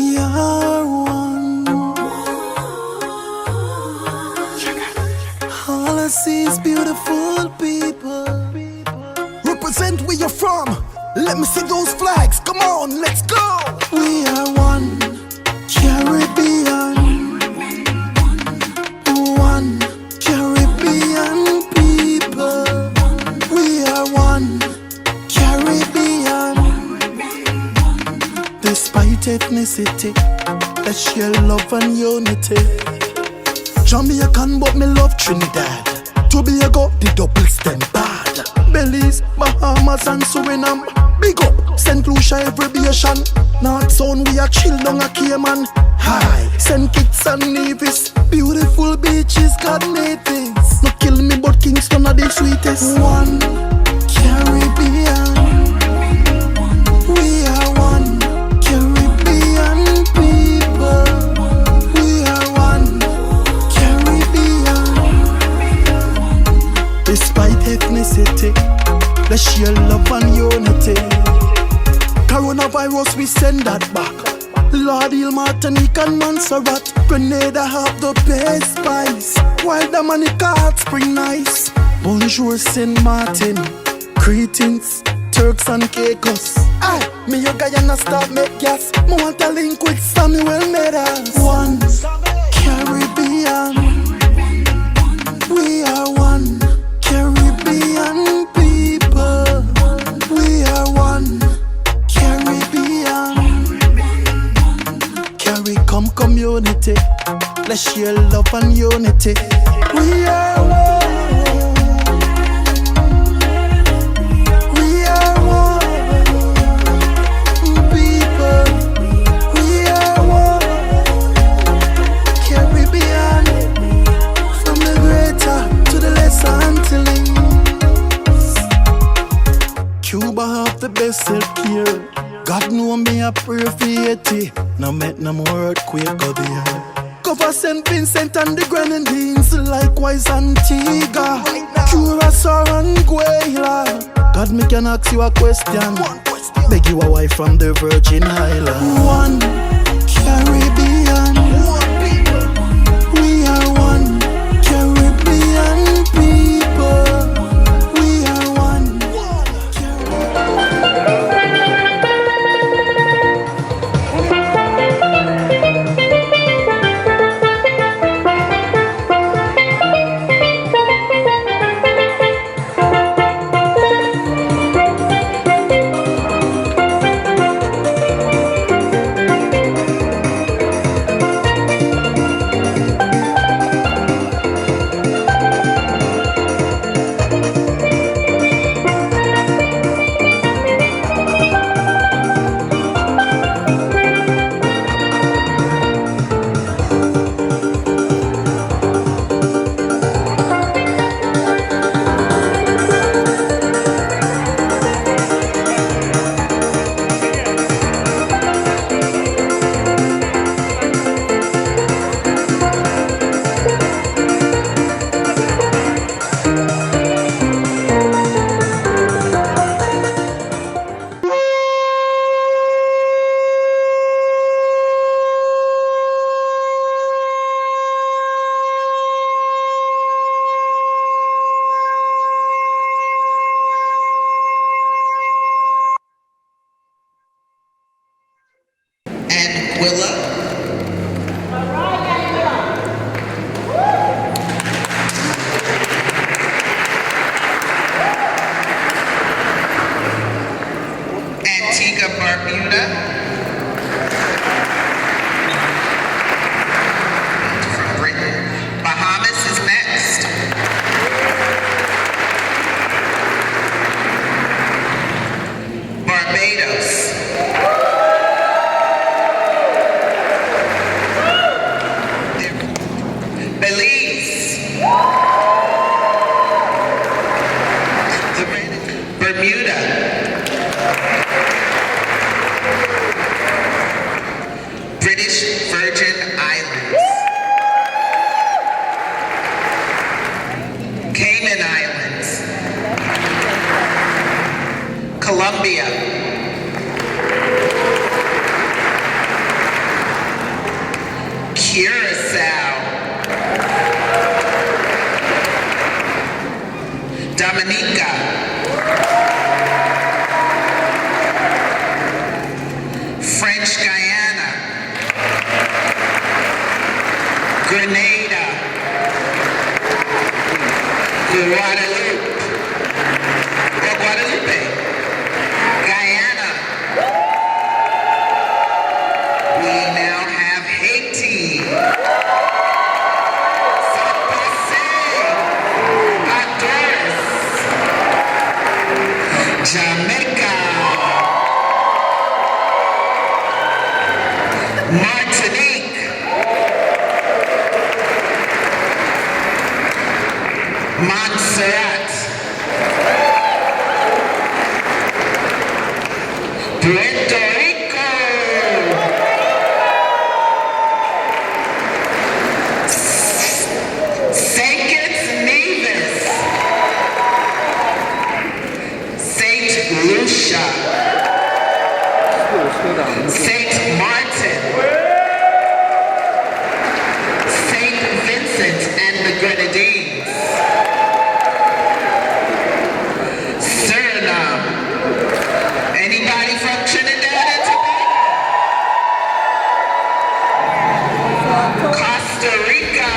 We are one. All I see is beautiful people. Represent where you're from. Let me see those flags. Come on, let's go. We are one. Caribbean. One. Caribbean people. We are one. Caribbean. Despite ethnicity, let's share love and unity. Jamaican, but me love Trinidad. Tobago, the double stem bad. Belize, Bahamas and Suriname. Big up, St. Lucia, every nation. North Zone, we are chill down a Cayman. Hi, St. Kitts and Nevis. Beautiful beaches, God made this. No kill me, but Kingston are the sweetest. One Caribbean. We are one Caribbean people. We are one Caribbean. Despite ethnicity, let's share love and unity. Coronavirus, we send that back. Lord Hill, Martinique and Montserrat. Grenada have the best spice, while Dominica hot spring nice. Bonjour Saint Martin, greetings Turks and Caicos. Aye, me you Guyana start make gas. Me want a link with Samuel Meadows. One Caribbean. We are one Caribbean people. We are one Caribbean. Carry-come community. Let's share love and unity. We are one. We are one people. We are one Caribbean. From the greater to the lesser Antilles. Cuba have the best healthcare. God know me a pray for Haiti. Now make no more earthquake go there. Cover St. Vincent and the Grenadines. Likewise Antigua, Curacao and Guyana. God, me can ask you a question. Beg you a wife from the Virgin Islands. One Caribbean. We are one Caribbean people. We are one Caribbean. Grenada, Guadeloupe, Guyana. We now have Haiti, Saint Honduras, Jamaica, Martinique, Montserrat, Puerto Rico, Saint Kitts Nevis, Saint Lucia, Saint Martin, Saint Vincent and the Grenadines, Suriname. Anybody from Trinidad and Tobago? Costa Rica.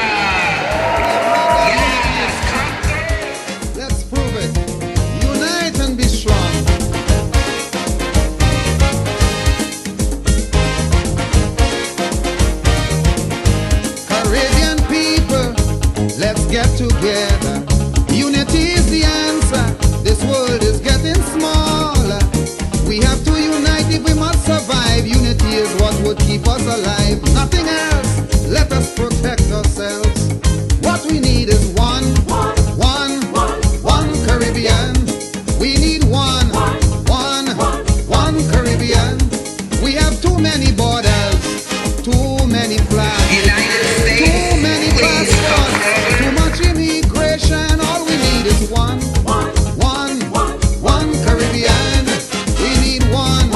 Yes, Let's prove it. Unite and be strong. Caribbean people, let's get together. Unity is the answer. This world is getting smaller. We have to unite if we must survive. Unity is what would keep us alive. Nothing else. Let us protect ourselves. What we need is one Caribbean. We need one Caribbean. We have too many borders, too many flags, United States, too many please come passports, forward. too much immigration. All we need is one Caribbean. We need one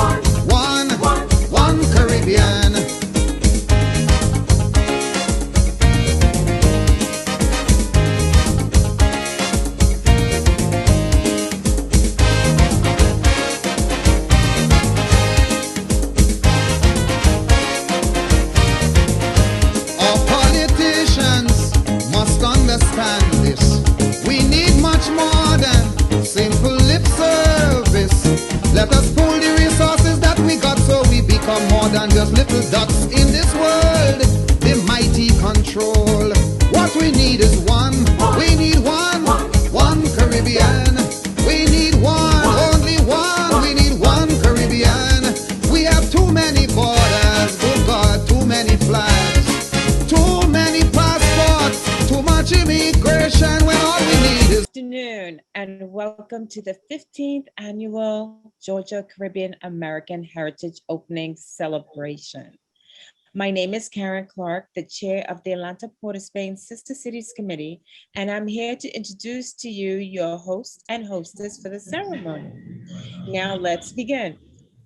Caribbean. Our politicians must understand this. We need much more than simple lip service. Let us pool the resources that we got so we become more than just little ducks in this world. The mighty control. What we need is one. We need one Caribbean. We need one, only one. We need one Caribbean. We have too many borders, oh God, too many flags, too many passports, too much immigration when all we need is. Afternoon and welcome to the 15th annual Georgia Caribbean American Heritage Opening Celebration. My name is Karen Clark, the chair of the Atlanta Port of Spain Sister Cities Committee, and I'm here to introduce to you your host and hostess for the ceremony. Now let's begin.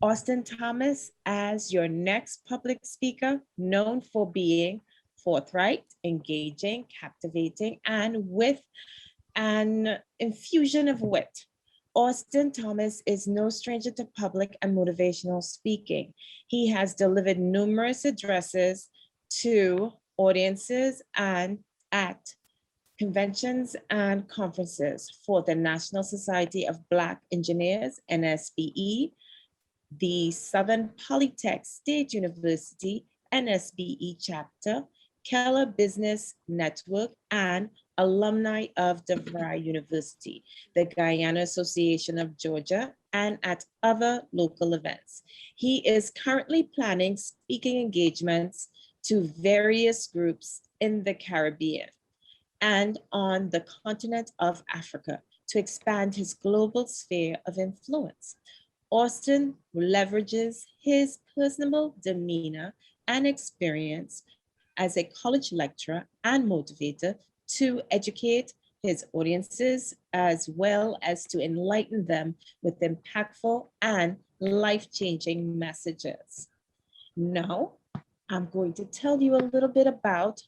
Austin Thomas as your next public speaker, known for being forthright, engaging, captivating, and with an infusion of wit. Austin Thomas is no stranger to public and motivational speaking. He has delivered numerous addresses to audiences and at conventions and conferences for the National Society of Black Engineers, NSBE, the Southern Polytech State University, NSBE chapter, Keller Business Network, and alumni of DeVry University, the Guyana Association of Georgia, and at other local events. He is currently planning speaking engagements to various groups in the Caribbean and on the continent of Africa to expand his global sphere of influence. Austin leverages his personal demeanor and experience as a college lecturer and motivator to educate his audiences as well as to enlighten them with impactful and life-changing messages. Now, I'm going to tell you a little bit about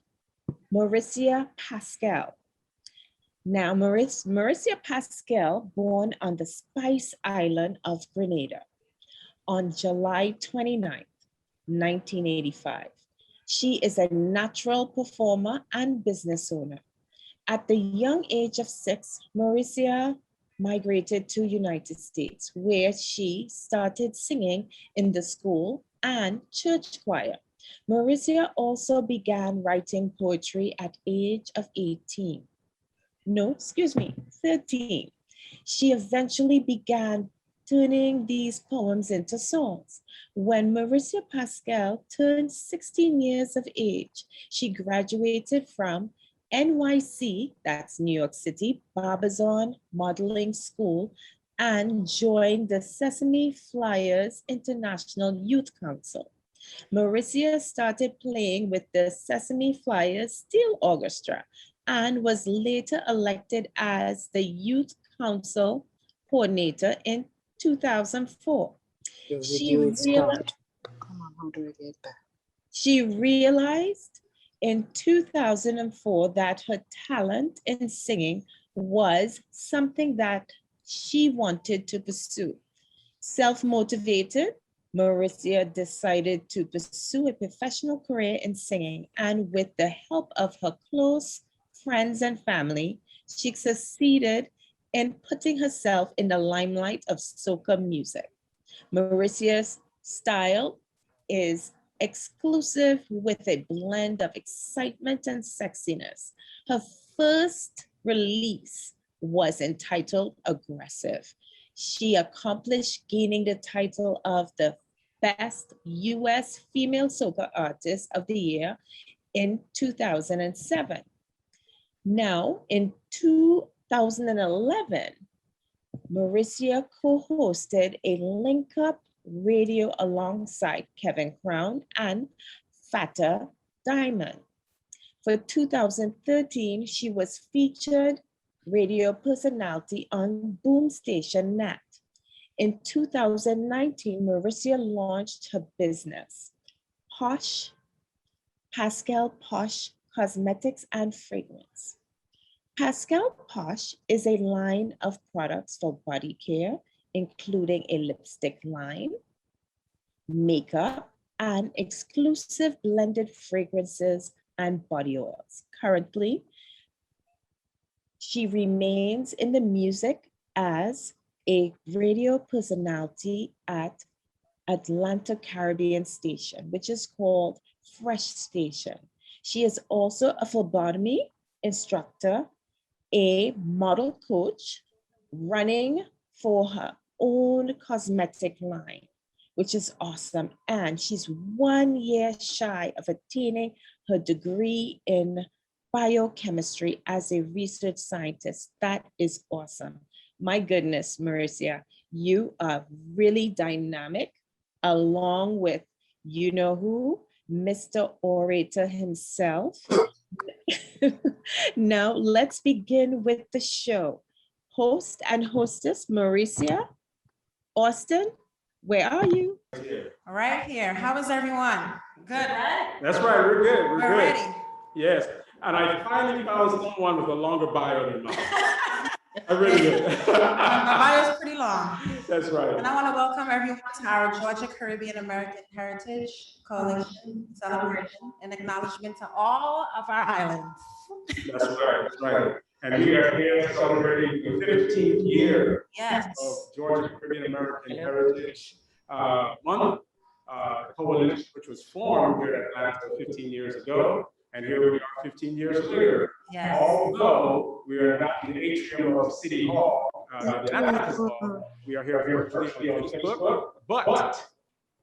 Mauricia Pascal. Now, Mauricia Pascal, born on the Spice Island of Grenada on July 29th, 1985. She is a natural performer and business owner. At the young age of 6, Mauricia migrated to United States, where she started singing in the school and church choir. Mauricia also began writing poetry at age of 18. No, excuse me, 13. She eventually began turning these poems into songs. When Mauricia Pascal turned 16 years of age, she graduated from NYC, that's New York City, Barbizon Modeling School, and joined the Sesame Flyers International Youth Council. Mauricia started playing with the Sesame Flyers Steel Orchestra and was later elected as the Youth Council Coordinator in 2004. She realized in 2004 that her talent in singing was something that she wanted to pursue. Self-motivated, Mauricia decided to pursue a professional career in singing, and with the help of her close friends and family, she succeeded in putting herself in the limelight of soca music. Mauricia's style is exclusive with a blend of excitement and sexiness. Her first release was entitled Aggressive. She accomplished gaining the title of the Best US Female Soca Artist of the Year in 2007. Now, in 2011, Mauricia co-hosted a link-up radio alongside Kevin Crown and Fata Diamond. For 2013, she was featured radio personality on Boom Station Nat. In 2019, Mauricia launched her business, Pascal Posh Cosmetics and Fragrance. Pascal Posh is a line of products for body care, including a lipstick line, makeup, and exclusive blended fragrances and body oils. Currently, she remains in the music as a radio personality at Atlanta Caribbean Station, which is called Fresh Station. She is also a phlebotomy instructor, a model coach, running for her own cosmetic line, which is awesome. And she's 1 year shy of attaining her degree in biochemistry as a research scientist. That is awesome. My goodness, Mauricia, you are really dynamic, along with, you know who, Mr. Orator himself. Now let's begin with the show. Host and hostess, Mauricia. Austin, where are you? Right here. How is everyone? Good, right? That's right, we're good, We're ready. Yes, and I finally found someone with a longer bio than mine. I really did. My bio is pretty long. That's right. And I want to welcome everyone to our Georgia Caribbean American Heritage Coalition celebration in acknowledgement to all of our islands. That's right, that's right. And we are here celebrating the 15th year Yes. of Georgia Caribbean American Heritage Month coalition, which was formed here at Atlanta 15 years ago. And here we are 15 years later. Yes. Although we are not in the atrium of City Hall, we are here virtually on Facebook, but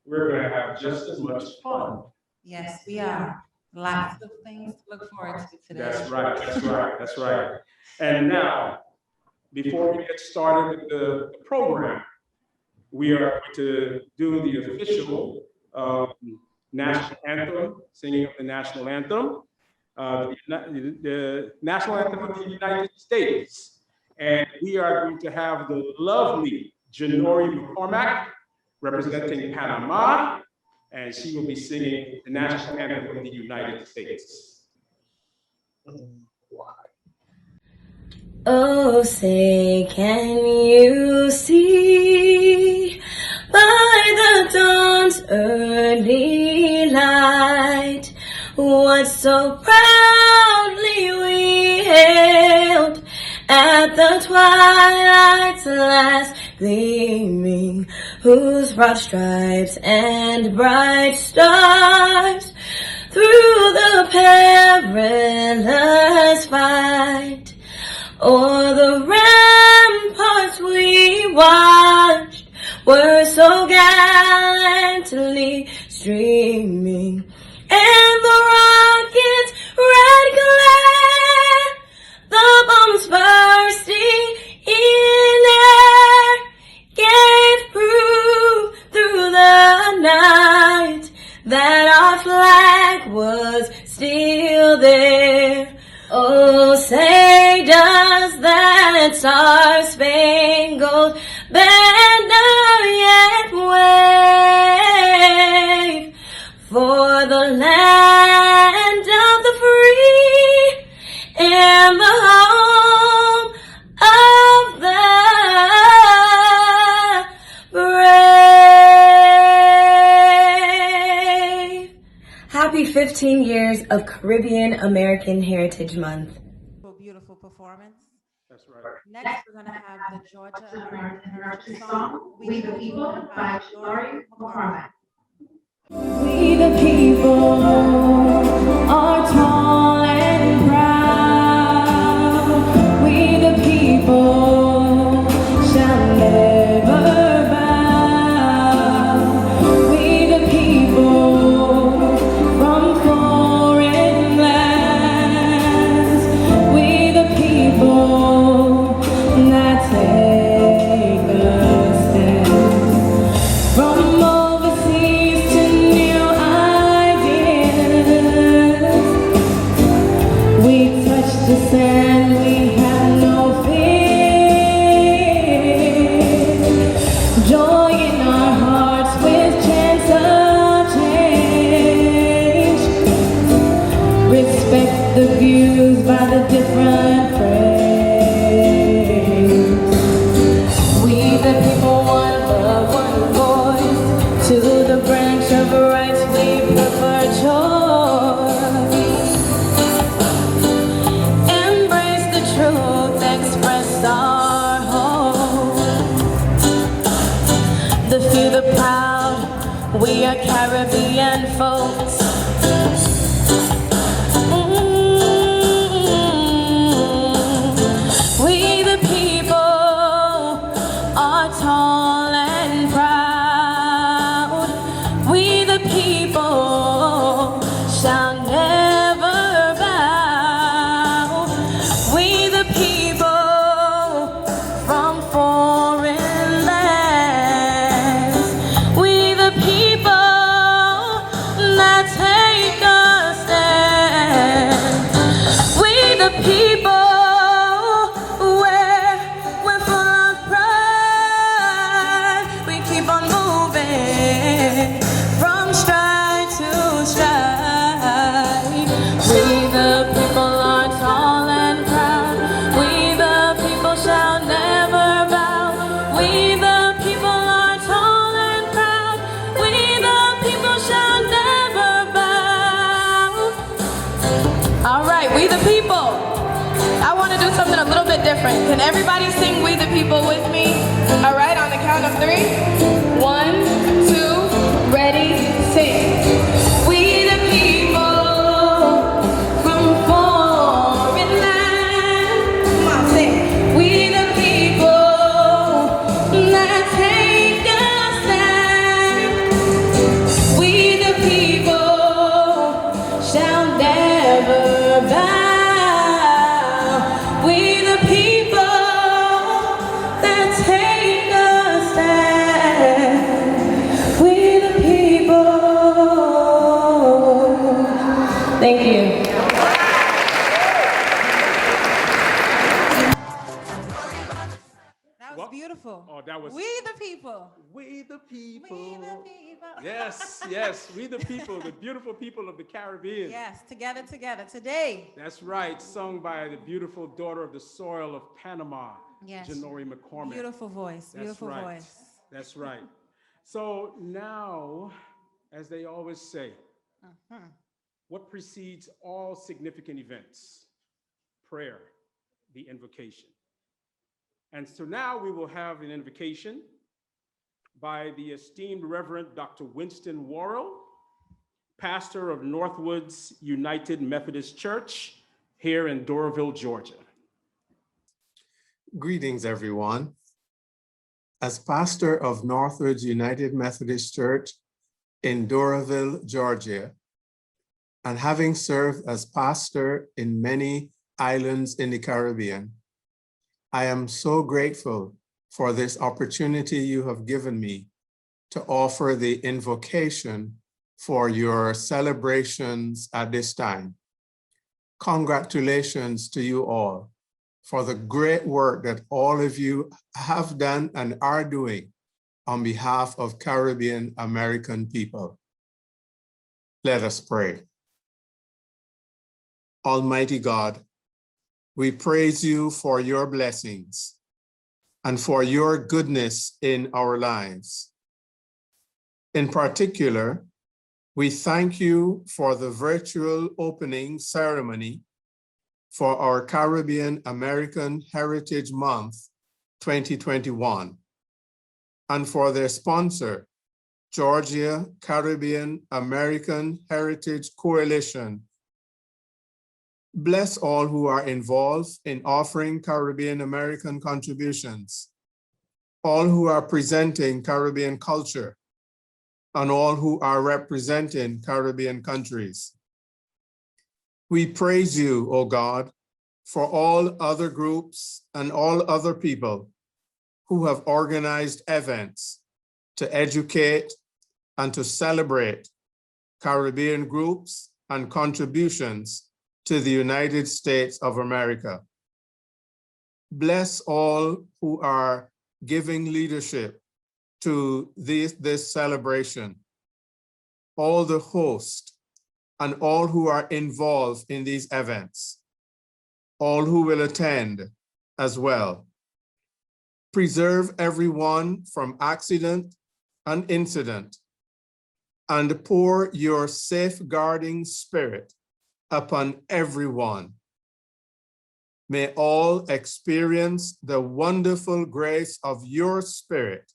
we're going to have just as much fun. Yes, we are. Lots of things to look forward to today. That's right, that's right, that's right. And now, before we get started with the program, we are going to do the official national anthem, singing of the national anthem, the national anthem of the United States. And we are going to have the lovely Janori McCormack representing Panama, and she will be singing the national anthem of the United States. Oh, say, can you see by the dawn's early light what so proudly we hailed at the twilight's last gleaming, whose broad stripes and bright stars through the perilous fight o'er the ramparts we watched were so gallantly streaming, and the rocket's red glare, the bombs bursting in air, gave proof through the night that our flag was still there. Oh, say does that star-spangled banner yet wave for the land of the free and the home of the brave. Happy 15 years of Caribbean American Heritage Month. Beautiful performance. That's right. Next, we're going to have the Georgia American Heritage song, We the People, by Dory McCormack. We the people are tall and proud. We the people shall never bow. We the people from foreign lands. We the people that take a stand. From overseas to new ideas, we touch the sand, we have no fear. Joy in our hearts with chance of change. Respect the views by the different frames. We the people, one love, one voice. To the branch of rights we prefer choice. Embrace the truth, express our hope. The few, the proud, we are Caribbean folks. We the people are tall and proud. We the people shall never bow. We the people from foreign lands. We the people that take a stand. We the people where we're full of pride. We keep on moving from stride to stride. We the people are tall and proud. We the people shall never bow. We the people are tall and proud. We the people shall never bow. All right, we the people. I want to do something a little bit different. Can everybody sing We the People with me? All right, on the count of 3. 1, 2, ready, sing. We the people from foreign land. Come on, sing. We the people that take a stand. We the people shall never bow. We the people that take a stand. We the people. Thank you. That was beautiful. Oh, that was We the people. We the People. We the people. Yes, yes, we the people, the beautiful people of the Caribbean. Yes, together, together. Today. That's right, sung by the beautiful daughter of the soil of Panama, Yes. Janori McCormack. Beautiful voice. That's Beautiful right. voice. That's right. So now, as they always say, what precedes all significant events? Prayer, the invocation. And so now we will have an invocation by the esteemed Reverend Dr. Winston Worrell, pastor of Northwoods United Methodist Church here in Doraville, Georgia. Greetings, everyone. As pastor of Northwoods United Methodist Church in Doraville, Georgia, and having served as pastor in many islands in the Caribbean, I am so grateful for this opportunity you have given me to offer the invocation for your celebrations at this time. Congratulations to you all for the great work that all of you have done and are doing on behalf of Caribbean American people. Let us pray. Almighty God, we praise you for your blessings and for your goodness in our lives. In particular, we thank you for the virtual opening ceremony for our Caribbean American Heritage Month 2021, and for their sponsor, Georgia Caribbean American Heritage Coalition. Bless all who are involved in offering Caribbean American contributions, all who are presenting Caribbean culture, and all who are representing Caribbean countries. We praise you, O God, for all other groups and all other people who have organized events to educate and to celebrate Caribbean groups and contributions to the United States of America. Bless all who are giving leadership to this celebration, all the hosts and all who are involved in these events, all who will attend as well. Preserve everyone from accident and incident, and pour your safeguarding spirit upon everyone. May all experience the wonderful grace of your spirit.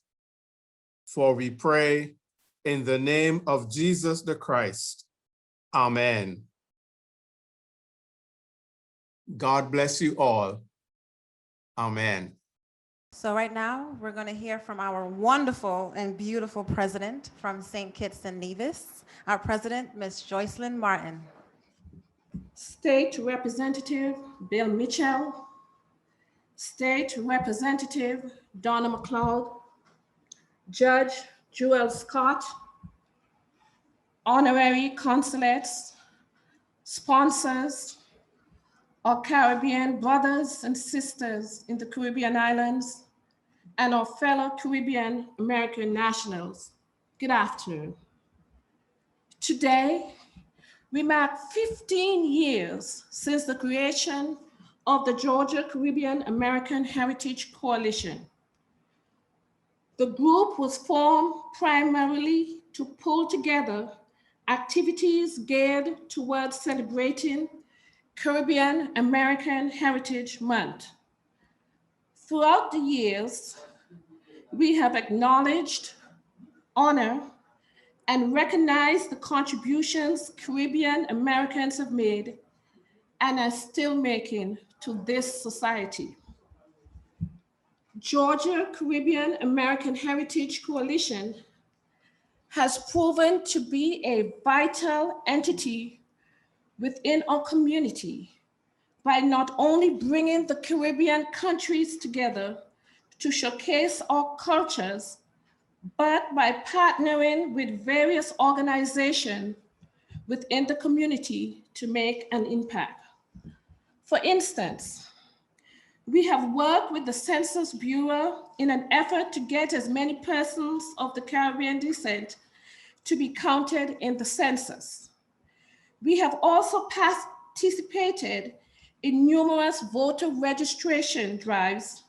For we pray in the name of Jesus the Christ. Amen. God bless you all. Amen. So right now, we're going to hear from our wonderful and beautiful president from St. Kitts and Nevis, our president, Ms. Joycelyn Martin. State Representative Bill Mitchell, State Representative Donna McLeod, Judge Joel Scott, honorary consulates, sponsors, our Caribbean brothers and sisters in the Caribbean islands, and our fellow Caribbean American nationals. Good afternoon. Today, we mark 15 years since the creation of the Georgia Caribbean American Heritage Coalition. The group was formed primarily to pull together activities geared towards celebrating Caribbean American Heritage Month. Throughout the years, we have acknowledged, honored, and recognized the contributions Caribbean Americans have made and are still making to this society. Georgia Caribbean American Heritage Coalition has proven to be a vital entity within our community by not only bringing the Caribbean countries together to showcase our cultures, but by partnering with various organizations within the community to make an impact. For instance, we have worked with the Census Bureau in an effort to get as many persons of the Caribbean descent to be counted in the census. We have also participated in numerous voter registration drives,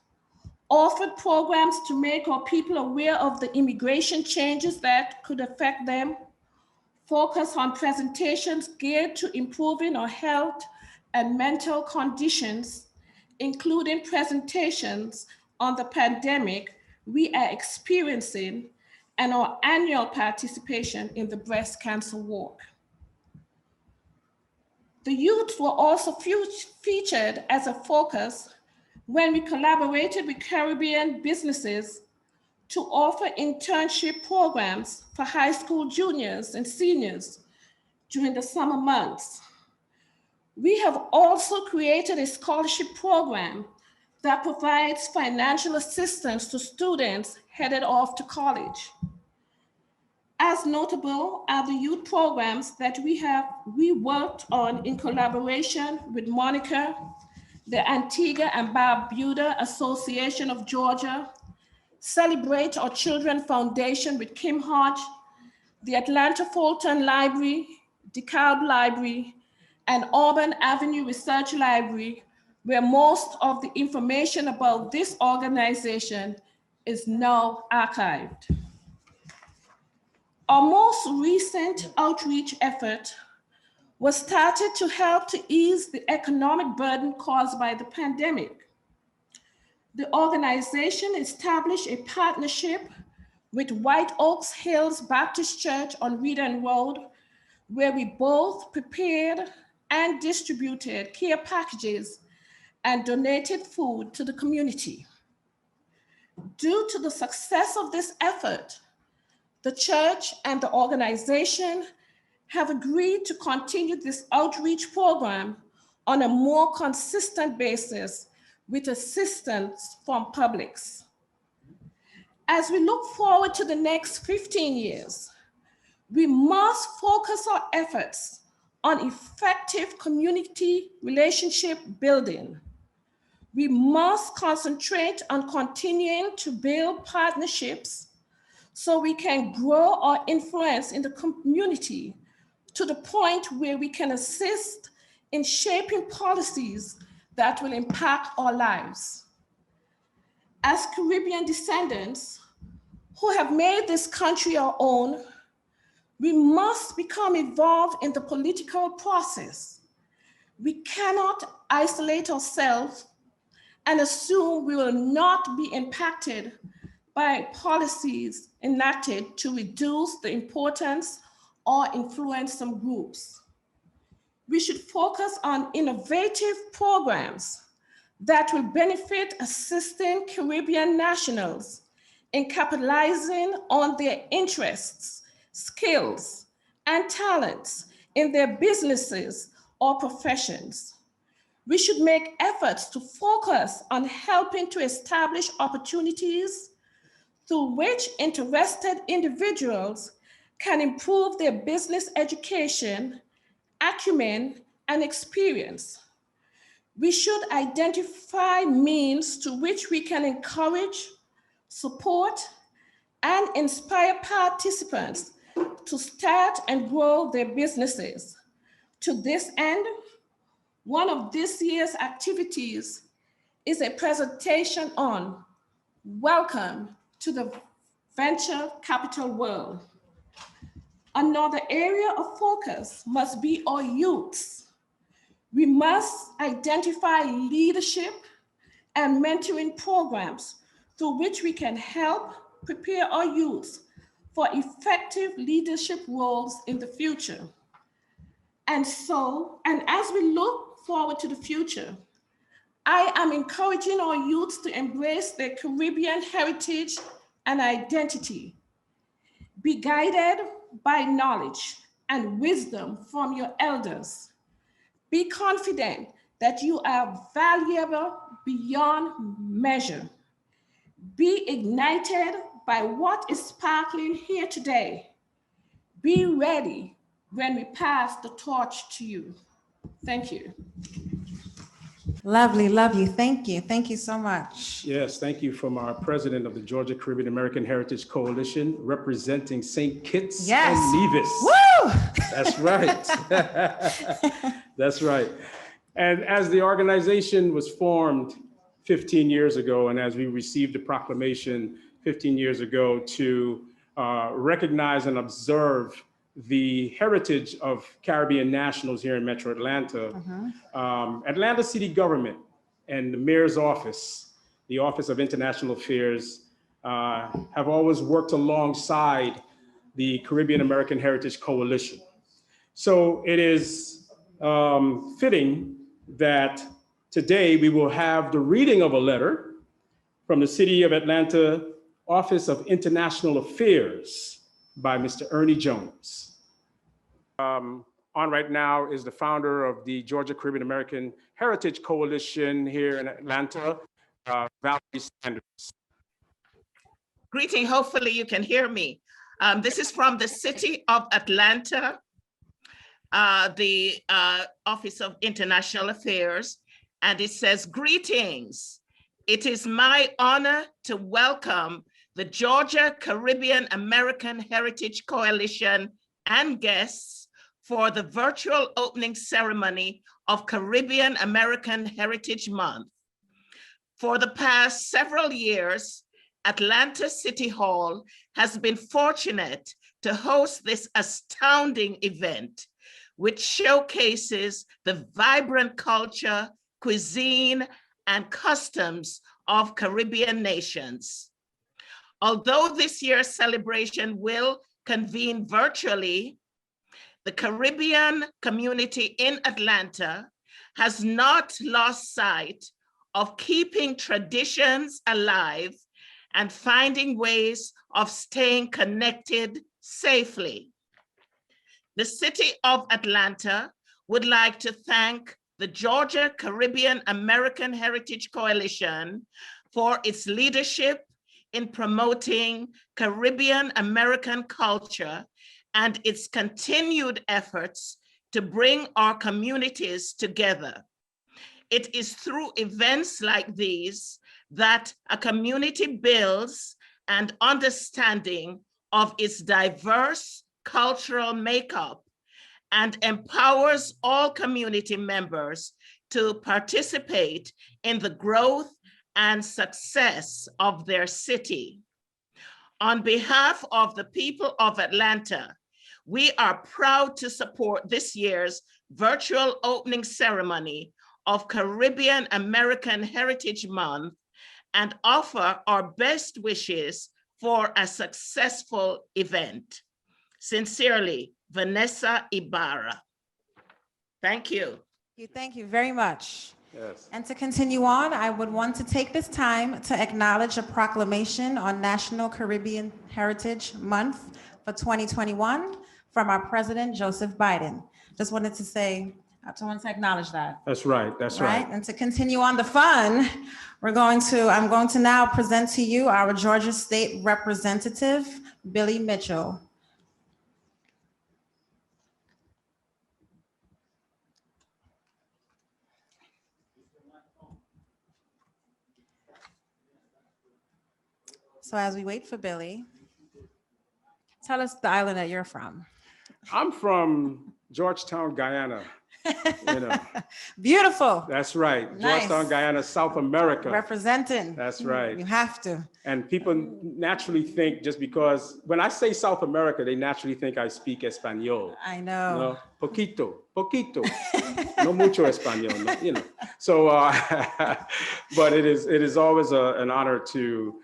offered programs to make our people aware of the immigration changes that could affect them, focus on presentations geared to improving our health and mental conditions, including presentations on the pandemic we are experiencing and our annual participation in the breast cancer walk. The youth were also featured as a focus when we collaborated with Caribbean businesses to offer internship programs for high school juniors and seniors during the summer months. We have also created a scholarship program that provides financial assistance to students headed off to college. As notable are the youth programs that we worked on in collaboration with Monica, the Antigua and Barbuda Association of Georgia, Celebrate Our Children Foundation with Kim Hodge, the Atlanta Fulton Library, DeKalb Library, and Auburn Avenue Research Library, where most of the information about this organization is now archived. Our most recent outreach effort was started to help to ease the economic burden caused by the pandemic. The organization established a partnership with White Oaks Hills Baptist Church on Reedon Road, where we both prepared and distributed care packages and donated food to the community. Due to the success of this effort, the church and the organization have agreed to continue this outreach program on a more consistent basis with assistance from Publix. As we look forward to the next 15 years, we must focus our efforts on effective community relationship building. We must concentrate on continuing to build partnerships so we can grow our influence in the community to the point where we can assist in shaping policies that will impact our lives. As Caribbean descendants who have made this country our own, we must become involved in the political process. We cannot isolate ourselves and assume we will not be impacted by policies enacted to reduce the importance or influence some groups. We should focus on innovative programs that will benefit assisting Caribbean nationals in capitalizing on their interests, skills, and talents in their businesses or professions. We should make efforts to focus on helping to establish opportunities through which interested individuals can improve their business education, acumen, and experience. We should identify means to which we can encourage, support, and inspire participants to start and grow their businesses. To this end, one of this year's activities is a presentation on Welcome to the Venture Capital World. Another area of focus must be our youths. We must identify leadership and mentoring programs through which we can help prepare our youths for effective leadership roles in the future. And as we look forward to the future, I am encouraging our youths to embrace their Caribbean heritage and identity. Be guided by knowledge and wisdom from your elders. Be confident that you are valuable beyond measure. Be ignited by what is sparkling here today. Be ready when we pass the torch to you. Thank you. Lovely, love you. Thank you. Thank you so much. Yes, thank you from our president of the Georgia Caribbean American Heritage Coalition, representing St. Kitts Yes. and Nevis. Woo! That's right. That's right. And as the organization was formed 15 years ago, and as we received the proclamation 15 years ago to recognize and observe the heritage of Caribbean nationals here in Metro Atlanta, Atlanta City government and the mayor's office, the Office of International Affairs, have always worked alongside the Caribbean American Heritage Coalition. So it is fitting that today we will have the reading of a letter from the City of Atlanta Office of International Affairs by Mr. Ernie Jones. On right now is the founder of the Georgia Caribbean American Heritage Coalition here in Atlanta, Valerie Sanders. Greeting, hopefully you can hear me. This is from the City of Atlanta, the Office of International Affairs, and it says, greetings. It is my honor to welcome the Georgia Caribbean American Heritage Coalition and guests for the virtual opening ceremony of Caribbean American Heritage Month. For the past several years, Atlanta City Hall has been fortunate to host this astounding event, which showcases the vibrant culture, cuisine, and customs of Caribbean nations. Although this year's celebration will convene virtually, the Caribbean community in Atlanta has not lost sight of keeping traditions alive and finding ways of staying connected safely. The City of Atlanta would like to thank the Georgia Caribbean American Heritage Coalition for its leadership in promoting Caribbean American culture and its continued efforts to bring our communities together. It is through events like these that a community builds an understanding of its diverse cultural makeup and empowers all community members to participate in the growth and success of their city. On behalf of the people of Atlanta, we are proud to support this year's virtual opening ceremony of Caribbean American Heritage Month and offer our best wishes for a successful event. Sincerely, Vanessa Ibarra. Thank you. Thank you very much. Yes. And to continue on, I would want to take this time to acknowledge a proclamation on National Caribbean Heritage Month for 2021 from our President, Joseph Biden. Just wanted to say, I just wanted to acknowledge that. That's right, that's right. And to continue on the fun, I'm going to now present to you our Georgia State Representative, Billy Mitchell. So as we wait for Billy, tell us the island that you're from. I'm from Georgetown, Guyana. You know. Beautiful. That's right. Nice. Georgetown, Guyana, South America. Representing. That's right. You have to. And people naturally think, just because when I say South America, they naturally think I speak Espanol. I know. You know, poquito, no mucho Espanol, no, you know. So, but it is always an honor to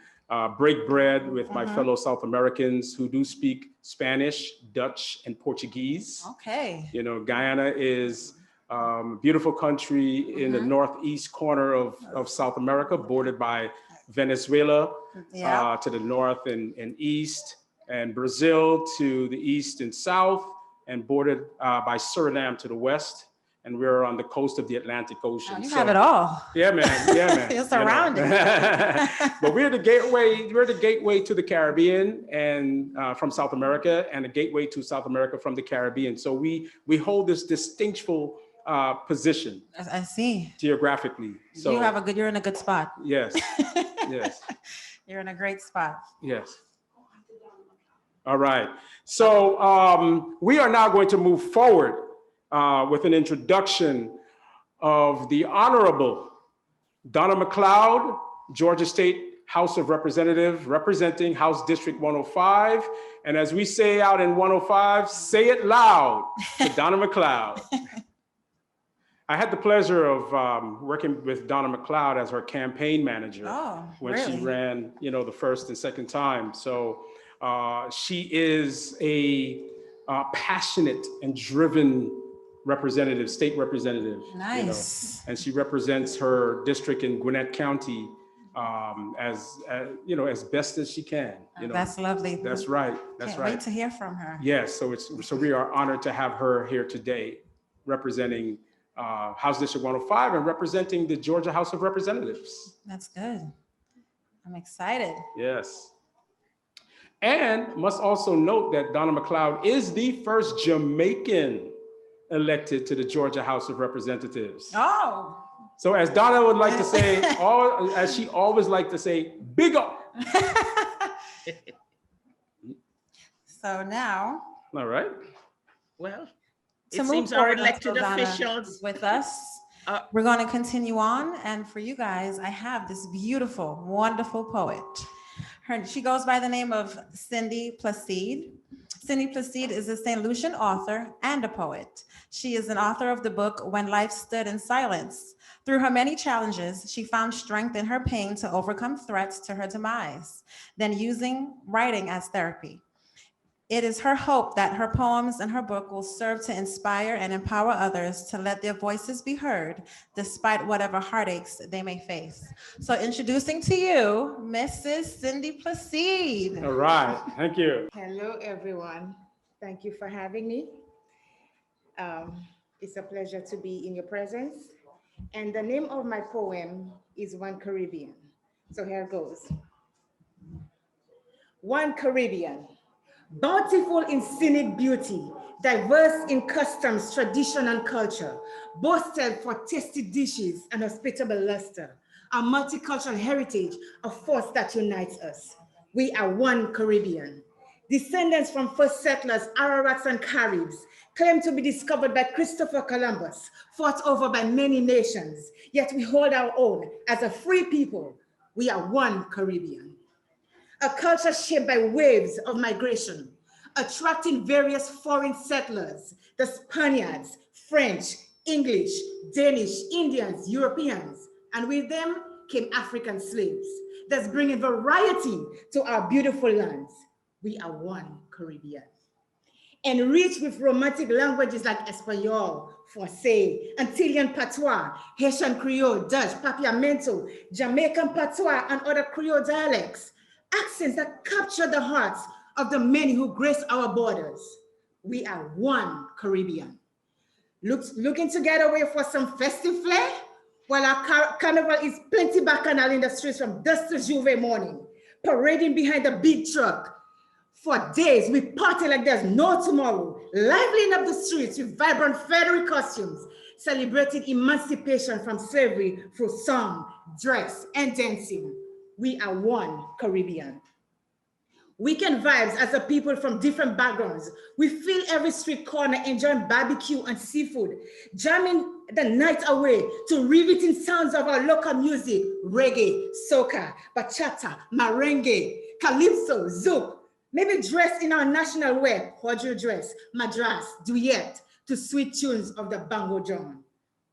break bread with my fellow South Americans who do speak Spanish, Dutch, and Portuguese. Okay. You know, Guyana is a beautiful country in the northeast corner of South America, bordered by Venezuela to the north and east, and Brazil to the east and south, and bordered by Suriname to the west. And we're on the coast of the Atlantic Ocean. Oh, you have it all. Yeah, man. Yeah, man. You're surrounded. But we're the gateway to the Caribbean and from South America, and the gateway to South America from the Caribbean. So we hold this distinctful position. I see. Geographically. So you're in a good spot. Yes. Yes. You're in a great spot. Yes. All right. So we are now going to move forward with an introduction of the Honorable Donna McLeod, Georgia State House of Representatives representing House District 105. And as we say out in 105, say it loud to Donna McLeod. I had the pleasure of working with Donna McLeod as her campaign manager when she ran, the first and second time. So she is a passionate and driven representative, state representative. Nice. And she represents her district in Gwinnett County as best as she can. That's lovely. That's right. That's Can't right. wait to hear from her. Yes. So we are honored to have her here today, representing House District 105 and representing the Georgia House of Representatives. That's good. I'm excited. Yes. And must also note that Donna McLeod is the first Jamaican elected to the Georgia House of Representatives. Oh. So as Donna would like to say, as she always liked to say, big up. So now. All right. Well, To it move seems our forward elected until Donna officials is with us. We're going to continue on. And for you guys, I have this beautiful, wonderful poet. She goes by the name of Cindy Placide. Cindy Placide is a St. Lucian author and a poet. She is an author of the book When Life Stood in Silence. Through her many challenges, she found strength in her pain to overcome threats to her demise, then using writing as therapy. It is her hope that her poems and her book will serve to inspire and empower others to let their voices be heard, despite whatever heartaches they may face. So introducing to you, Mrs. Cindy Placide. All right, thank you. Hello, everyone. Thank you for having me. It's a pleasure to be in your presence. And the name of my poem is One Caribbean. So here it goes. One Caribbean. Bountiful in scenic beauty, diverse in customs, tradition, and culture, boasted for tasty dishes and hospitable luster, a multicultural heritage, a force that unites us. We are one Caribbean. Descendants from first settlers, Ararats and Caribs, claimed to be discovered by Christopher Columbus, fought over by many nations, yet we hold our own as a free people. We are one Caribbean. A culture shaped by waves of migration, attracting various foreign settlers, the Spaniards, French, English, Danish, Indians, Europeans, and with them came African slaves, thus bringing variety to our beautiful lands. We are one Caribbean. Enriched with romantic languages like Espanol, Francais, Antillean Patois, Haitian Creole, Dutch, Papiamento, Jamaican Patois, and other Creole dialects, accents that capture the hearts of the many who grace our borders. We are one Caribbean. Looking to get away for some festive flair? While our carnival is plenty bacchanal in the streets from dusk to Juve morning, parading behind the beat truck. For days, we party like there's no tomorrow, liveling up the streets with vibrant feathery costumes, celebrating emancipation from slavery through song, dress, and dancing. We are one Caribbean. Weekend vibes as a people from different backgrounds. We fill every street corner enjoying barbecue and seafood, jamming the night away to riveting sounds of our local music, reggae, soca, bachata, merengue, calypso, zouk, maybe dressed in our national wear, Hodjo dress, madras, duet, to sweet tunes of the bango drum.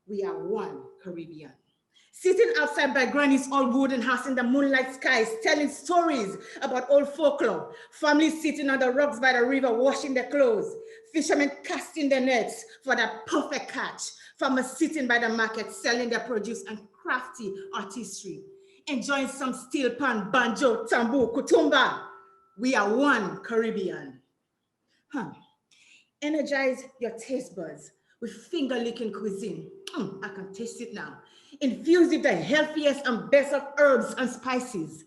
We are one Caribbean. Sitting outside by Granny's old wooden house in the moonlight skies, telling stories about old folklore, families sitting on the rocks by the river washing their clothes, fishermen casting their nets for that perfect catch, farmers sitting by the market selling their produce and crafty artistry, enjoying some steel pan, banjo, tambour, kutumba. We are one Caribbean. Energize your taste buds with finger-licking cuisine. I can taste it now. Infused with the healthiest and best of herbs and spices.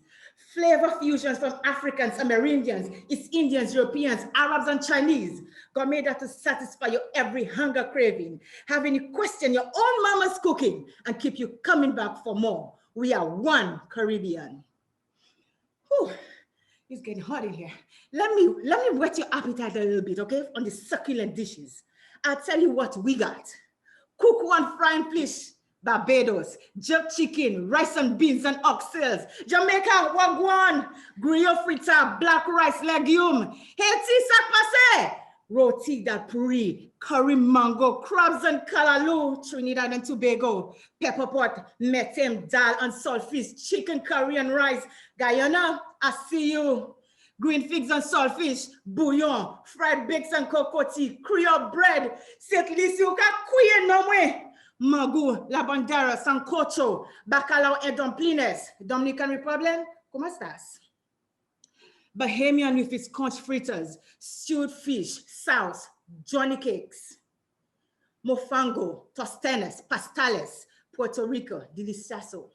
Flavor fusions from Africans, Amerindians, East Indians, Europeans, Arabs, and Chinese. Gourmet that to satisfy your every hunger craving. Having you question your own mama's cooking and keep you coming back for more. We are one Caribbean. Whew. It's getting hot in here. Let me whet your appetite a little bit, okay, on the succulent dishes. I'll tell you what we got. Cook one frying fish Barbados, jerk chicken, rice and beans and oxtails. Jamaica, wagwan, griot frita, black rice, legume. Haiti, sac passe, roti dal puri, curry mango, crabs and kalaloo, Trinidad and Tobago, pepper pot, metem, dal and saltfish, chicken curry and rice. Guyana, I see you. Green figs and saltfish, bouillon, fried bakes and cocotti, Creole bread, St. Lucie, queen no way. Magu, la bandera, sancocho, bacalao et dumplings. Dominican Republic, ¿cómo estás? Bahamian with its conch fritters, stewed fish, sauce, Johnny cakes. Mofango, tostadas, pastales, Puerto Rico, delicioso.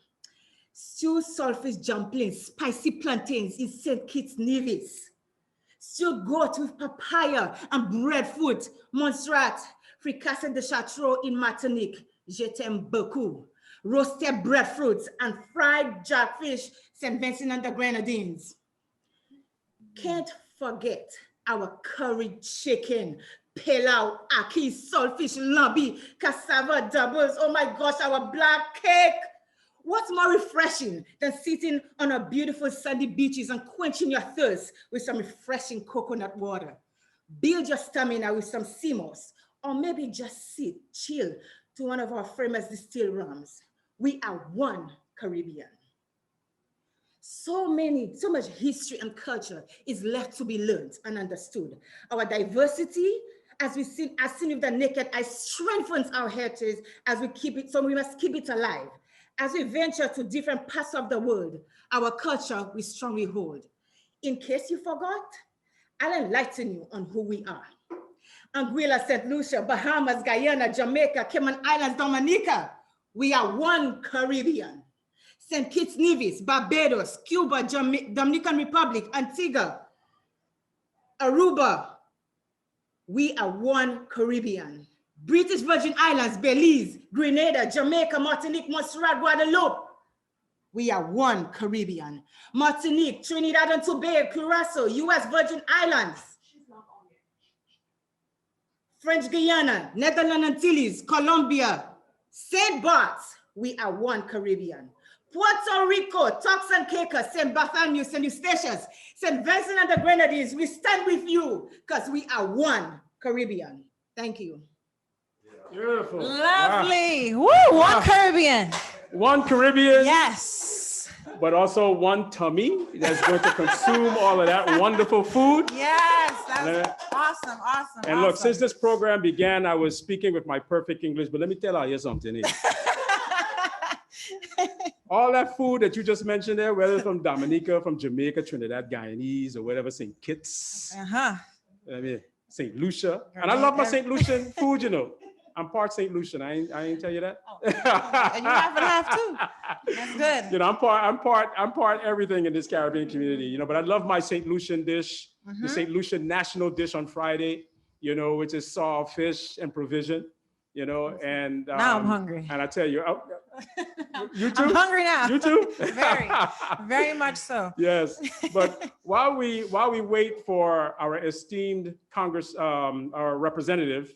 Stewed saltfish dumplings, spicy plantains in St. Kitts Nevis. Stewed goat with papaya and breadfruit, Montserrat, fricassé de chartreuse in Martinique. Je t'aime beaucoup. Roasted breadfruits and fried jackfish, St. Vincent and the Grenadines. Can't forget our curried chicken, pilau, aki, saltfish, lambi, cassava doubles. Oh my gosh, our black cake. What's more refreshing than sitting on our beautiful sandy beaches and quenching your thirst with some refreshing coconut water? Build your stamina with some sea moss, or maybe just sit, chill to one of our famous distilled rums. We are one Caribbean. So much history and culture is left to be learned and understood. Our diversity, as seen with the naked eye, strengthens our heritage as we keep it, so we must keep it alive. As we venture to different parts of the world, our culture we strongly hold. In case you forgot, I'll enlighten you on who we are. Anguilla, St. Lucia, Bahamas, Guyana, Jamaica, Cayman Islands, Dominica. We are one Caribbean. St. Kitts Nevis, Barbados, Cuba, Dominican Republic, Antigua, Aruba. We are one Caribbean. British Virgin Islands, Belize, Grenada, Jamaica, Martinique, Montserrat, Guadeloupe. We are one Caribbean. Martinique, Trinidad and Tobago, Curacao, US Virgin Islands. French Guiana, Netherlands Antilles, Colombia, St. Bart's. We are one Caribbean. Puerto Rico, Turks and Caicos, St. Bartholomew, St. Eustatius, St. Vincent and the Grenadines. We stand with you because we are one Caribbean. Thank you. Beautiful. Lovely. Woo, one Caribbean. One Caribbean. Yes. But also one tummy that's going to consume all of that wonderful food. Yes, that's awesome, awesome. And look, since this program began, I was speaking with my perfect English, but let me tell you something. All that food that you just mentioned there, whether it's from Dominica, from Jamaica, Trinidad, Guyanese, or whatever, St. Kitts, I mean, St. Lucia. And I love my St. Lucian food, you know. I'm part St. Lucian. I ain't tell you that. Oh, and you have too. That's good. You know, I'm part everything in this Caribbean community, you know, but I love my St. Lucian dish, the St. Lucian national dish on Friday, you know, which is saltfish and provision, you know, and now I'm hungry. And I tell you, you too? I'm hungry now. You too? Very much so. Yes, but while we wait for our esteemed our representative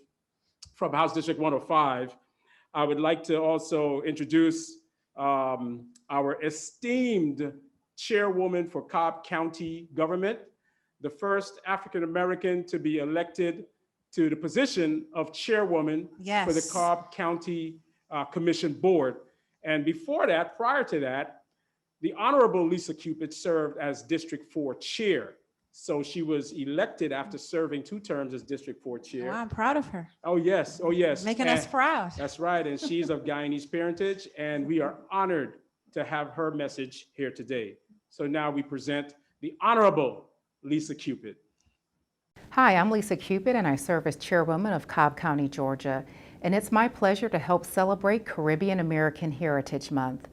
from House District 105, I would like to also introduce our esteemed chairwoman for Cobb County government, the first African-American to be elected to the position of chairwoman for the Cobb County Commission Board. And before that, prior to that, the Honorable Lisa Cupid served as District 4 chair. So she was elected after serving 2 terms as District 4 chair. Well, I'm proud of her. Oh, yes. Oh, yes. Making us proud. That's right. And she's of Guyanese parentage, and we are honored to have her message here today. So now we present the Honorable Lisa Cupid. Hi, I'm Lisa Cupid, and I serve as chairwoman of Cobb County, Georgia. And it's my pleasure to help celebrate Caribbean American Heritage Month.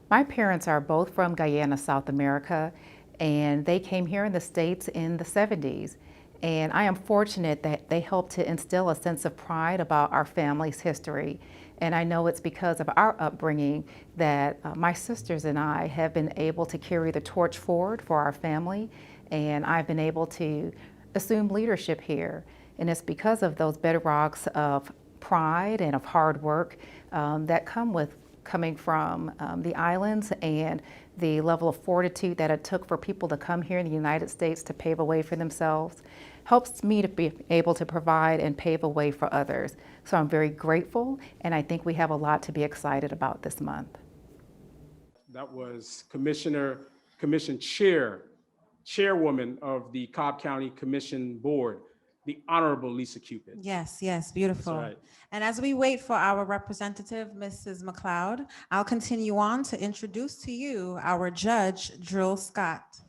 My parents are both from Guyana, South America, and they came here in the States in the 70s. And I am fortunate that they helped to instill a sense of pride about our family's history. And I know it's because of our upbringing that my sisters and I have been able to carry the torch forward for our family, and I've been able to assume leadership here. And it's because of those bedrocks of pride and of hard work that coming from the islands, and the level of fortitude that it took for people to come here in the United States to pave a way for themselves helps me to be able to provide and pave a way for others. So I'm very grateful, and I think we have a lot to be excited about this month. That was Chairwoman of the Cobb County Commission Board, the Honorable Lisa Cupid. Yes, yes, beautiful. That's right. And as we wait for our representative, Mrs. McLeod, I'll continue on to introduce to you our Judge, Drew Scott.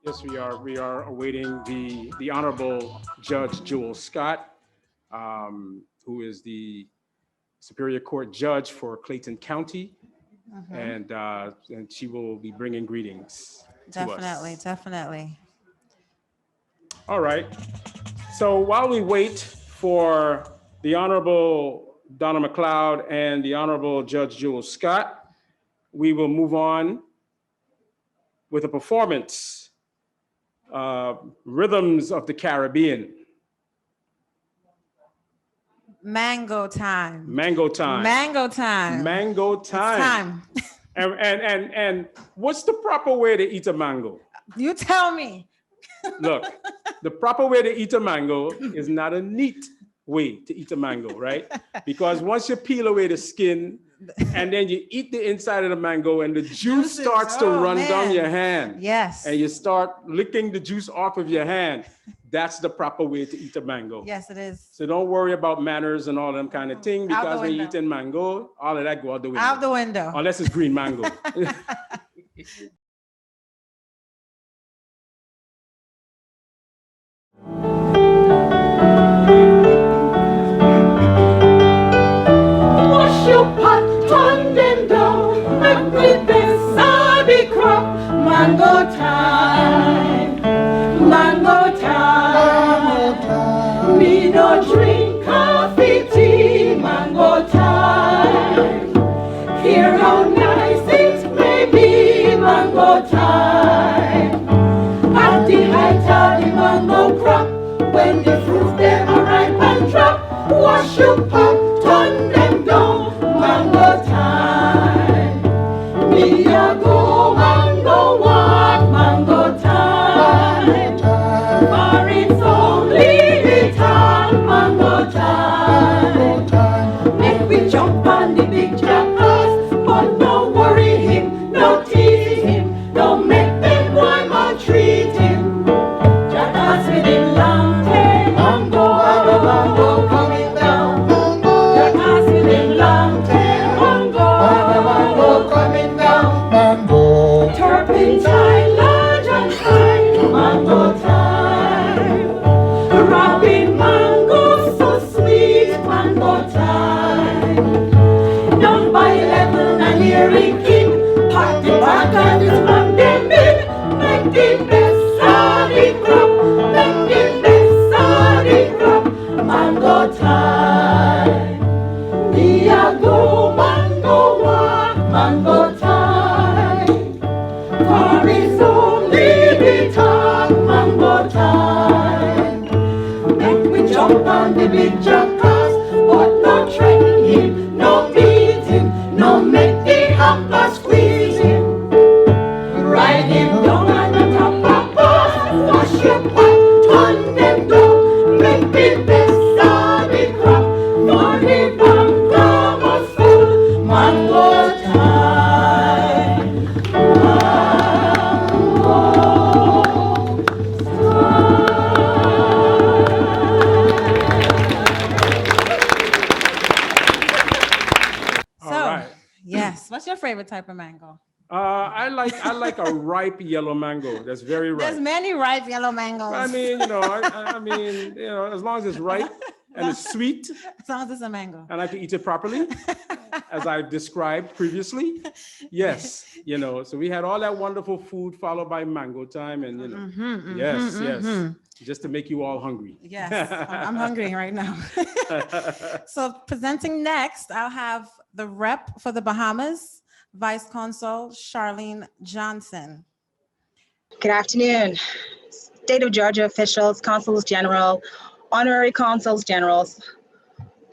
Yes, we are. We are awaiting the Honorable Judge Jewel Scott, who is the Superior Court Judge for Clayton County, and she will be bringing greetings to us. Definitely. All right. So while we wait for the Honorable Donna McLeod and the Honorable Judge Jewel Scott, we will move on with a performance, Rhythms of the Caribbean. Mango time. Mango time. Mango time. Mango time. And what's the proper way to eat a mango? You tell me. Look, the proper way to eat a mango is not a neat way to eat a mango, right? Because once you peel away the skin and then you eat the inside of the mango and the juice starts to run down your hand. Yes. And you start licking the juice off of your hand. That's the proper way to eat a mango. Yes, it is. So don't worry about manners and all them kind of thing, because when you're eating mango, all of that go out the window. Out the window. Unless it's green mango. Wash your pot, turn them down, and with this sorry crop. Mango time, mango time. Me no drink coffee, tea, mango time. Hear how nice it may be, mango time. At the height of the mango crop, when the fruit them are ripe and drop, wash your pot, turn them down, mango time. Me a go mango walk, mango time. For it's only the time, mango time. Make we jump on the big jackass, but no worry him, no tease him, don't make them boy maltreat him. Jackass with him long tail, mango coming down. Jackass with him long tail, mango coming down. Turpentine large and fine, mango time. Robin mango so sweet, mango time. Down by 11 and hearing king, pack the back and it's from them big. Make the best sorry crop, make the best sorry crop, mango time. Me a go mango walk, mango time. For it's only the time, mango time. Make we jump on the big jackass, but no threaten him, no beat him, no make the hamper squeeze him. Ride him down on the top of bus, wash your pot, turn them down, make the best sorry crop, for the mango must full, mango time. Yes. What's your favorite type of mango? I like a ripe yellow mango. That's very ripe. There's many ripe yellow mangoes. I mean, as long as it's ripe and it's sweet. As long as it's a mango. And I can eat it properly, as I've described previously. Yes, so we had all that wonderful food followed by mango time, and yes, just to make you all hungry. Yes, I'm hungry right now. So presenting next, I'll have the rep for the Bahamas, Vice Consul Charlene Johnson. Good afternoon. State of Georgia officials, consuls general, honorary consuls generals,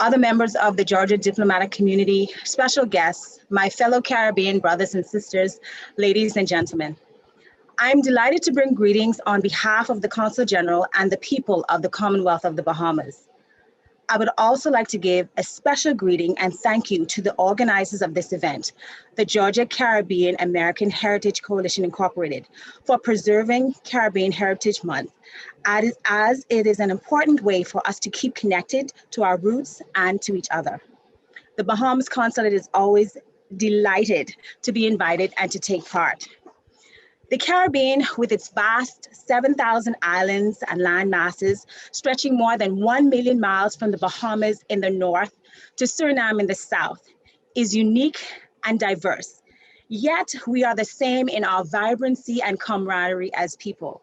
other members of the Georgia diplomatic community, special guests, my fellow Caribbean brothers and sisters, ladies and gentlemen. I'm delighted to bring greetings on behalf of the Consul General and the people of the Commonwealth of the Bahamas. I would also like to give a special greeting and thank you to the organizers of this event, the Georgia Caribbean American Heritage Coalition Incorporated, for preserving Caribbean Heritage Month, as it is an important way for us to keep connected to our roots and to each other. The Bahamas Consulate is always delighted to be invited and to take part. The Caribbean, with its vast 7,000 islands and land masses stretching more than 1 million miles from the Bahamas in the north to Suriname in the south, is unique and diverse. Yet we are the same in our vibrancy and camaraderie as people.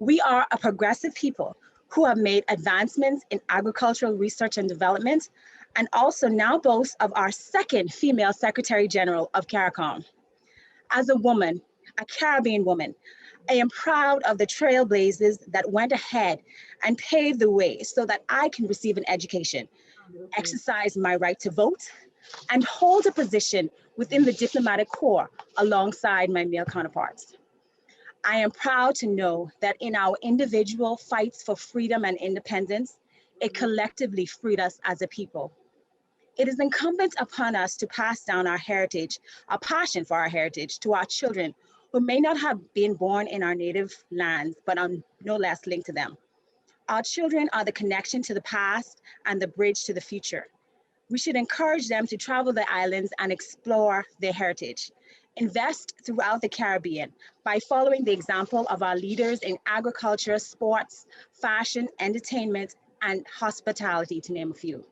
We are a progressive people who have made advancements in agricultural research and development, and also now boast of our second female Secretary General of CARICOM. As a woman, a Caribbean woman, I am proud of the trailblazers that went ahead and paved the way so that I can receive an education, exercise my right to vote, and hold a position within the diplomatic corps alongside my male counterparts. I am proud to know that in our individual fights for freedom and independence, it collectively freed us as a people. It is incumbent upon us to pass down our heritage, our passion for our heritage, to our children who may not have been born in our native lands, but are no less linked to them. Our children are the connection to the past and the bridge to the future. We should encourage them to travel the islands and explore their heritage. Invest throughout the Caribbean by following the example of our leaders in agriculture, sports, fashion, entertainment, and hospitality, to name a few.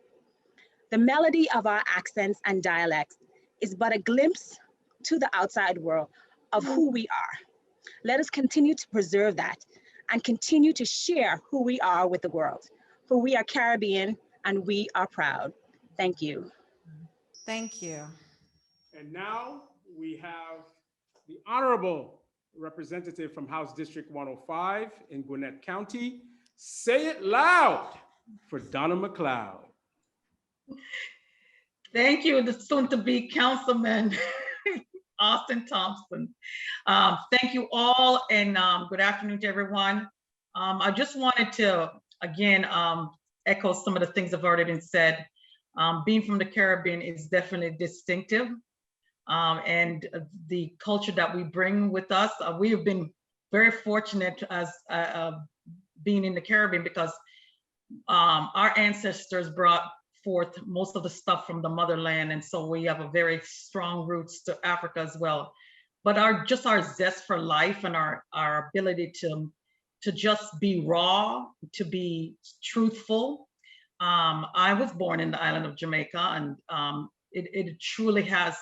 The melody of our accents and dialects is but a glimpse to the outside world of who we are. Let us continue to preserve that and continue to share who we are with the world. For we are Caribbean and we are proud. Thank you. Thank you. And now we have the Honorable Representative from House District 105 in Gwinnett County. Say it loud for Donna McLeod. Thank you, the soon-to-be Councilman Austin Thompson. Thank you all, and good afternoon to everyone. I just wanted to, again, echo some of the things that have already been said. Being from the Caribbean is definitely distinctive, and the culture that we bring with us, we have been very fortunate as being in the Caribbean because our ancestors brought forth most of the stuff from the motherland, and so we have a very strong roots to Africa as well. But our zest for life and our ability to just be raw, to be truthful. I was born in the island of Jamaica, and it truly has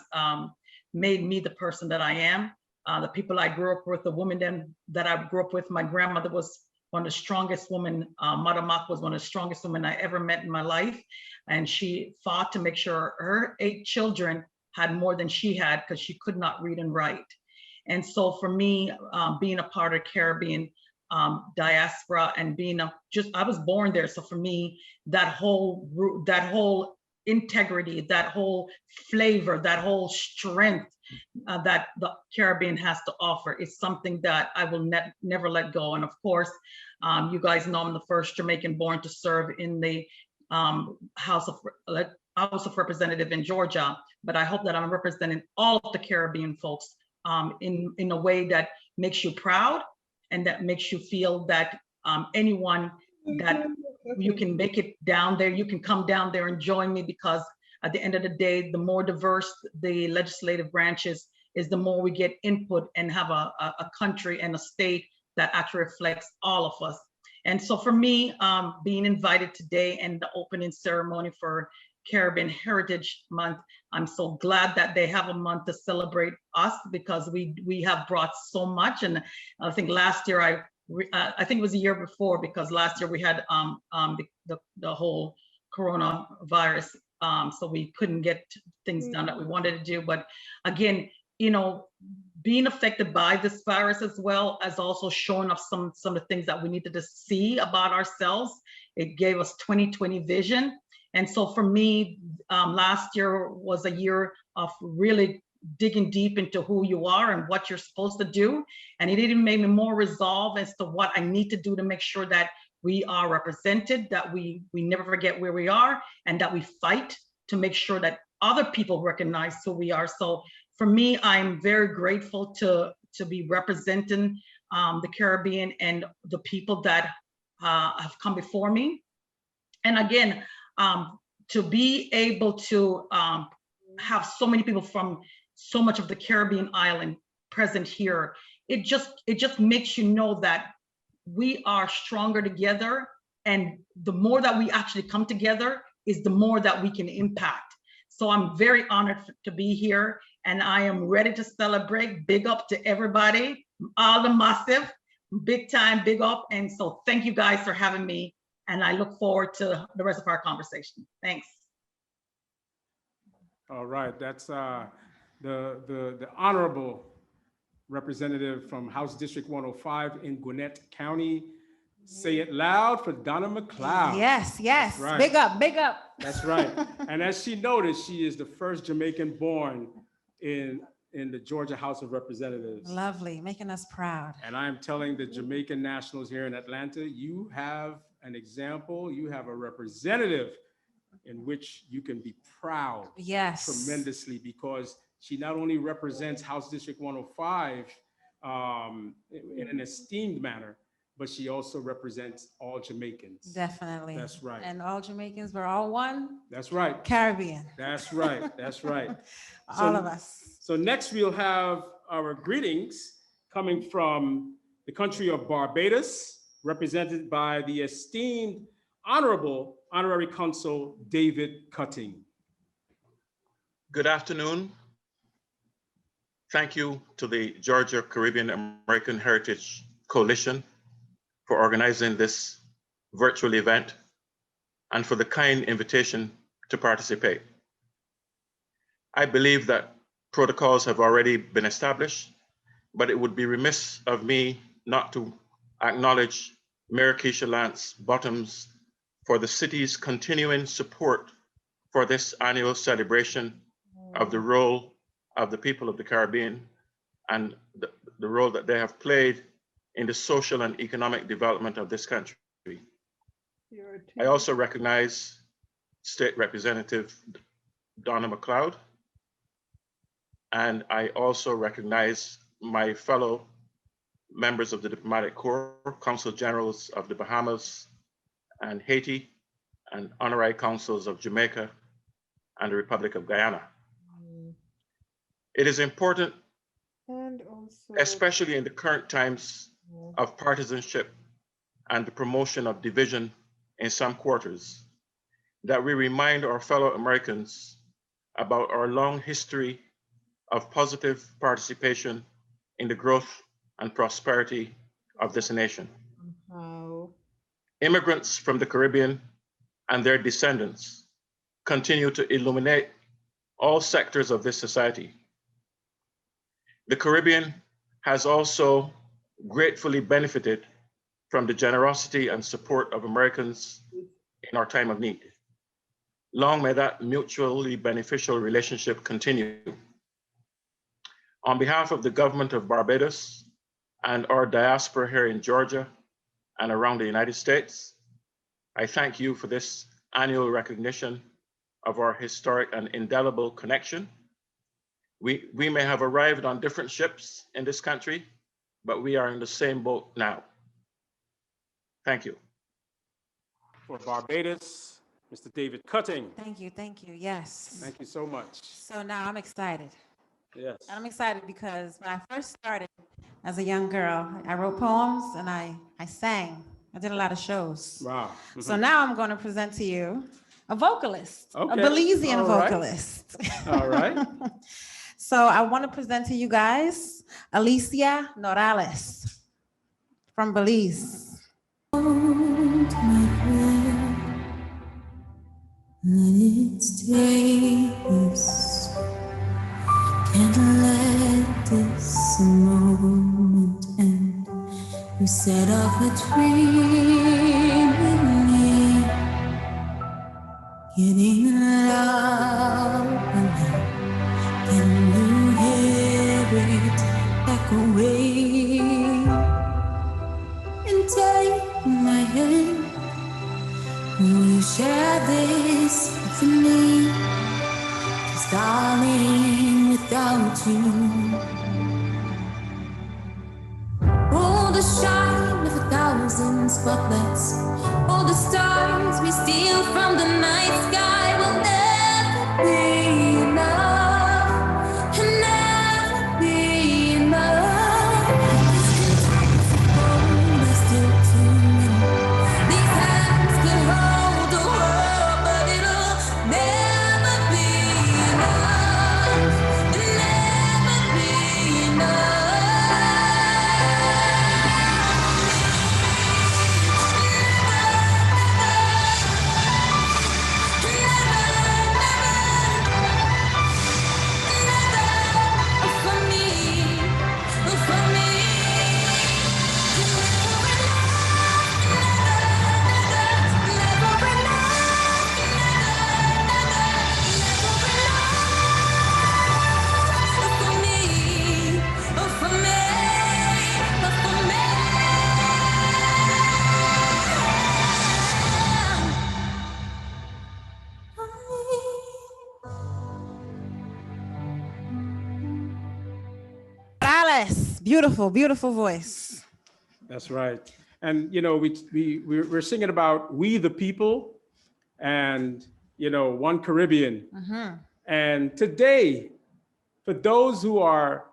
made me the person that I am. The people I grew up with, the women that I grew up with, my grandmother was one of the strongest women. Mother Mock was one of the strongest women I ever met in my life. And she fought to make sure her 8 children had more than she had because she could not read and write. And so for me, being a part of Caribbean diaspora and being I was born there. So for me, that whole integrity, that whole flavor, that whole strength that the Caribbean has to offer is something that I will never let go. And of course, you guys know I'm the first Jamaican born to serve in the House of Representatives in Georgia, but I hope that I'm representing all of the Caribbean folks in a way that makes you proud and that makes you feel that anyone that you can make it down there, you can come down there and join me, because at the end of the day, the more diverse the legislative branches is, the more we get input and have a country and a state that actually reflects all of us. And so for me, being invited today and the opening ceremony for Caribbean Heritage Month, I'm so glad that they have a month to celebrate us, because we have brought so much. And I think last year, I think it was the year before, because last year we had the whole coronavirus, so we couldn't get things done that we wanted to do. But again, you know, being affected by this virus as well as also showing us some of the things that we needed to see about ourselves. It gave us 20/20 vision. And so for me, last year was a year of really digging deep into who you are and what you're supposed to do. And it even made me more resolved as to what I need to do to make sure that we are represented, that we never forget where we are, and that we fight to make sure that other people recognize who we are. So for me, I'm very grateful to be representing the Caribbean and the people that have come before me. And again, to be able to have so many people from so much of the Caribbean island present here, it just makes you know that we are stronger together, and the more that we actually come together is the more that we can impact. So I'm very honored to be here, and I am ready to celebrate. Big up to everybody, all the massive, big time, big up. And so thank you guys for having me, and I look forward to the rest of our conversation. Thanks. All right, that's the honorable representative from House District 105 in Gwinnett County. Say it loud for Donna McLeod. Yes, yes. Right. Big up, big up. That's right. And as she noted, she is the first Jamaican born in the Georgia House of Representatives. Lovely, making us proud. And I am telling the Jamaican nationals here in Atlanta, you have an example, you have a representative in which you can be proud. Yes. Tremendously, because she not only represents House District 105 in an esteemed manner, but she also represents all Jamaicans. Definitely. That's right. And all Jamaicans, we're all one. That's right. Caribbean. That's right. That's right. All of us. So next we'll have our greetings coming from the country of Barbados, represented by the esteemed Honorable Honorary Consul David Cutting. Good afternoon. Thank you to the Georgia Caribbean American Heritage Coalition for organizing this virtual event and for the kind invitation to participate. I believe that protocols have already been established, but it would be remiss of me not to acknowledge Mayor Keisha Lance Bottoms for the city's continuing support for this annual celebration of the role of the people of the Caribbean and the role that they have played in the social and economic development of this country. I also recognize State Representative Donna McLeod, and I also recognize my fellow members of the Diplomatic Corps, Consul Generals of the Bahamas and Haiti, and Honorary Consuls of Jamaica and the Republic of Guyana. It is important, and also, especially in the current times of partisanship and the promotion of division in some quarters, that we remind our fellow Americans about our long history of positive participation in the growth and prosperity of this nation. Immigrants from the Caribbean and their descendants continue to illuminate all sectors of this society. The Caribbean has also gratefully benefited from the generosity and support of Americans in our time of need. Long may that mutually beneficial relationship continue. On behalf of the government of Barbados and our diaspora here in Georgia and around the United States, I thank you for this annual recognition of our historic and indelible connection. We may have arrived on different ships in this country, but we are in the same boat now. Thank you. For Barbados, Mr. David Cutting. Thank you, yes. Thank you so much. So now I'm excited. Yes. I'm excited because when I first started as a young girl, I wrote poems and I sang. I did a lot of shows. Wow. So now I'm going to present to you a vocalist, Okay. a Belizean All right. vocalist. All right. So I want to present to you guys Alicia Norales from Belize. Let's take this, can't let this moment end. You set off a dream in me, getting louder. Can you hear it echoing? And take my hand. Will you share this with me? 'Cause darling, without you, all the shine of 1,000 spotlights, all the stars we steal from the night sky will never be enough, and never be enough. There's still too many. These hands can hold the world, but it'll never be enough, and never be enough. Alice, beautiful, beautiful voice. That's right. And, you know, we're singing about we the people and, you know, one Caribbean. And today, for those who are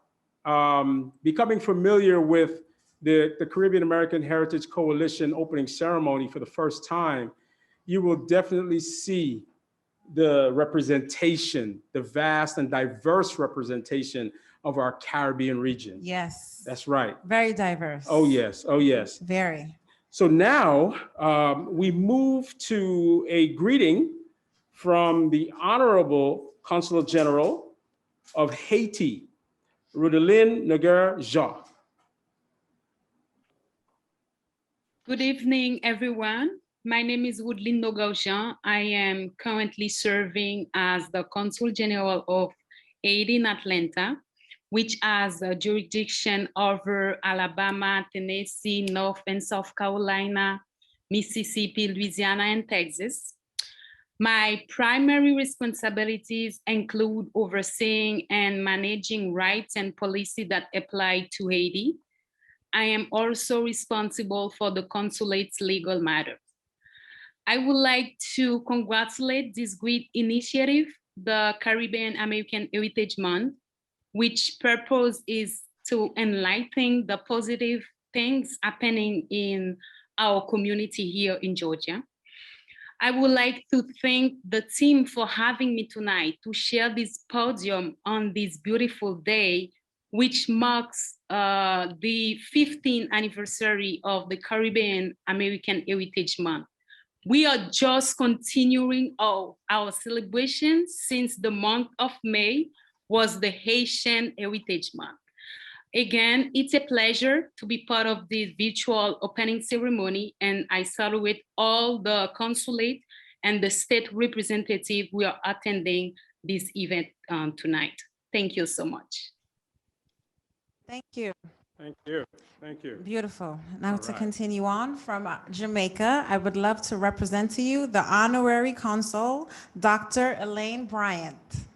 becoming familiar with the Caribbean American Heritage Coalition opening ceremony for the first time, you will definitely see the representation, the vast and diverse representation of our Caribbean region. Yes. That's right. Very diverse. Oh, yes. Oh, yes. Very. So now we move to a greeting from the Honorable Consul General of Haiti, Rudelin Naguer-Jean. Good evening, everyone. My name is Woodlyn Nogaushan. I am currently serving as the Consul General of Haiti in Atlanta, which has a jurisdiction over Alabama, Tennessee, North and South Carolina, Mississippi, Louisiana, and Texas. My primary responsibilities include overseeing and managing rights and policy that apply to Haiti. I am also responsible for the consulate's legal matters. I would like to congratulate this great initiative, the Caribbean American Heritage Month, which purpose is to enlighten the positive things happening in our community here in Georgia. I would like to thank the team for having me tonight to share this podium on this beautiful day, which marks the 15th anniversary of the Caribbean American Heritage Month. We are just continuing our celebrations since the month of May was the Haitian Heritage Month. Again, it's a pleasure to be part of this virtual opening ceremony, and I salute all the consulate and the state representative who are attending this event tonight. Thank you so much. Thank you. Thank you. Thank you. Beautiful. Now to continue on from Jamaica, I would love to represent to you the Honorary Consul, Dr. Elaine Bryant.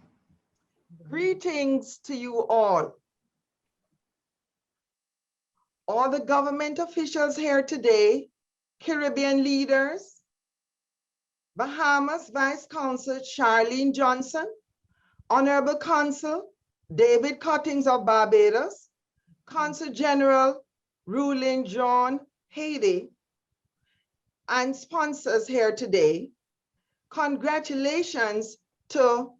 Greetings to you all the government officials here today, Caribbean leaders, Bahamas Vice Consul Charlene Johnson, Honorable Consul David Cuttings of Barbados, Consul General Ruling John Haiti, and sponsors here today. Congratulations to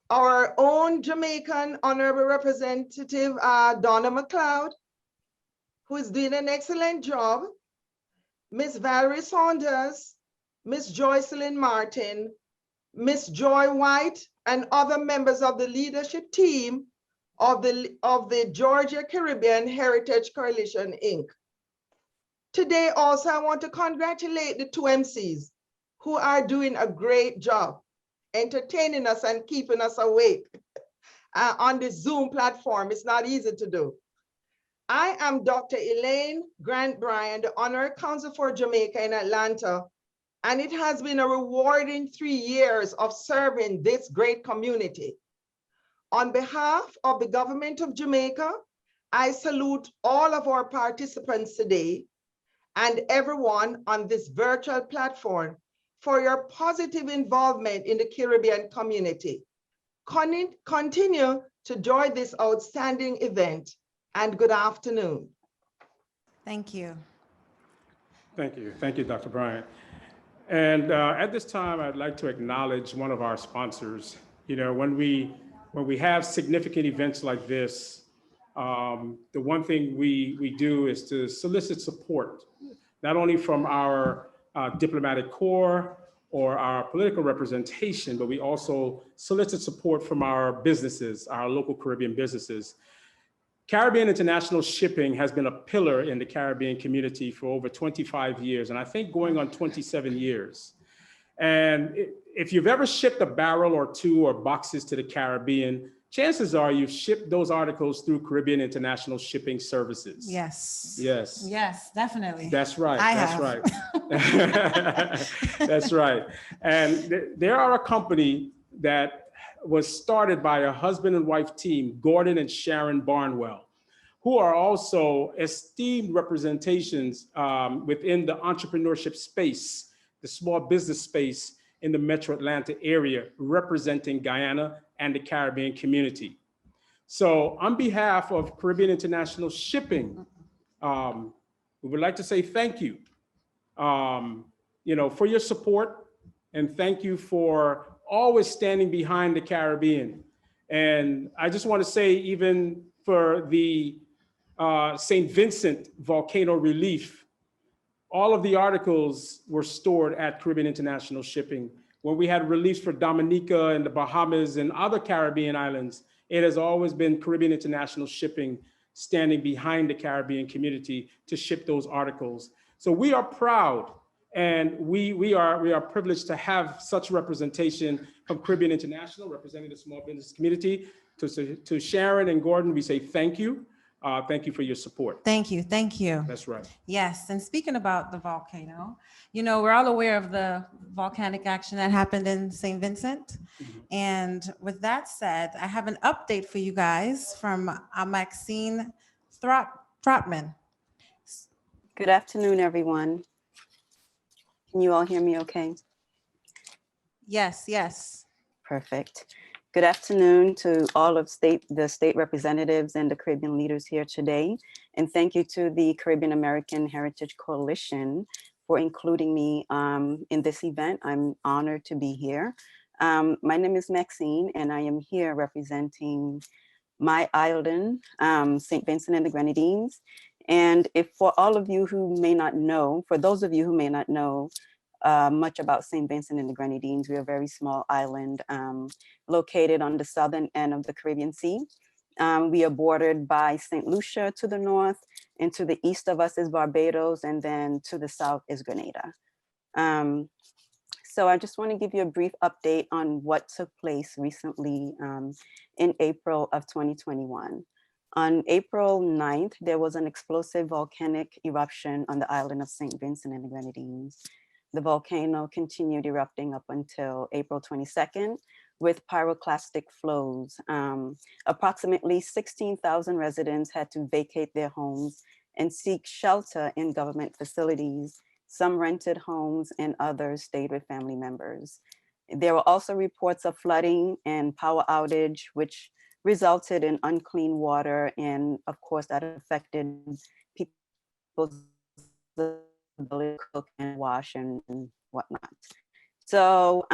our own Jamaican Honorable Representative Donna McLeod, who is doing an excellent job, Miss Valerie Saunders, Miss Joycelyn Martin, Miss Joy White, and other members of the leadership team of the Georgia Caribbean Heritage Coalition, Inc. Today also, I want to congratulate the two MCs who are doing a great job. entertaining us and keeping us awake on the Zoom platform. It's not easy to do. I am Dr. Elaine Grant Bryan, the Honorary Consul for Jamaica in Atlanta, and it has been a rewarding 3 years of serving this great community. On behalf of the government of Jamaica, I salute all of our participants today and everyone on this virtual platform for your positive involvement in the Caribbean community. Continue to join this outstanding event, and good afternoon. Thank you. Thank you. Thank you, Dr. Bryant. And at this time, I'd like to acknowledge one of our sponsors. You know, when we have significant events like this, the one thing we do is to solicit support, not only from our diplomatic corps or our political representation, but we also solicit support from our businesses, our local Caribbean businesses. Caribbean International Shipping has been a pillar in the Caribbean community for over 25 years, and I think going on 27 years. And if you've ever shipped a barrel or two or boxes to the Caribbean, chances are you've shipped those articles through Caribbean International Shipping Services. Yes. Yes. Yes, definitely. That's right. That's right. That's right. And they are a company that was started by a husband and wife team, Gordon and Sharon Barnwell, who are also esteemed representations within the entrepreneurship space, the small business space in the Metro Atlanta area, representing Guyana and the Caribbean community. So on behalf of Caribbean International Shipping, we would like to say thank you, for your support, and thank you for always standing behind the Caribbean. And I just want to say, even for the St. Vincent volcano relief, all of the articles were stored at Caribbean International Shipping. When we had reliefs for Dominica and the Bahamas and other Caribbean islands, it has always been Caribbean International Shipping standing behind the Caribbean community to ship those articles. So we are proud, and we are privileged to have such representation from Caribbean International, representing the small business community. To Sharon and Gordon, we say thank you. Thank you for your support. Thank you. Thank you. That's right. Yes. And speaking about the volcano, we're all aware of the volcanic action that happened in St. Vincent. And with that said, I have an update for you guys from Maxine Throttman. Good afternoon, everyone. Can you all hear me okay? Yes, yes. Perfect. Good afternoon to all of the state representatives and the Caribbean leaders here today. And thank you to the Caribbean American Heritage Coalition for including me in this event. I'm honored to be here. My name is Maxine, and I am here representing my island, St. Vincent and the Grenadines. And for all of you who may not know, for those of you who may not know much about St. Vincent and the Grenadines, we're a very small island located on the southern end of the Caribbean Sea. We are bordered by St. Lucia to the north, and to the east of us is Barbados, and then to the south is Grenada. So I just want to give you a brief update on what took place recently in April of 2021. On April 9th, there was an explosive volcanic eruption on the island of St. Vincent and the Grenadines. The volcano continued erupting up until April 22nd with pyroclastic flows. Approximately 16,000 residents had to vacate their homes and seek shelter in government facilities. Some rented homes and others stayed with family members. There were also reports of flooding and power outage, which resulted in unclean water, and of course that affected people's ability to cook and wash and whatnot. So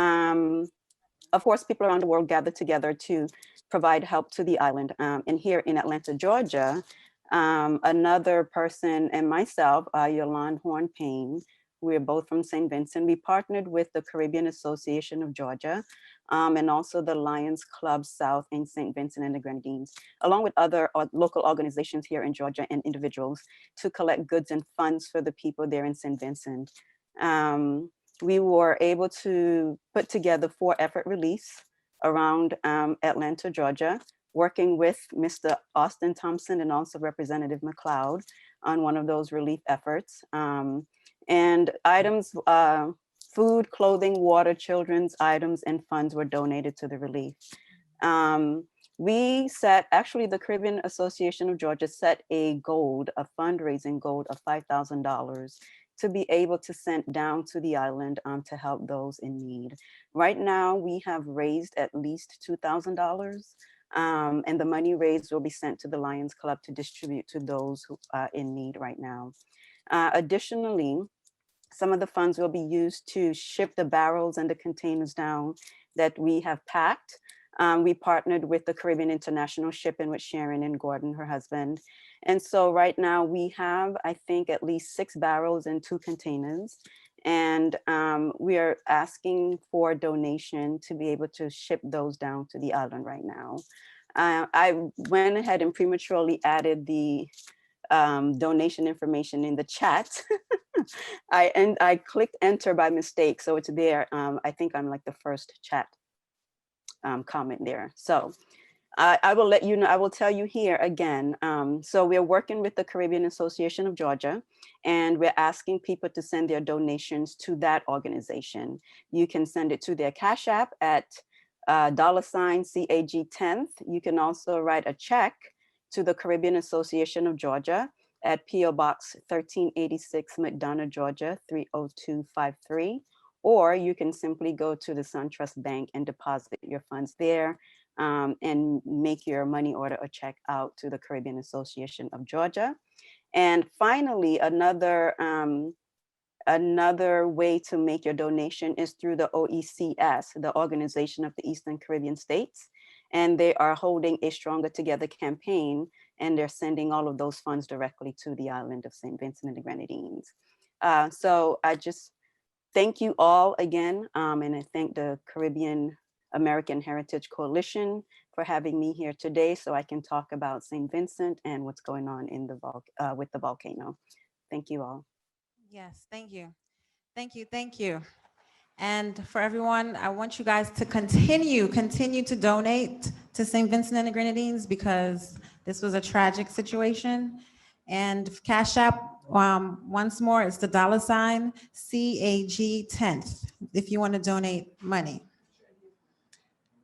of course, people around the world gathered together to provide help to the island. And here in Atlanta, Georgia, another person and myself, Yolande Horn-Payne, we're both from St. Vincent. We partnered with the Caribbean Association of Georgia and also the Lions Club South in St. Vincent and the Grenadines, along with other local organizations here in Georgia and individuals to collect goods and funds for the people there in St. Vincent. we were able to put together 4 effort reliefs around Atlanta, Georgia, working with Mr. Austin Thompson and also Representative McLeod on one of those relief efforts. And items, food, clothing, water, children's items, and funds were donated to the relief. We set, actually the Caribbean Association of Georgia set a fundraising goal of $5,000 to be able to send down to the island to help those in need. Right now, we have raised at least $2,000, and the money raised will be sent to the Lions Club to distribute to those who are in need right now. Additionally, some of the funds will be used to ship the barrels and the containers down that we have packed. We partnered with the Caribbean International Shipping with Sharon and Gordon, her husband. And so right now we have, I think, at least 6 barrels and 2 containers. And we are asking for donation to be able to ship those down to the island right now. I went ahead and prematurely added the donation information in the chat. I clicked enter by mistake, so it's there. I think I'm like the first chat comment there. So I will let you know, I will tell you here again. So we're working with the Caribbean Association of Georgia, and we're asking people to send their donations to that organization. You can send it to their Cash App at $CAG10th. You can also write a check to the Caribbean Association of Georgia at P.O. Box 1386, McDonough, Georgia 30253. Or you can simply go to the SunTrust Bank and deposit your funds there and make your money order or check out to the Caribbean Association of Georgia. And finally, another way to make your donation is through the OECS, the Organization of the Eastern Caribbean States. And they are holding a Stronger Together campaign, and they're sending all of those funds directly to the island of St. Vincent and the Grenadines. So I just thank you all again, and I thank the Caribbean American Heritage Coalition for having me here today so I can talk about St. Vincent and what's going on in the with the volcano. Thank you all. Yes, thank you. Thank you, thank you. And for everyone, I want you guys to continue to donate to St. Vincent and the Grenadines because this was a tragic situation. And Cash App, once more, it's the $CAG10th if you want to donate money.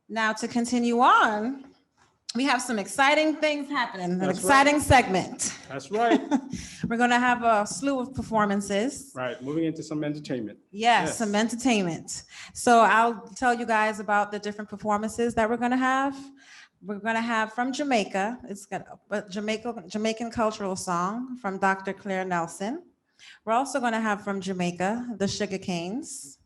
Now to continue on, we have some exciting things happening, an exciting segment. That's right. We're going to have a slew of performances. Right, moving into some entertainment. Yes, some entertainment. So I'll tell you guys about the different performances that we're going to have. We're going to have from Jamaica, it's got a Jamaican cultural song from Dr. Claire Nelson. We're also going to have from Jamaica, the Sugar Canes.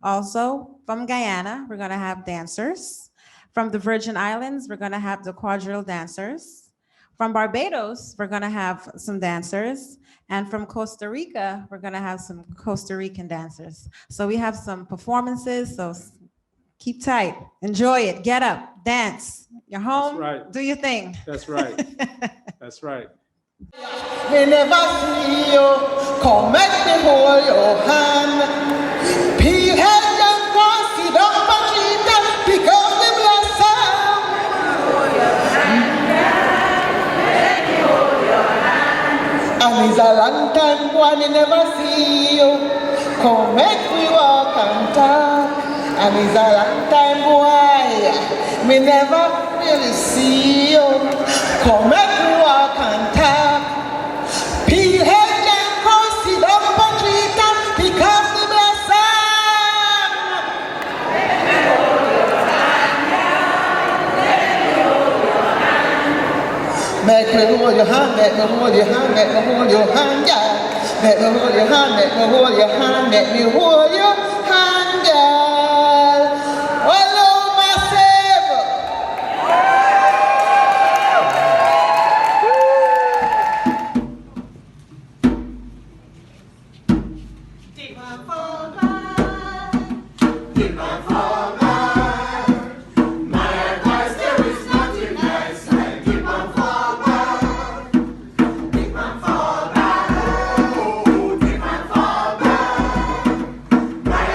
Also from Guyana, we're going to have dancers. From the Virgin Islands, we're going to have the quadrille dancers. From Barbados, we're going to have some dancers. And from Costa Rica, we're going to have some Costa Rican dancers. So we have some performances. So keep tight, enjoy it, get up, dance. You're home, do your thing. That's right. That's right. Me never see you, come make me hold your hand. Peel head and pass it up and treat them because the blossom. And it's a long time boy, me never see you, come make me walk and talk. And it's a long time boy, me never really see you, come make me walk and talk. Peel head and cross it up and treat them because the blessing. Make me hold your hand, make me hold your hand, make me hold your hand, yeah. Make me hold your hand, make me hold your hand, make me hold your hand, girl. Hello, massive. My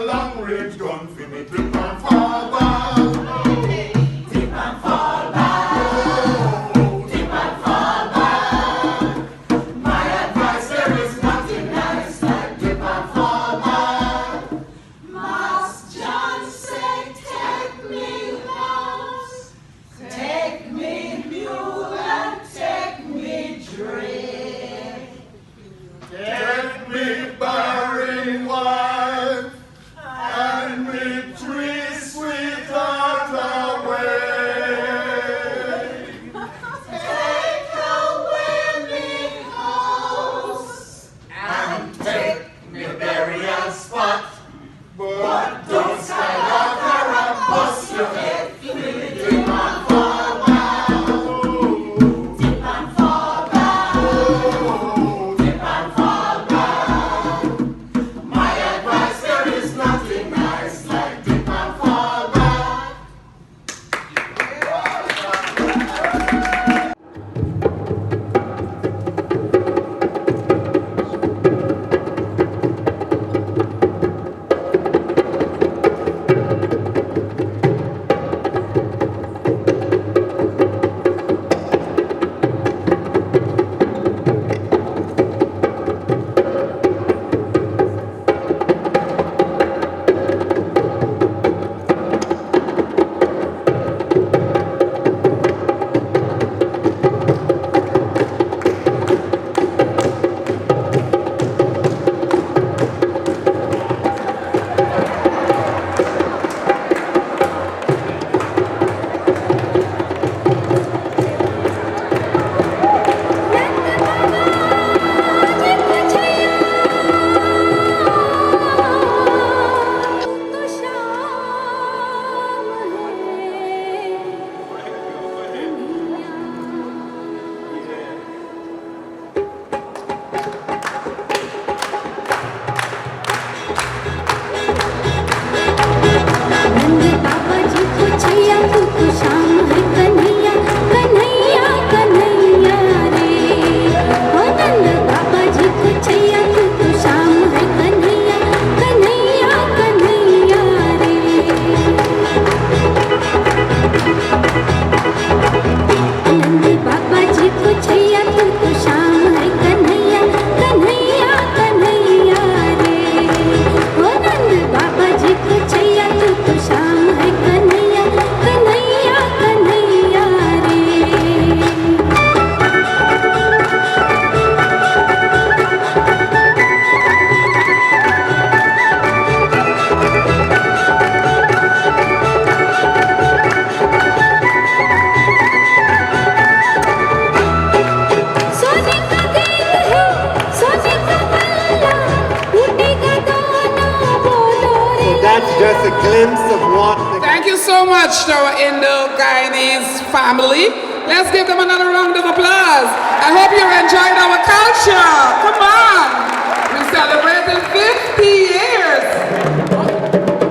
long range gun for me tip and fall back. Tip and fall back. Tip and fall back. My advice, there is nothing nice like tip and fall back. Mas John said, take me horse, take me mule, and take me drink. Take me barren wife, and me three sweethearts away. Take away me house, and take me burial spot. But don't skylark and bust your head, tip and fall back. Tip and fall back. Tip and fall back. My advice, there is nothing nice like tip and fall back. Just a glimpse of what. Thank you so much to our Indo-Guyanese family. Let's give them another round of applause. I hope you enjoyed our culture. Come on. We celebrated 50 years.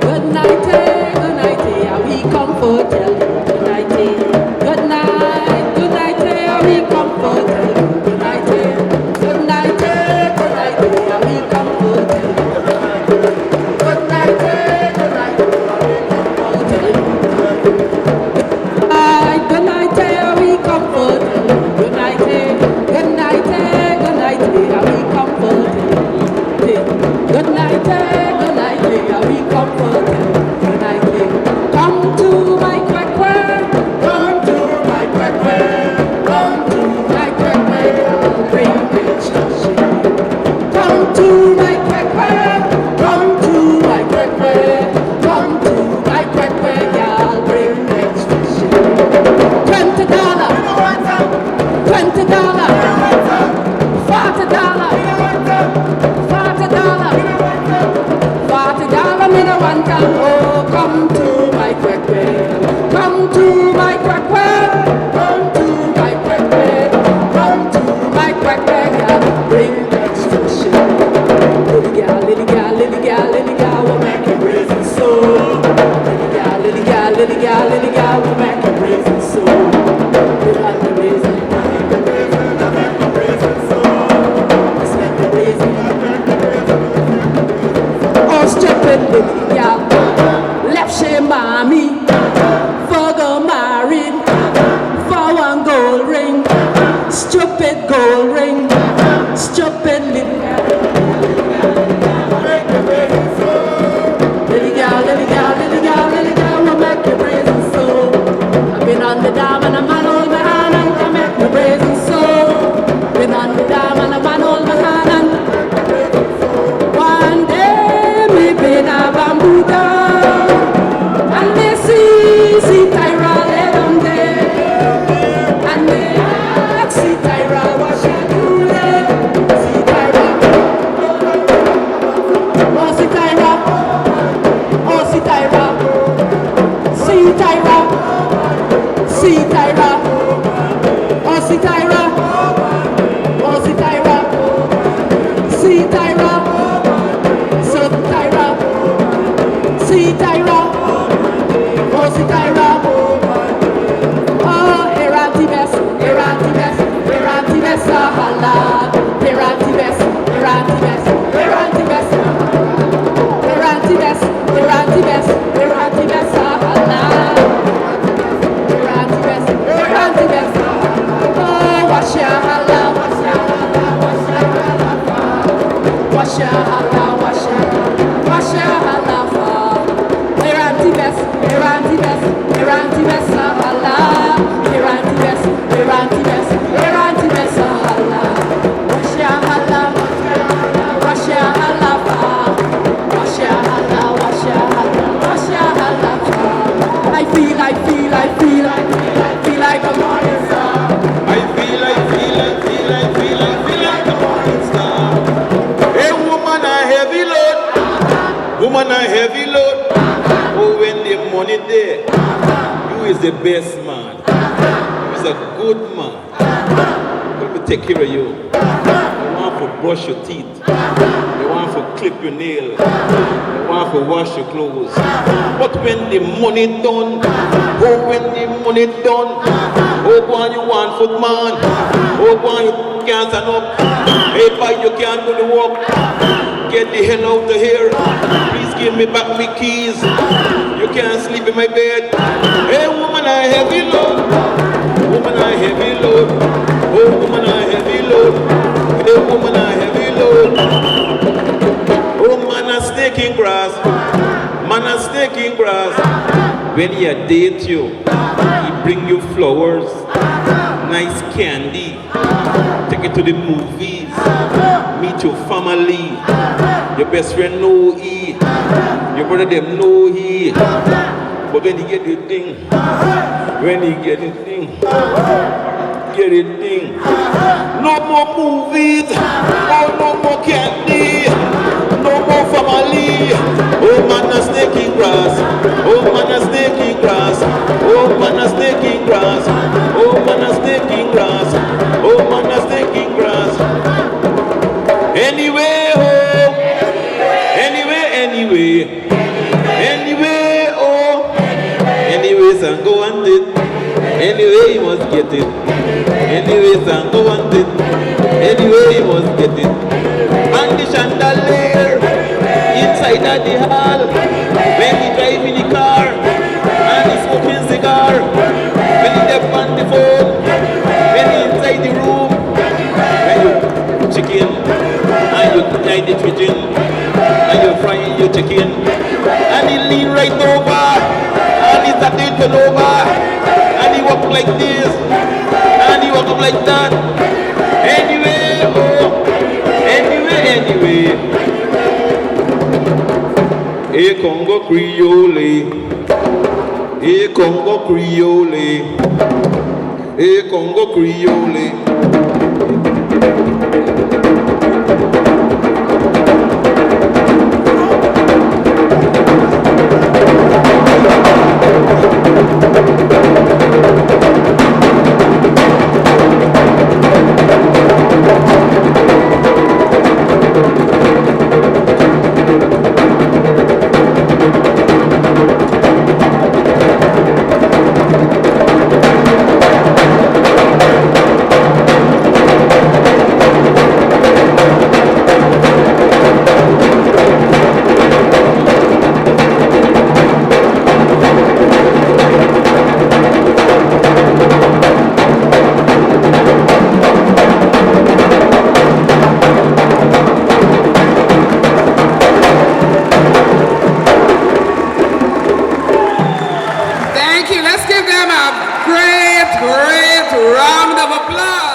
Good night, we come for tell you. Good night, good night, we come for tell you. Good night, good night, we come for tell you. Good night, we comfort. Good night, good night, we comfort. Good night, we comfort. Good night, come to my quack quack, come to my quack quack, come to my quack quack, I'll bring ecstasy. Come to my quack quack, come to my quack quack, come to my quack quack, I'll bring ecstasy. $20, $20, $40, $40, me no want to. Oh, come to my quack quack, come to my quack quack, come to my quack quack, come to my quack quack, yeah, bring ecstasy. Little gal, little gal, little gal, little gal, we'll make it raisin so. Little gal, little gal, little gal, little gal, we'll make it raisin so. Little under raisin, let's make it raisin. Oh, step it, little gal. on the dam and a man hold my hand and come at my brazen soul. Been on the dam and a man hold my hand and one day me been a bamboo down and they see Tyra lay down there and they ask see Tyra what she do there. See Tyra, oh see Tyra, oh see Tyra, see Tyra, see Tyra, oh see Tyra, oh see Tyra, see Tyra, so Tyra, see Tyra, oh see Tyra, oh Erantibes, Erantibes, Erantibes, Sahala, Erantibes, Erantibes, Erantibes, Erantibes, Erantibes, Erantibes, Sahala, Erantibes, Erantibes, oh Washahala, Washahala, Washahala, Washahala, Erantibes, Erantibes, Erantibes, Sahala, Erantibes, Erantibes, Erantibes, Sahala, Washahala, Washahala, Washahala, Washahala, I feel like a morning star. I feel like a morning star. Hey, woman, a heavy load. Woman, a heavy load. Oh, when the money there, you is the best man. You is a good man. Let me take care of you. You want to brush your teeth. You want to clip your nail. You want to wash your clothes. But when the money done, oh, when the money done, oh, boy, you want foot man. Oh, boy, you can't stand up. Hey, boy, you can't do the work. Get the hell out of here. Please give me back my keys. You can't sleep in my bed. Hey, woman, I heavy load. Woman, I heavy load. Oh, woman, I heavy load. Hey, woman, I heavy load. Oh, man, I snake in grass. Man, I snake in grass. When he date you, he bring you flowers, nice candy, take you to the movies, meet your family. Your best friend know he, your brother them know he. But when he get the thing, when he get the thing, no more movies, oh, no more candy, no more family. Oh, man, a snake in grass. Oh, man, a snake in grass. Oh, man, a snake in grass. Oh, man, a snake in grass. Oh, man, a snake in grass. Anyway, oh, anyway, oh, anyways, I'm go want it. Anyway, you must get it. Anyways, I'm go want it. Anyway, you must get it. And the chandelier inside of the hall, when he drive in the car, and he smoking cigar, when he deaf on the phone, when he inside the room, when you chicken, and you tie the chicken, and you frying your chicken, and he lean right over, and he start to turn over, and he walk like this, and he walk up like that. Anyway, oh, anyway. Hey, Congo Creole. Hey, Congo Creole. Hey, Congo Creole. great, great round of applause.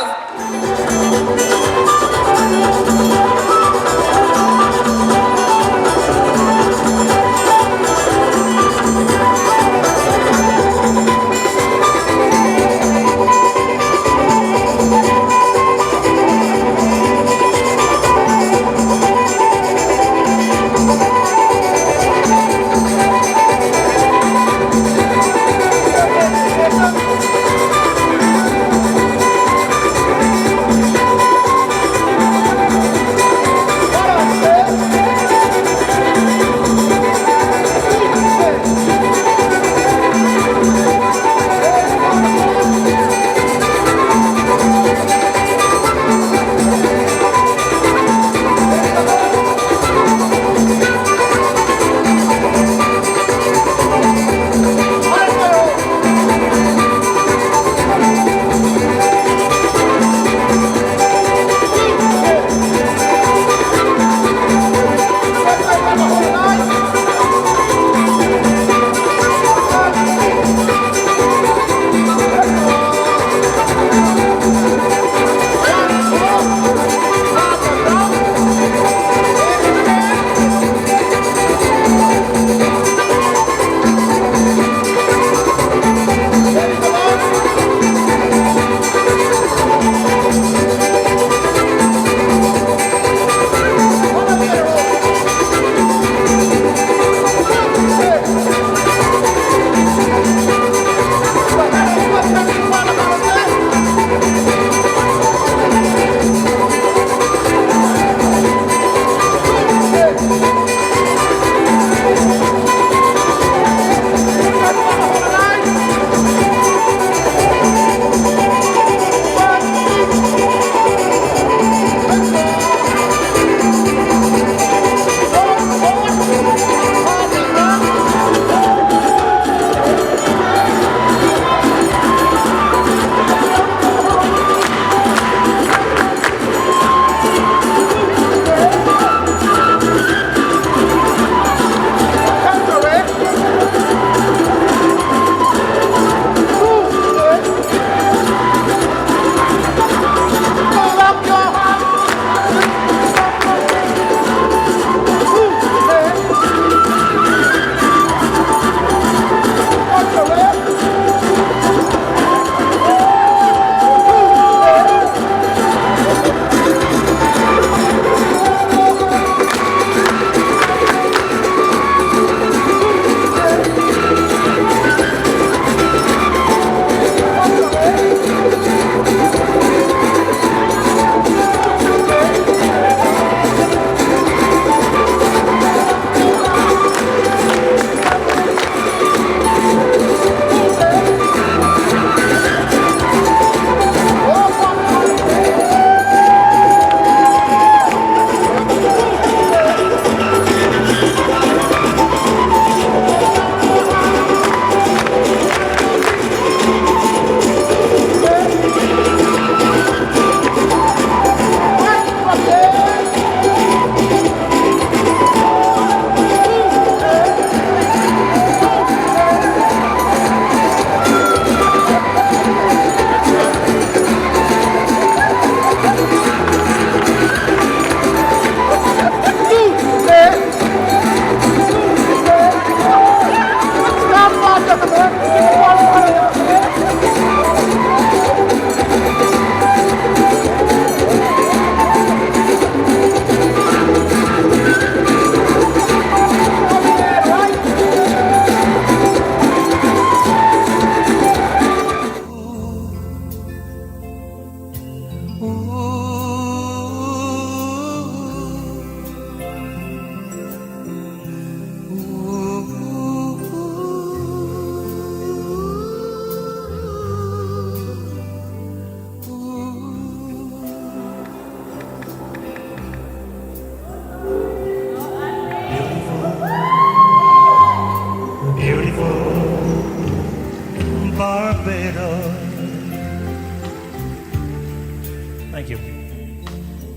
Thank you.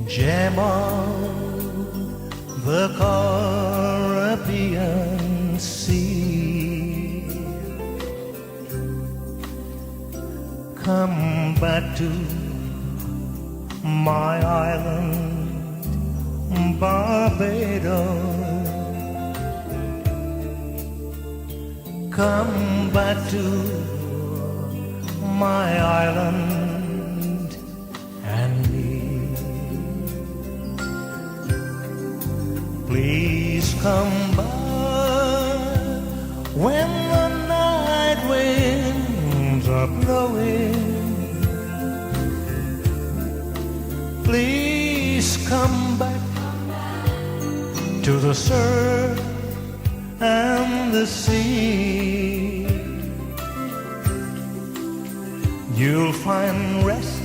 Gem of the Caribbean Sea, come back to my island, Barbados. Come back to my island and me. Please come back when the night winds are blowing. Please come back to the surf and the sea. You'll find rest,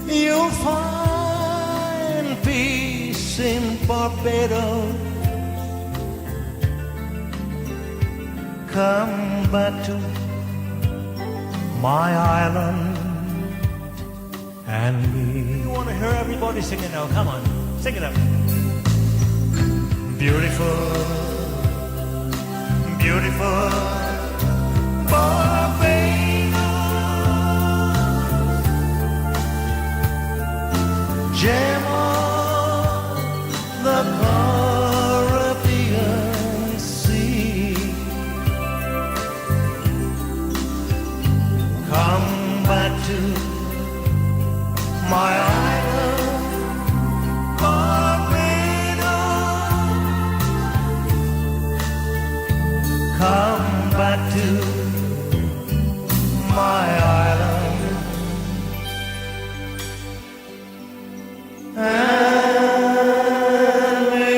you'll find peace in Barbados. Come back to my island and me. You want to hear everybody sing it now? Come on, sing it up. Beautiful, beautiful Barbados, gem of the Caribbean Sea. Come back to my island, Barbados. Come back to my island and me.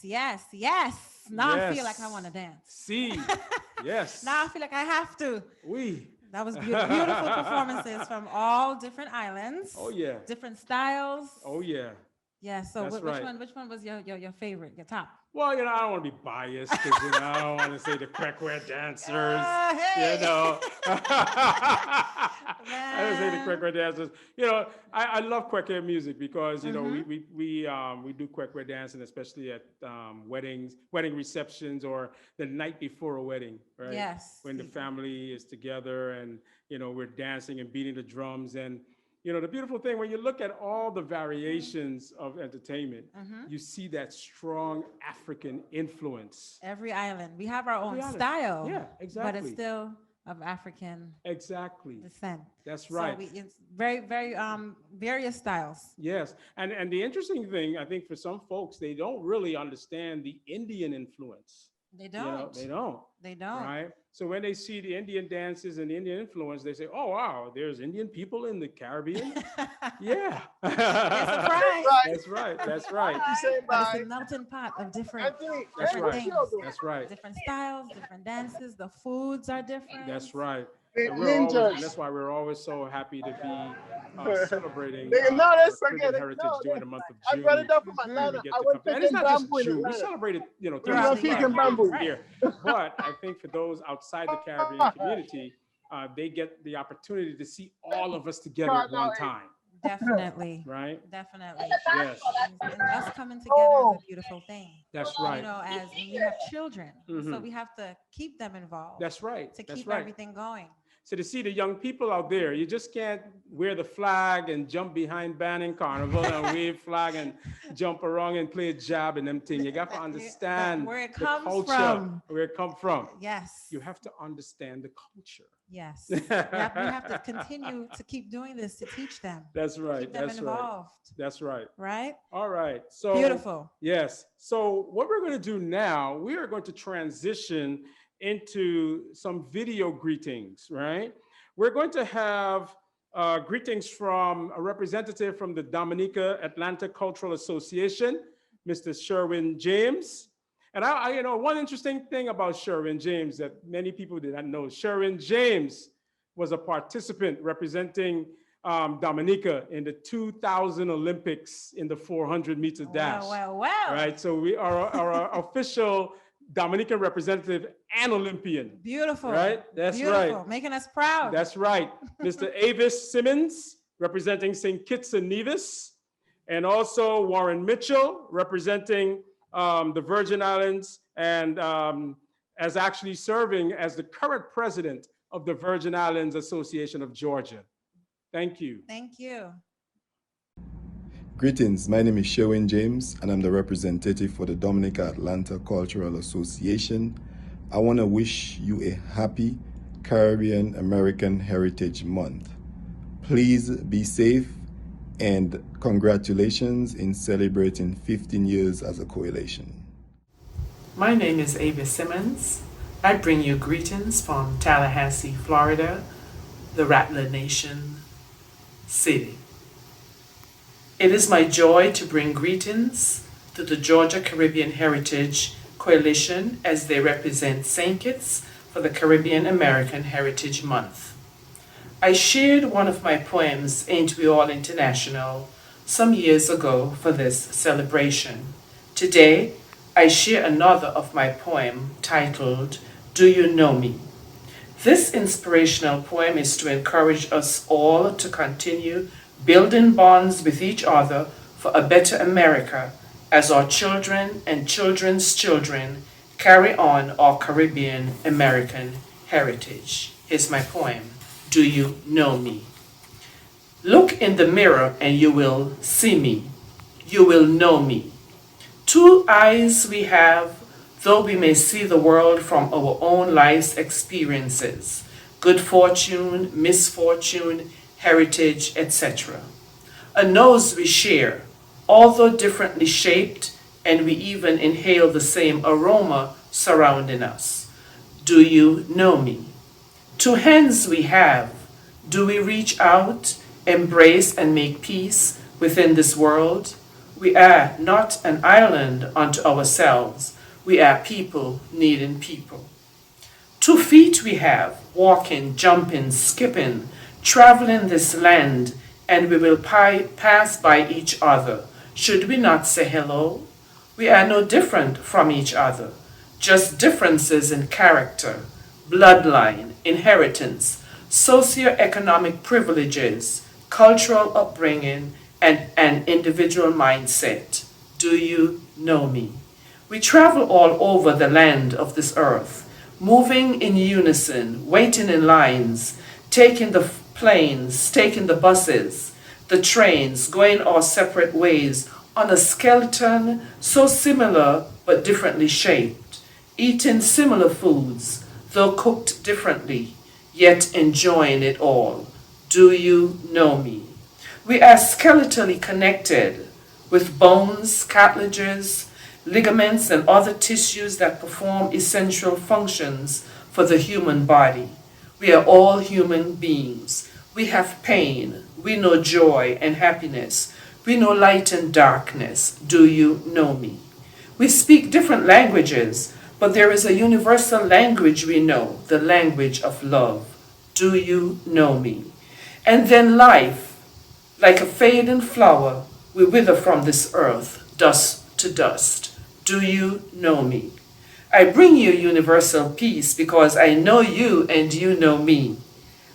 yes, yes. Now I feel like I Yes. want to dance. See, yes. Now I feel like I have to. Oui. That was beautiful performances from all different islands. Oh yeah. Different styles. Oh yeah. Yeah. So That's right. which one was your favorite, your top? Well, I don't want to be biased because I don't want to say the Kwekwe dancers. Hey. I don't say the Kwekwe dancers. I love Kwekwe music because we do Kwekwe dancing, especially at weddings, wedding receptions, or the night before a wedding, right? Yes. When the family is together and we're dancing and beating the drums. And the beautiful thing, when you look at all the variations of entertainment, you see that strong African influence. Every island. We have our own island. style. Yeah, exactly. But it's still of African descent. That's right. So it's very, very various styles. Yes. And the interesting thing, I think for some folks, they don't really understand the Indian influence. They don't. They don't. They don't. Right? So when they see the Indian dances and the Indian influence, they say, oh, wow, there's Indian people in the Caribbean? Yeah. Surprise. That's right. That's right. But it's a melting pot of different things. That's right. Different styles, different dances. The foods are different. That's right. Hey, And ninjas. that's why we're always so happy to be celebrating No, our that's Caribbean okay. heritage No, during the month of I June. got it up from when we Atlanta. get I to went come- and it's not just bamboo in June. We Atlanta. celebrated, Throughout the throughout bamboo. the year. But I think for those outside the Caribbean community, they get the opportunity to see all of us together at one time. Definitely. Right? Definitely. Yes. And us coming together is a beautiful thing. That's right. And we have children, so Mhm. we have to keep them involved. That's right. To That's keep right. everything going. So to see the young people out there, you just can't wear the flag and jump behind Banning Carnival and wave flag and jump around and play jab and them things. You got to understand where it the comes culture, from. where it come from. Yes. You have to understand the culture. Yes. we have to continue to keep doing this to teach them. That's right. Keep them That's involved. right. That's right. Right? All right. So Beautiful. Yes. So what we're going to do now, we are going to transition into some video greetings, right? We're going to have greetings from a representative from the Dominica Atlanta Cultural Association, Mr. Sherwin James. And one interesting thing about Sherwin James that many people did not know, Sherwin James was a participant representing Dominica in the 2000 Olympics in the 400-meter dash. Well. Right, so we are our official Dominican representative and Olympian. Beautiful. Right, that's Beautiful. right. Making us proud. That's right. Mr. Avis Simmons, representing St. Kitts and Nevis, and also Warren Mitchell, representing the Virgin Islands, and as actually serving as the current president of the Virgin Islands Association of Georgia. Thank you. Thank you. Greetings, my name is Sherwin James and I'm the representative for the Dominica Atlanta Cultural Association. I want to wish you a happy Caribbean American Heritage Month. Please be safe and congratulations in celebrating 15 years as a coalition. My name is Avis Simmons. I bring you greetings from Tallahassee, Florida, the Rattler Nation city. It is my joy to bring greetings to the Georgia Caribbean Heritage Coalition as they represent St. Kitts for the Caribbean American Heritage Month. I shared one of my poems, Ain't We All International, some years ago for this celebration. Today, I share another of my poem titled, Do You Know Me? This inspirational poem is to encourage us all to continue building bonds with each other for a better America as our children and children's children carry on our Caribbean American heritage. Here's my poem, Do You Know Me? Look in the mirror and you will see me. You will know me. 2 eyes we have, though we may see the world from our own life's experiences, good fortune, misfortune, heritage, etc. A nose we share, although differently shaped, and we even inhale the same aroma surrounding us. Do you know me? 2 hands we have, do we reach out, embrace and make peace within this world? We are not an island unto ourselves. We are people needing people. 2 feet we have, walking, jumping, skipping, traveling this land, and we will pass by each other. Should we not say hello? We are no different from each other, just differences in character, bloodline, inheritance, socioeconomic privileges, cultural upbringing, and an individual mindset. Do you know me? We travel all over the land of this earth, moving in unison, waiting in lines, taking the planes, taking the buses, the trains, going our separate ways on a skeleton so similar but differently shaped, eating similar foods, though cooked differently, yet enjoying it all. Do you know me? We are skeletally connected with bones, cartilages, ligaments, and other tissues that perform essential functions for the human body. We are all human beings. We have pain. We know joy and happiness. We know light and darkness. Do you know me? We speak different languages, but there is a universal language we know, the language of love. Do you know me? And then life, like a fading flower, we wither from this earth, dust to dust. Do you know me? I bring you universal peace because I know you and you know me.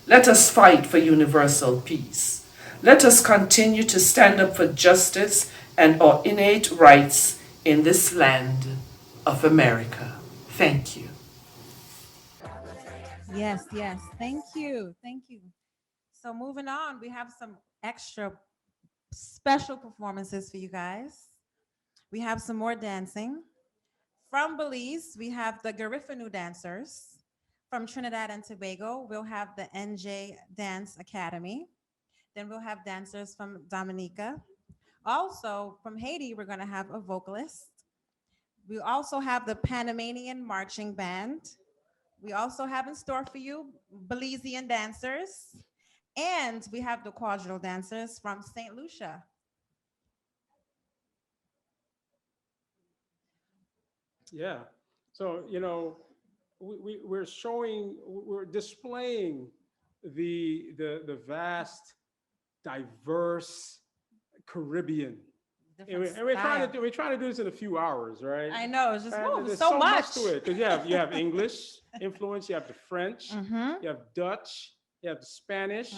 Let us fight for universal peace. Let us continue to stand up for justice and our innate rights in this land of America. Thank you. Yes, yes. Thank you. Thank you. So moving on, we have some extra special performances for you guys. We have some more dancing. From Belize, we have the Garifanu dancers. From Trinidad and Tobago, we'll have the NJ Dance Academy. Then we'll have dancers from Dominica. Also, from Haiti, we're going to have a vocalist. We also have the Panamanian Marching Band. We also have in store for you Belizean dancers. And we have the quadrille dancers from St. Lucia. Yeah. So, we're displaying the vast, diverse Caribbean. And we're trying to do this in a few hours, right? I know, it's just There's so much to it because you have English influence, you have the French, you have Dutch, you have the Spanish,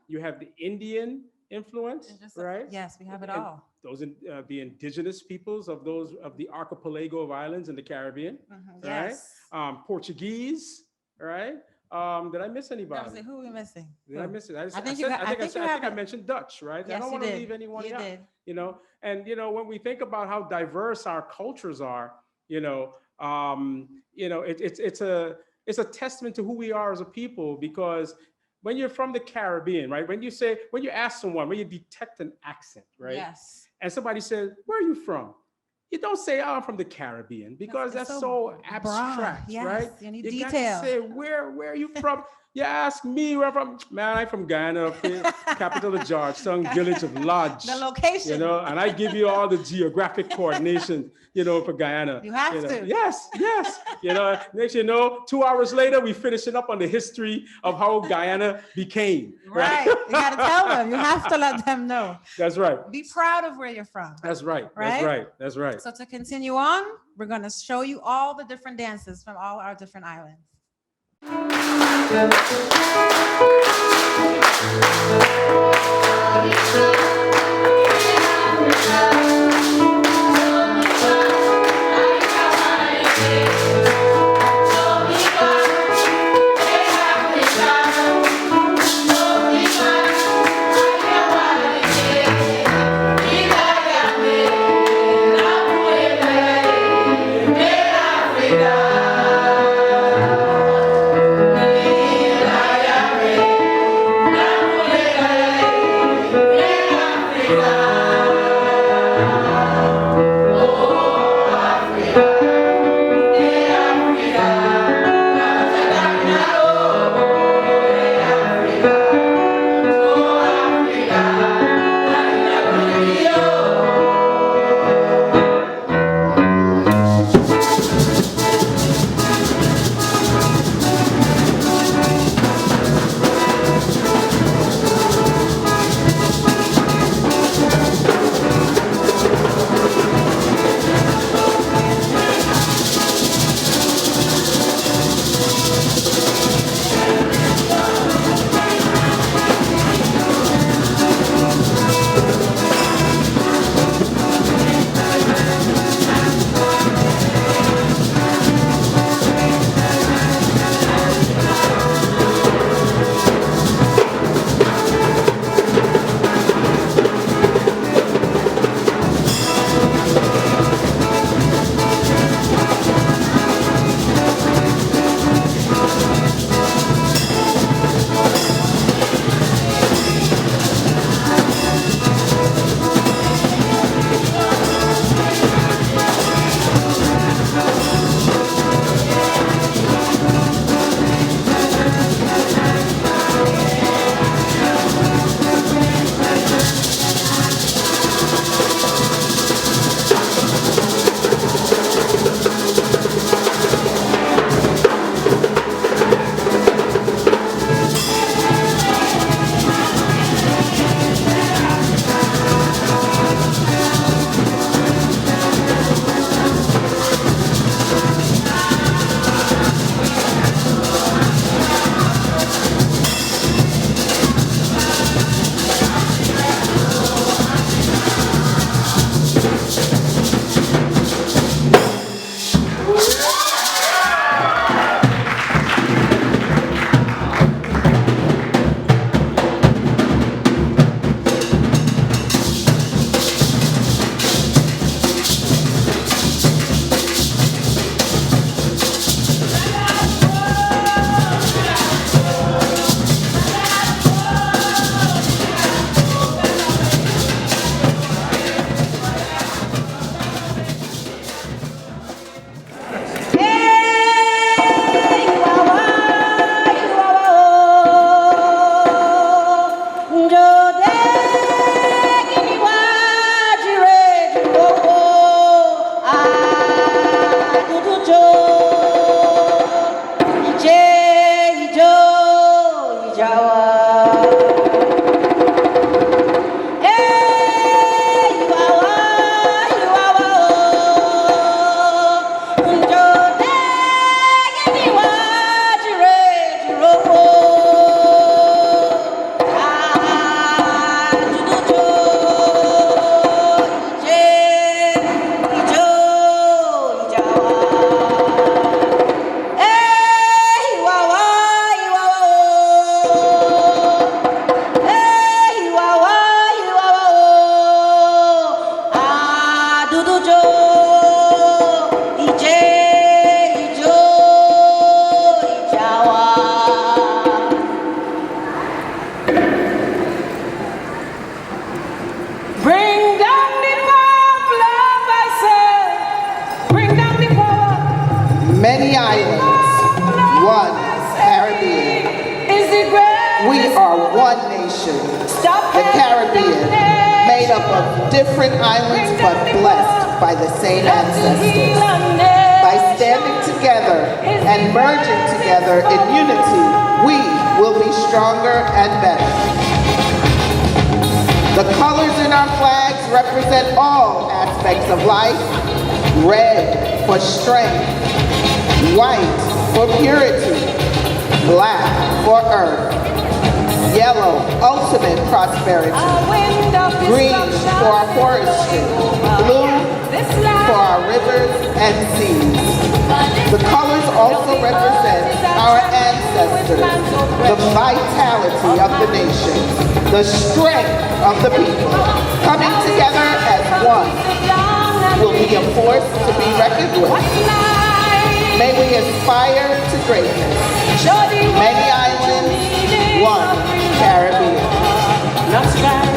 you have the Indian influence, right? Yes, we have it And all. those the indigenous peoples of the archipelago of islands in the Caribbean, right? Yes. Portuguese, right? Did I miss anybody? Who are we missing? Did I miss it? I think I mentioned Dutch, right? Yes, I don't want to leave anyone out. And when we think about how diverse our cultures are, it's a testament to who we are as a people, because when you're from the Caribbean, right? When you ask someone, when you detect an accent, right? Yes. And somebody says, "Where are you from?" You don't say, "Oh, I'm from the Caribbean," because that's so abstract, yes, right? you need got detail. to say, where are you from? You ask me where I'm from. Man, I'm from Guyana, capital of Georgetown, village of Lodge. The location. And I give you all the geographic coordination, for Guyana. You have to. Yes. Next, 2 hours later, we finishing up on the history of how Guyana became. Right. You got to tell them. You have to let them know. That's right. Be proud of where you're from. That's right. Right? That's right. So to continue on, we're going to show you all the different dances from all our different islands. Many islands, one Caribbean. We are one nation, the Caribbean, made up of different islands but blessed by the same ancestors. By standing together and merging together in unity, we will be stronger and better. The colors in our flags represent all aspects of life. Red for strength, white for purity, black for earth, yellow, ultimate prosperity, green for our forestry, blue for our rivers and seas. The colors also represent our ancestors, the vitality of the nation, the strength of the people. Coming together as one will be a force to be reckoned with. May we aspire to greatness. Many islands, one Caribbean. That's right.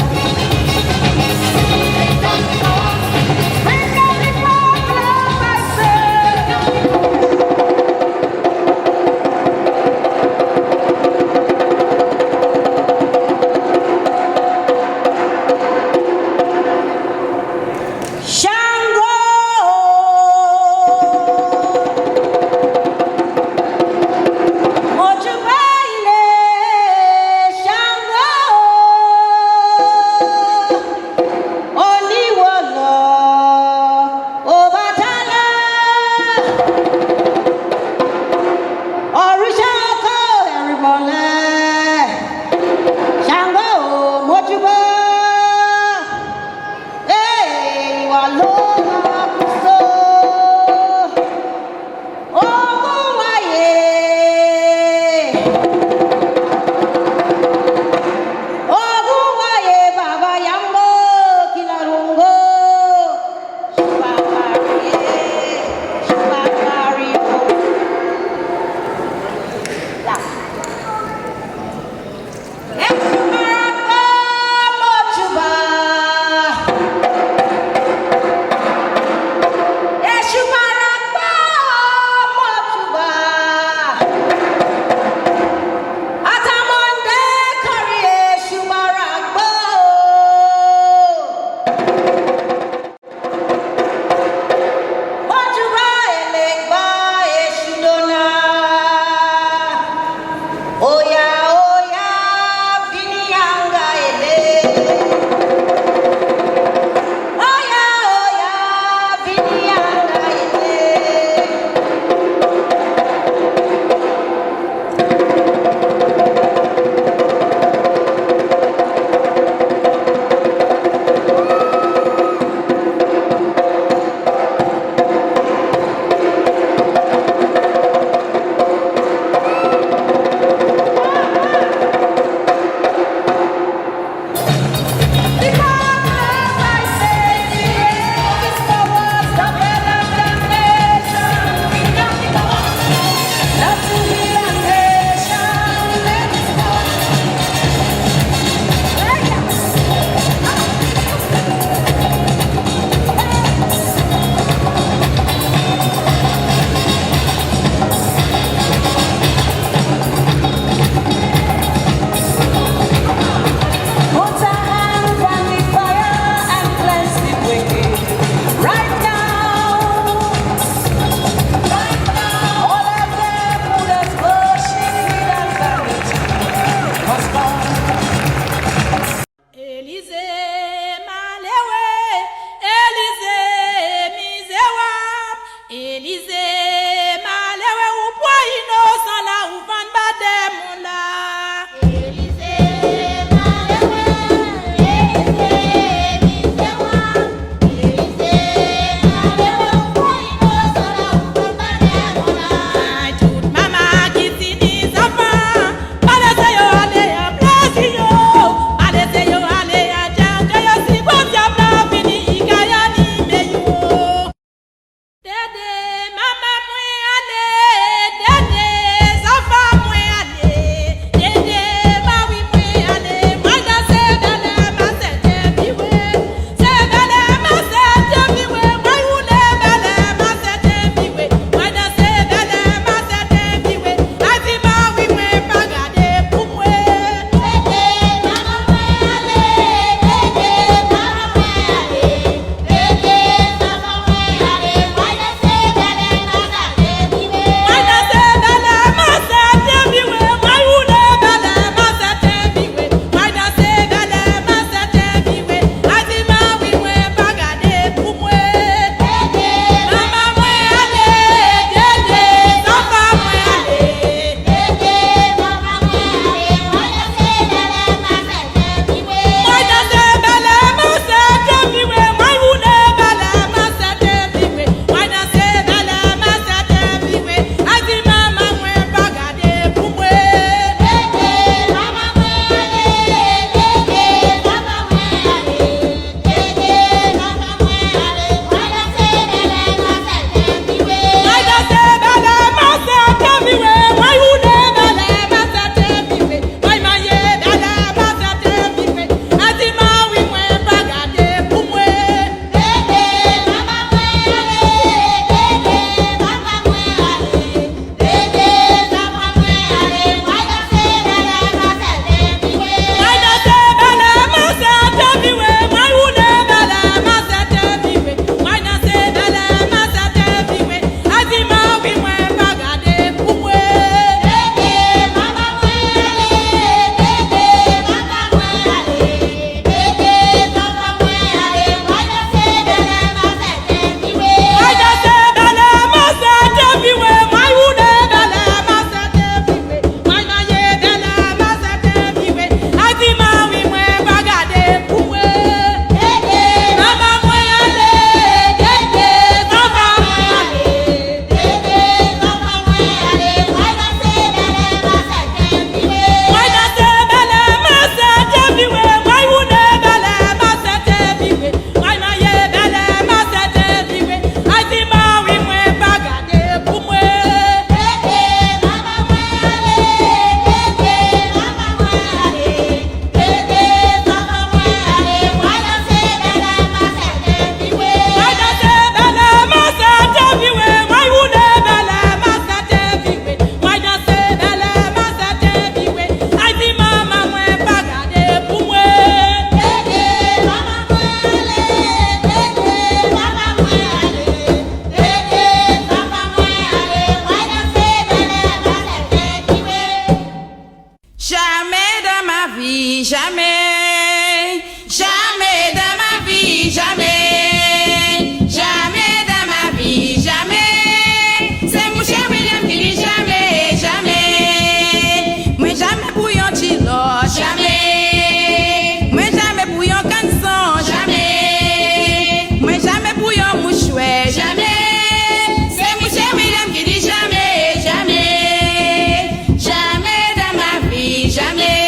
ma vie, jamais, jamais dans ma vie, jamais, jamais dans ma vie, jamais. C'est mon cher William qui dit jamais, jamais. Moi jamais pour yon chilo, jamais. Moi jamais pour yon canson, jamais. Moi jamais pour yon mouchoué, jamais. C'est mon cher William qui dit jamais, jamais. Jamais dans ma vie, jamais.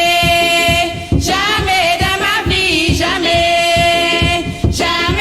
Jamais dans ma vie, jamais. Jamais.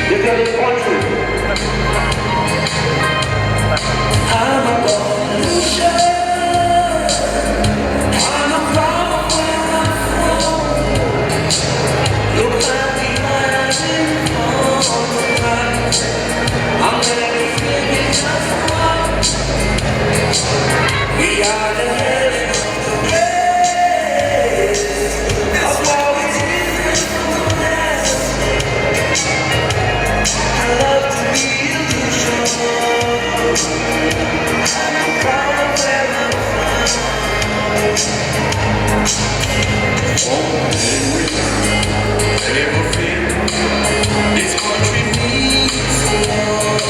This is the country. I'm a revolution. I'm a proud of where I'm from. Look like the rising from the rise. I'm everything is just right. We are the head of the race. That's why we're different from the rest. I love to be illusion. I'm proud of where I'm from. Never feel this country needs love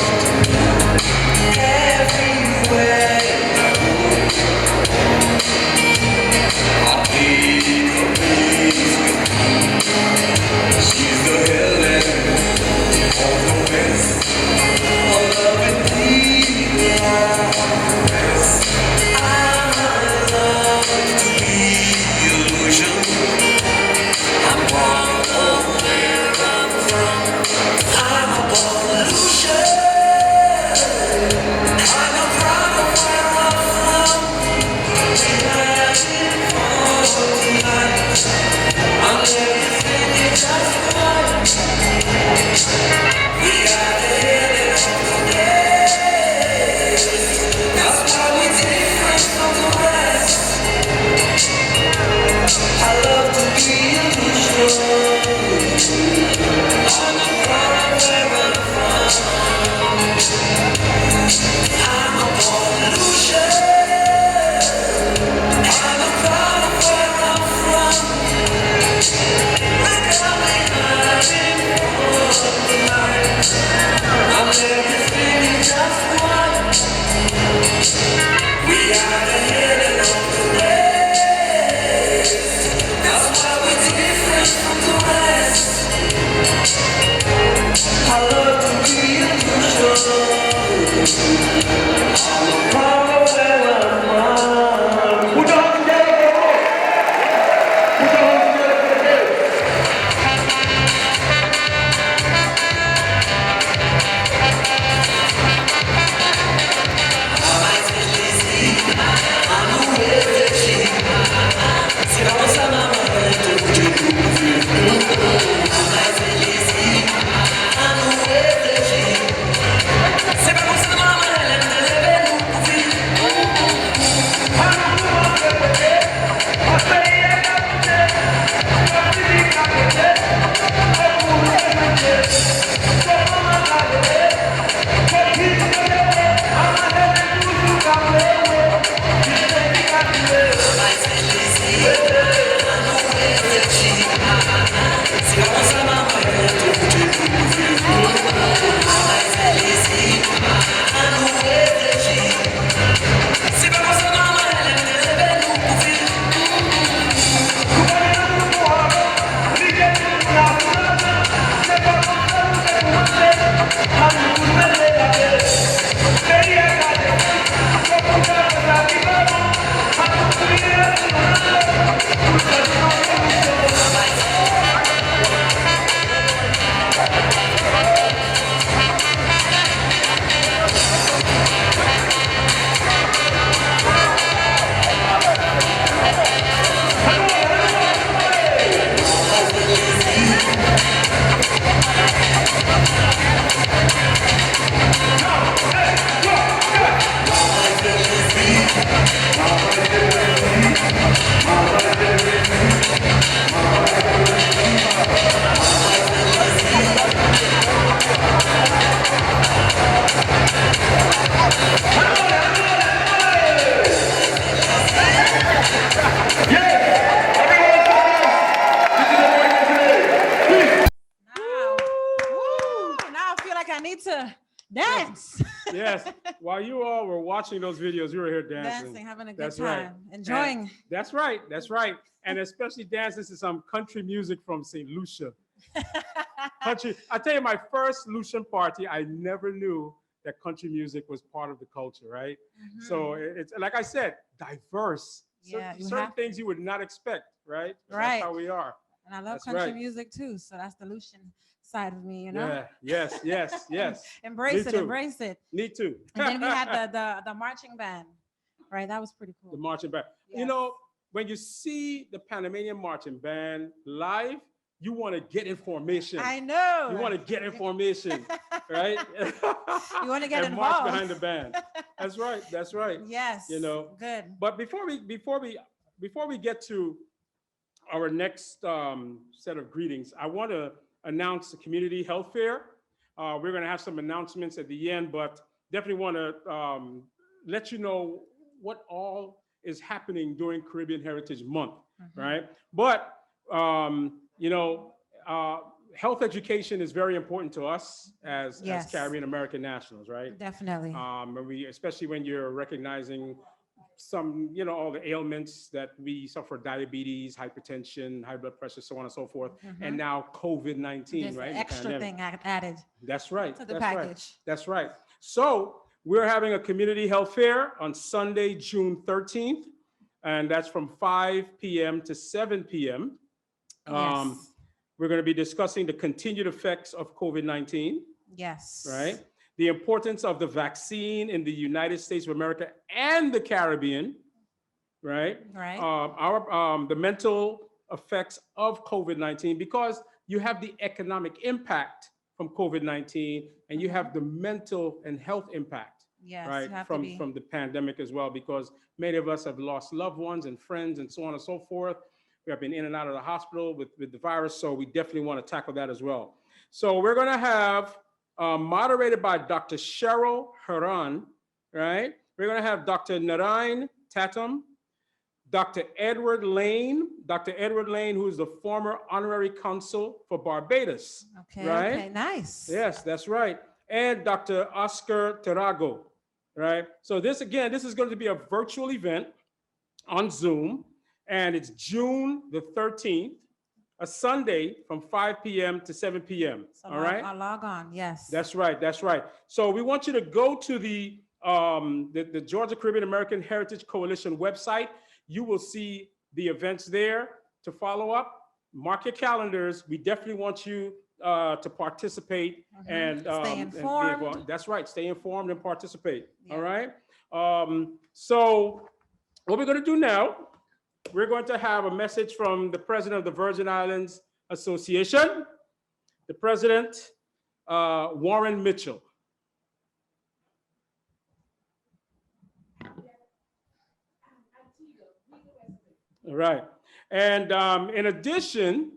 everywhere. Our people please with me. She's the Helen of the West. Our loving people rest. I love to be illusion. I'm proud of where I'm from. I'm a pollution. I'm proud of where I'm from. I'm everything you just want. We are the head of the days. That's why we're different from the rest. I love to be illusion. I'm proud of where I'm from. I'm a pollution. I'm proud of where I'm from. Look how we hiding from the light. I'm everything you just want. We are the head of the race. That's why we're different from the rest. I love to be illusion. I'm proud of where I'm from. Put your hands together. Put your hands together. Dance. Yes. While you all were watching those videos, you were here dancing. Dancing, having a good That's time, right. enjoying. And that's right. That's right. And especially dancing to some country music from St. Lucia. Country. I tell you, my first Lucian party, I never knew that country music was part of the culture, right? Mm-hmm. So it's like I said, diverse. Yeah, certain things you would not expect, right? Right. That's how we are. And I love That's country right. music too. So that's the Lucian side of me, you know? Yeah, yes, yes, yes. Embrace Me it, too. embrace it. Me too. And then we had the marching band, right? That was pretty cool. The marching band. You Yes. know, when you see the Panamanian marching band live, you want to get information. I know. You want to get information, right? You want to get and march involved. behind the band. That's right. That's right. Yes. You know. Good. But before we get to our next set of greetings, I want to announce the community health fair. We're going to have some announcements at the end, but definitely want to let you know what all is happening during Caribbean Heritage Month, right? But, you know, health education is very important to us as Caribbean American nationals, right? Definitely. Especially when you're recognizing some, you know, all the ailments that we suffer, diabetes, hypertension, high blood pressure, so on and so forth. And now COVID-19, There's right? an the extra pandemic. thing added That's right. to the That's package. Right. That's right. So we're having a community health fair on Sunday, June 13th, and that's from 5 p.m. to 7 p.m. Yes. We're going to be discussing the continued effects of COVID-19. Yes. Right? The importance of the vaccine in the United States of America and the Caribbean, right? Right. The mental effects of COVID-19, because you have the economic impact from COVID-19 and you have the mental and health impact, Yes, right? you have to From be. the pandemic as well, because many of us have lost loved ones and friends and so on and so forth. We have been in and out of the hospital with the virus, so we definitely want to tackle that as well. So we're going to have moderated by Dr. Cheryl Haran, right? We're going to have Dr. Narain Tatum, Dr. Edward Lane, who is the former honorary consul for Barbados. Okay, right? okay, nice. Yes, that's right. And Dr. Oscar Tarago, right? So this is going to be a virtual event on Zoom, and it's June the 13th, a Sunday from 5 p.m. to 7 p.m. So all right? I'll log on, yes. That's right, that's right. So we want you to go to the Georgia Caribbean American Heritage Coalition website. You will see the events there to follow up. Mark your calendars. We definitely want you to participate and stay informed. That's right, stay informed and participate, all right? So what we're gonna do now, we're going to have a message from the president of the Virgin Islands Association, the president, Warren Mitchell. All right. And in addition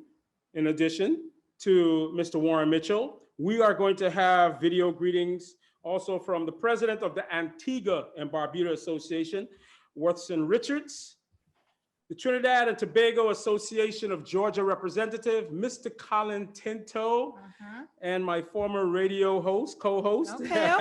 to Mr. Warren Mitchell, we are going to have video greetings also from the president of the Antigua and Barbuda Association, Worthson Richards, the Trinidad and Tobago Association of Georgia representative, Mr. Colin Tinto, and my former radio co-host, Okay.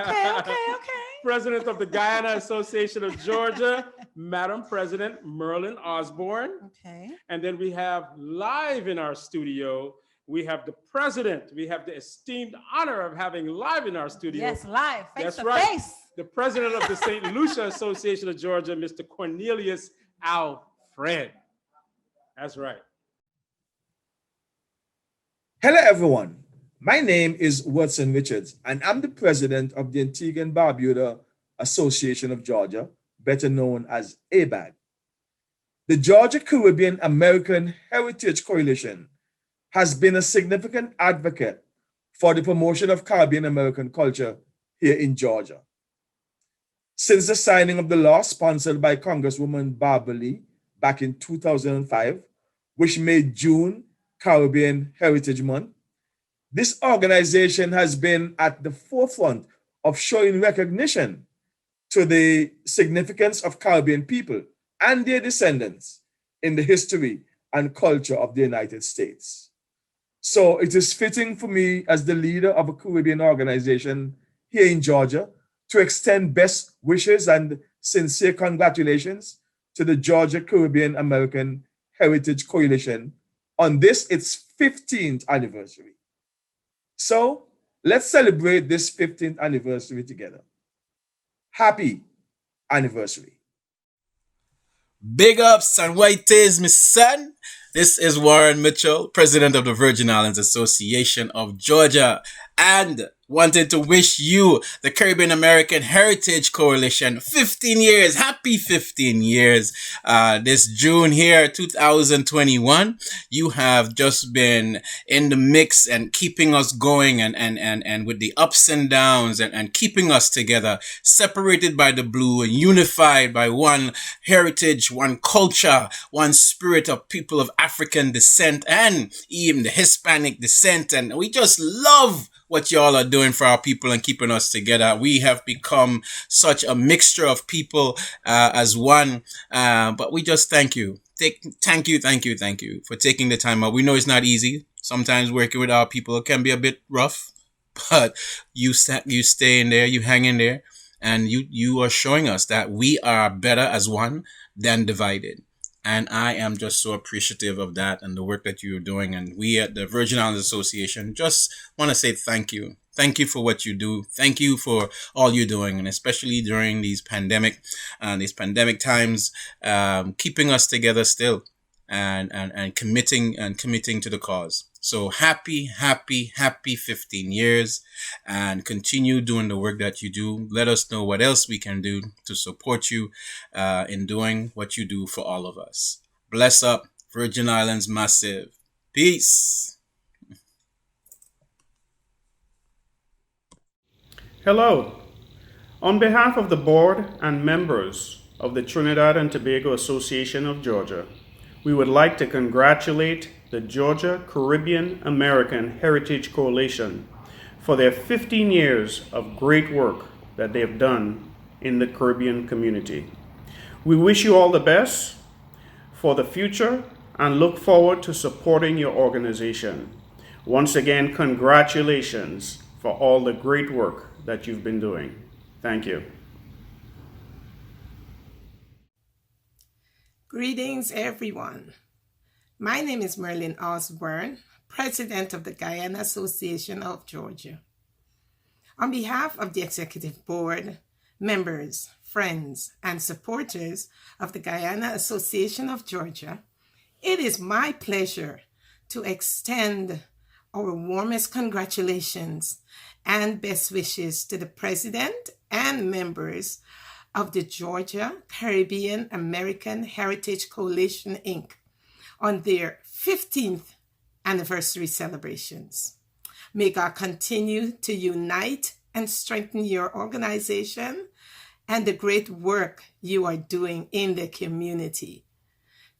president of the Guyana Association of Georgia, Madam President Merlin Osborne. Okay. And then we have live in our studio, we have the president, we have the esteemed honor of having live in our studio. Yes, live, face That's to right. face. The president of the St. Lucia Association of Georgia, Mr. Cornelius Alfred. That's right. Hello, everyone. My name is Worthson Richards, and I'm the president of the Antigua and Barbuda Association of Georgia, better known as ABAG. The Georgia Caribbean American Heritage Coalition has been a significant advocate for the promotion of Caribbean American culture here in Georgia. Since the signing of the law sponsored by Congresswoman Barbara Lee back in 2005, which made June Caribbean Heritage Month, this organization has been at the forefront of showing recognition to the significance of Caribbean people and their descendants in the history and culture of the United States. So it is fitting for me as the leader of a Caribbean organization here in Georgia to extend best wishes and sincere congratulations to the Georgia Caribbean American Heritage Coalition on this, its 15th anniversary. So let's celebrate this 15th anniversary together. Happy anniversary. Big ups and what it is, my son. This is Warren Mitchell, President of the Virgin Islands Association of Georgia, and wanted to wish you, the Caribbean American Heritage Coalition, 15 years. Happy 15 years. This June here, 2021. You have just been in the mix and keeping us going and with the ups and downs and keeping us together, separated by the blue and unified by one heritage, one culture, one spirit of people of African descent and even the Hispanic descent. And we just love what y'all are doing for our people and keeping us together. We have become such a mixture of people as one, but we just thank you. Thank you for taking the time out. We know it's not easy. Sometimes working with our people can be a bit rough, but you stay in there, you hang in there, and you are showing us that we are better as one than divided. And I am just so appreciative of that and the work that you're doing. And we at the Virgin Islands Association just want to say thank you. Thank you for what you do. Thank you for all you're doing. And especially during these pandemic times, keeping us together still and committing to the cause. So happy 15 years and continue doing the work that you do. Let us know what else we can do to support you in doing what you do for all of us. Bless up, Virgin Islands Massive. Peace. Hello. On behalf of the board and members of the Trinidad and Tobago Association of Georgia, we would like to congratulate the Georgia Caribbean American Heritage Coalition for their 15 years of great work that they have done in the Caribbean community. We wish you all the best for the future and look forward to supporting your organization. Once again, congratulations for all the great work that you've been doing. Thank you. Greetings, everyone. My name is Merlin Osborne, President of the Guyana Association of Georgia. On behalf of the Executive Board, members, friends, and supporters of the Guyana Association of Georgia, it is my pleasure to extend our warmest congratulations and best wishes to the President and members of the Georgia Caribbean American Heritage Coalition, Inc., on their 15th anniversary celebrations. May God continue to unite and strengthen your organization and the great work you are doing in the community.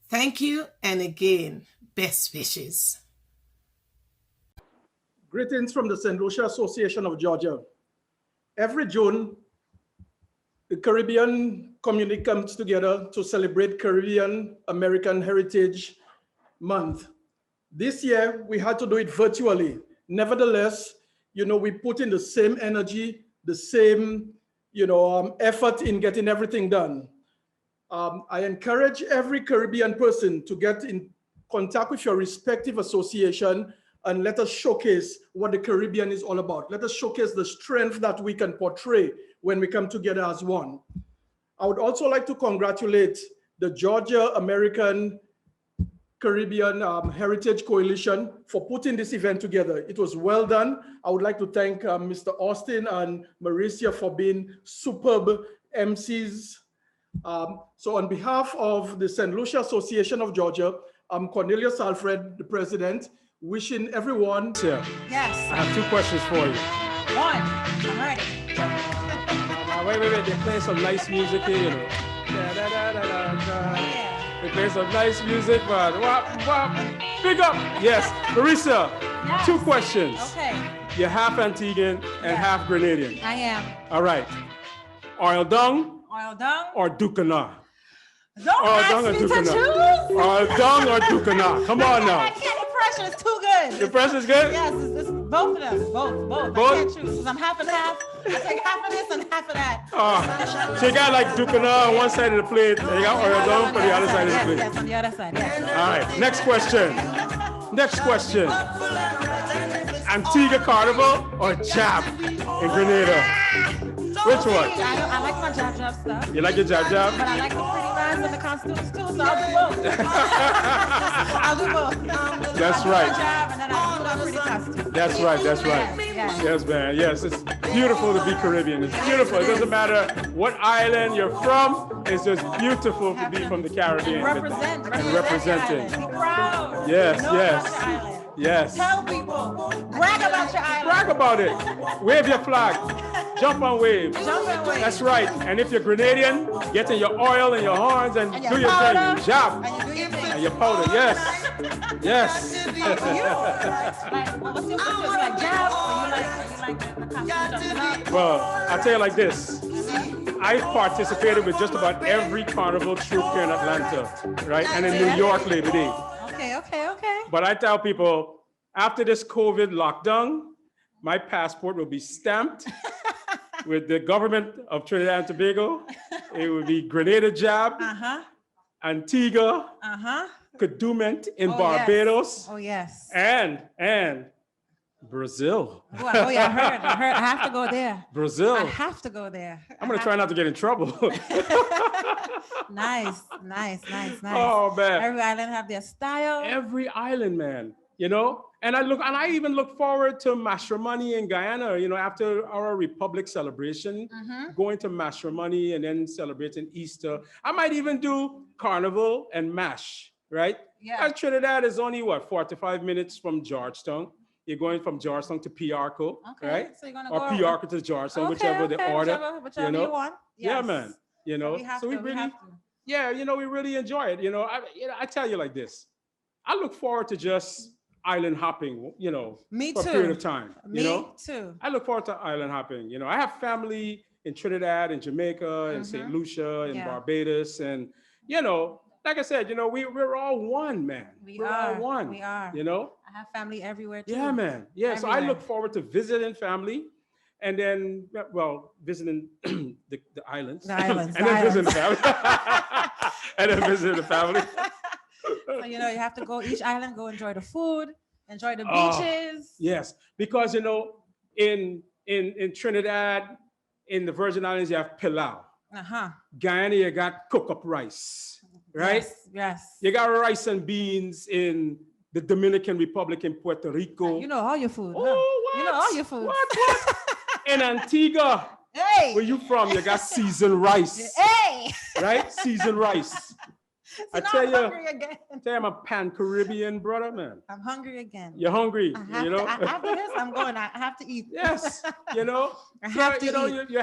Thank you, and again, best wishes. Greetings from the St. Lucia Association of Georgia. Every June, the Caribbean community comes together to celebrate Caribbean American Heritage Month. This year, we had to do it virtually. Nevertheless, we put in the same energy, the same, effort in getting everything done. I encourage every Caribbean person to get in contact with your respective association and let us showcase what the Caribbean is all about. Let us showcase the strength that we can portray when we come together as one. I would also like to congratulate the Georgia American Caribbean Heritage Coalition for putting this event together. It was well done. I would like to thank Mr. Austin and Mauricia for being superb MCs. So on behalf of the St. Lucia Association of Georgia, I'm Cornelius Alfred, the president, wishing everyone. Yes. I have two questions for you. One, I'm ready. Wait, they play some nice music here, They play some nice music, but big up. Yes, Marisa, yes. Two questions. Okay. You're half Antiguan and half Grenadian. I am. All right. Oil dung? Oil dung? Or Ducana? Don't ask me to choose. Oil dung or Ducana? Come on now. I can't, the pressure is too good. The pressure is good? Yes, it's both of them. Both. I can't choose because I'm half and half. I take half of this and half of that. So you got like Ducana on one side of the plate and you got oil dung for the other side of the plate. Yes, on the other side, yes. All right, next question. Antigua Carnival or Jab in Grenada? Which one? I like my jab stuff. You like your jab? But I like the pretty dress and the costumes too, so I'll do both. I'll do both. That's I'll do right. my job and then I'll do a pretty costume. That's right, that's right. Yes. Yes, man, yes, it's beautiful to be Caribbean. It's beautiful. It doesn't matter what island you're from, it's just beautiful to be from the Caribbean. Represent And representing. Be proud. Yes, Know yes. about your island. Yes. Tell people. Brag about your island. Brag about it. Wave your flag. Jump and wave. Jump and wave. That's right. And if you're Grenadian, get in your oil and your horns and do your thing. And jab. And you do your thing. And your powder. Yes. Yes. Like, what's your picture? You like jazz or you like the costume jumping up? Well, I'll tell you like this. I participated with just about every carnival troupe here in Atlanta, right? And in New York, Labor Day. Okay. But I tell people, after this COVID lockdown, my passport will be stamped with the government of Trinidad and Tobago. It will be Grenada Jab, Antigua, Cadument in Barbados. Oh, yes. And Brazil. Oh, yeah, I heard. I have to go there. Brazil. I have to go there. I'm going to try not to get in trouble. Nice. Oh, man. Every island have their style. Every island, man, you know? And I even look forward to Mashramani in Guyana, you know, after our Republic celebration, going to Mashramani and then celebrating Easter. I might even do Carnival and Mash, right? Yeah. And Trinidad is only, 45 minutes from Georgetown. You're going from Georgetown to Piarco, right? So you're gonna or go Piarco to Georgetown, whichever the order. Whichever you know? you want. Yeah, Yes. man. You know, we have so we to, really, we have to. yeah, you know, we really enjoy it. You know, I tell you like this. I look forward to just island hopping, you know, Me for too. a period of time. Me you know? too. I look forward to island hopping. You know, I have family in Trinidad and Jamaica and St. Lucia and Yeah. Barbados. And, you know, like I said, you know, we're all one, man. We're all one. We are. You know? I have family everywhere too. Yeah, man. Yeah. So I Everywhere. look forward to visiting family and then, well, visiting the islands. The islands. and then visiting the family. And then visiting the family. So, you know, you have to go each island, go enjoy the food, enjoy the Oh, beaches. Yes, because, you know, in Trinidad, in the Virgin Islands, you have pilau. Guyana, you got cook-up rice, right? Yes. You got rice and beans in the Dominican Republic, in Puerto Rico. You know all your food. Oh, huh? You know what? all your food. What? In Antigua, Hey. where you from? You got seasoned rice, Hey. right? Seasoned rice. So I now tell I'm you, hungry again. I'm a Pan-Caribbean brother, man. I'm hungry again. You're hungry, I have you know? to, after this, I'm going. I have to eat. Yes, you know. I have to you know, eat. you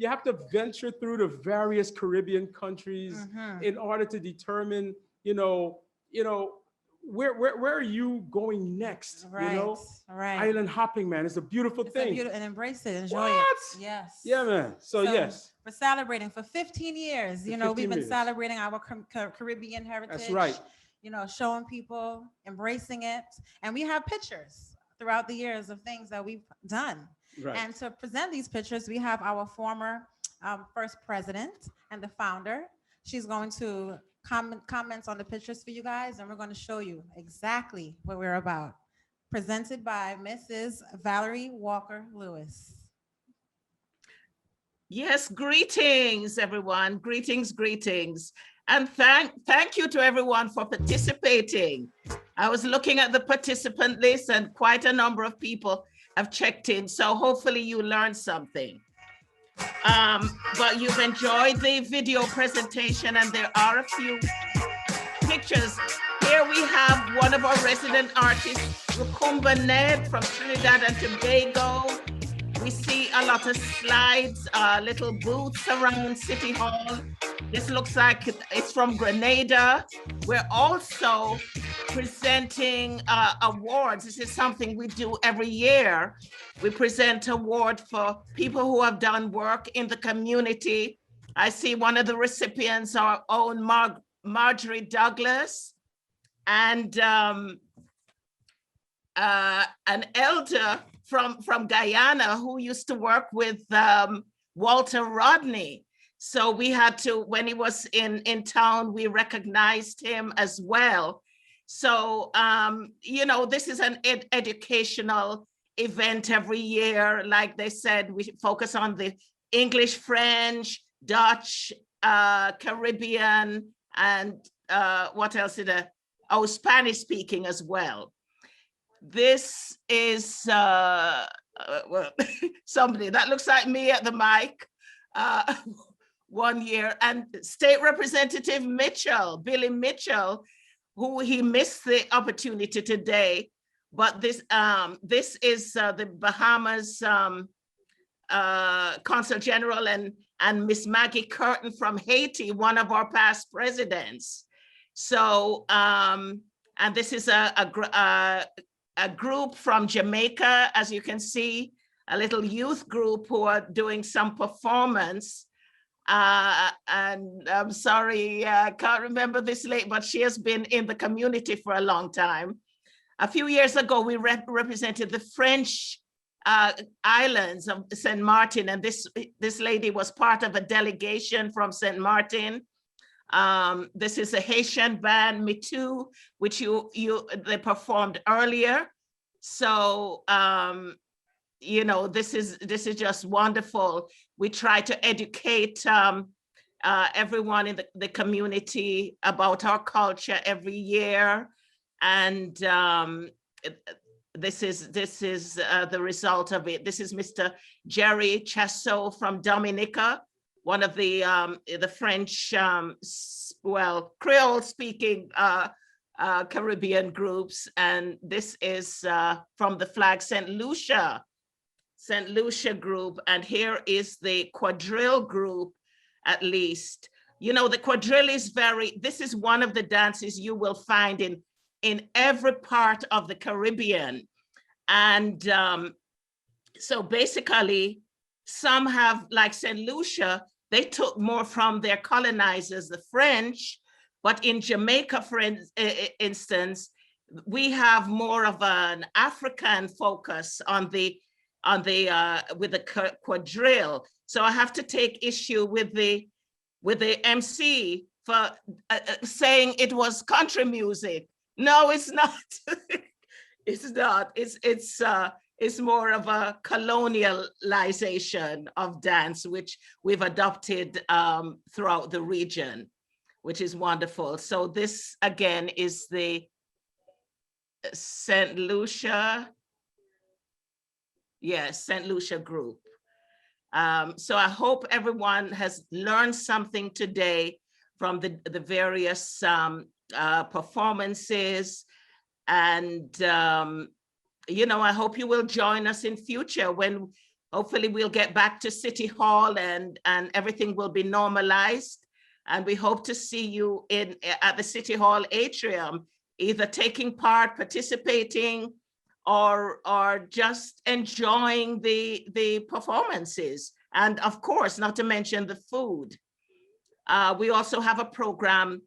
have to venture through the various Caribbean countries in order to determine, you know, where are you going next? Right. You know, Right. island hopping, man, it's a beautiful It's thing. and embrace it. Enjoy What? it. Yes. Yeah, man. So yes, we're celebrating for 15 years. You For know, we've 15 been years. celebrating our Caribbean heritage. That's right. You know, showing people, embracing it. And we have pictures throughout the years of things that we've done. Right. And to present these pictures, we have our former first president and the founder. She's going to comment on the pictures for you guys, and we're going to show you exactly what we're about. Presented by Mrs. Valerie Walker Lewis. Yes, greetings, everyone. Greetings. And thank you to everyone for participating. I was looking at the participant list and quite a number of people have checked in. So hopefully you learned something. But you've enjoyed the video presentation and there are a few pictures. Here we have one of our resident artists, Rukumba Ned from Trinidad and Tobago. We see a lot of slides, little booths around City Hall. This looks like it's from Grenada. We're also presenting awards. This is something we do every year. We present award for people who have done work in the community. I see one of the recipients, our own Marjorie Douglas, and an elder from Guyana who used to work with Walter Rodney. So we had to, when he was in town, we recognized him as well. So, you know, this is an educational event every year. Like they said, we focus on the English, French, Dutch, Caribbean, and what else is it? Oh, Spanish speaking as well. This is well, somebody that looks like me at the mic. 1 year, and State Representative Mitchell, Billy Mitchell, who he missed the opportunity today, but this is the Bahamas Consul General, and Miss Maggie Curtin from Haiti, one of our past presidents. So, and this is a group from Jamaica, as you can see, a little youth group who are doing some performance. And I'm sorry, I can't remember this lady, but she has been in the community for a long time. A few years ago, we represented the French islands of St. Martin, and this lady was part of a delegation from St. Martin. This is a Haitian band, Me Too, which they performed earlier. So, you know, this is just wonderful. We try to educate everyone in the community about our culture every year, and this is the result of it. This is Mr. Jerry Chassot from Dominica, one of the French, well, Creole-speaking Caribbean groups, and this is from the flag St. Lucia group, and here is the quadrille group, at least. You know, the quadrille is this is one of the dances you will find in every part of the Caribbean. And so basically, some have, like St. Lucia, they took more from their colonizers, the French, but in Jamaica, for instance, we have more of an African focus with the quadrille. So I have to take issue with the MC for saying it was country music. No, it's not. It's not. It's more of a colonialization of dance, which we've adopted throughout the region, which is wonderful. So this again is the St. Lucia. Yes, St. Lucia group. So I hope everyone has learned something today from the various performances. And, you know, I hope you will join us in future when hopefully we'll get back to City Hall and everything will be normalized. And we hope to see you at the City Hall atrium, either taking part, participating, or just enjoying the performances. And of course, not to mention the food. We also have a program,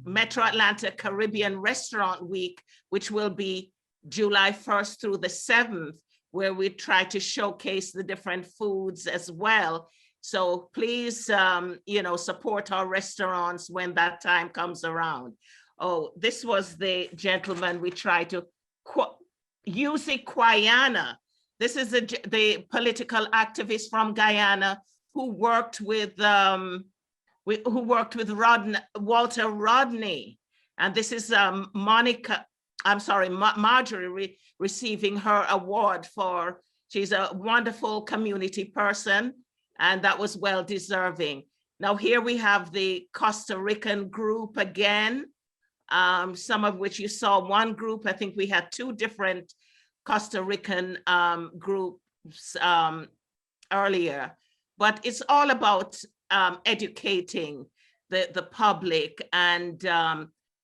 Metro Atlanta Caribbean Restaurant Week, which will be July 1st through the 7th, where we try to showcase the different foods as well. So please, you know, support our restaurants when that time comes around. Oh, this was the gentleman we tried to, Yusi Kwayana. This is the political activist from Guyana who worked with Walter Rodney. And this is Marjorie receiving her award for, she's a wonderful community person, and that was well deserving. Now here we have the Costa Rican group again, some of which you saw. One group, I think we had two different Costa Rican groups earlier, but it's all about educating the public. And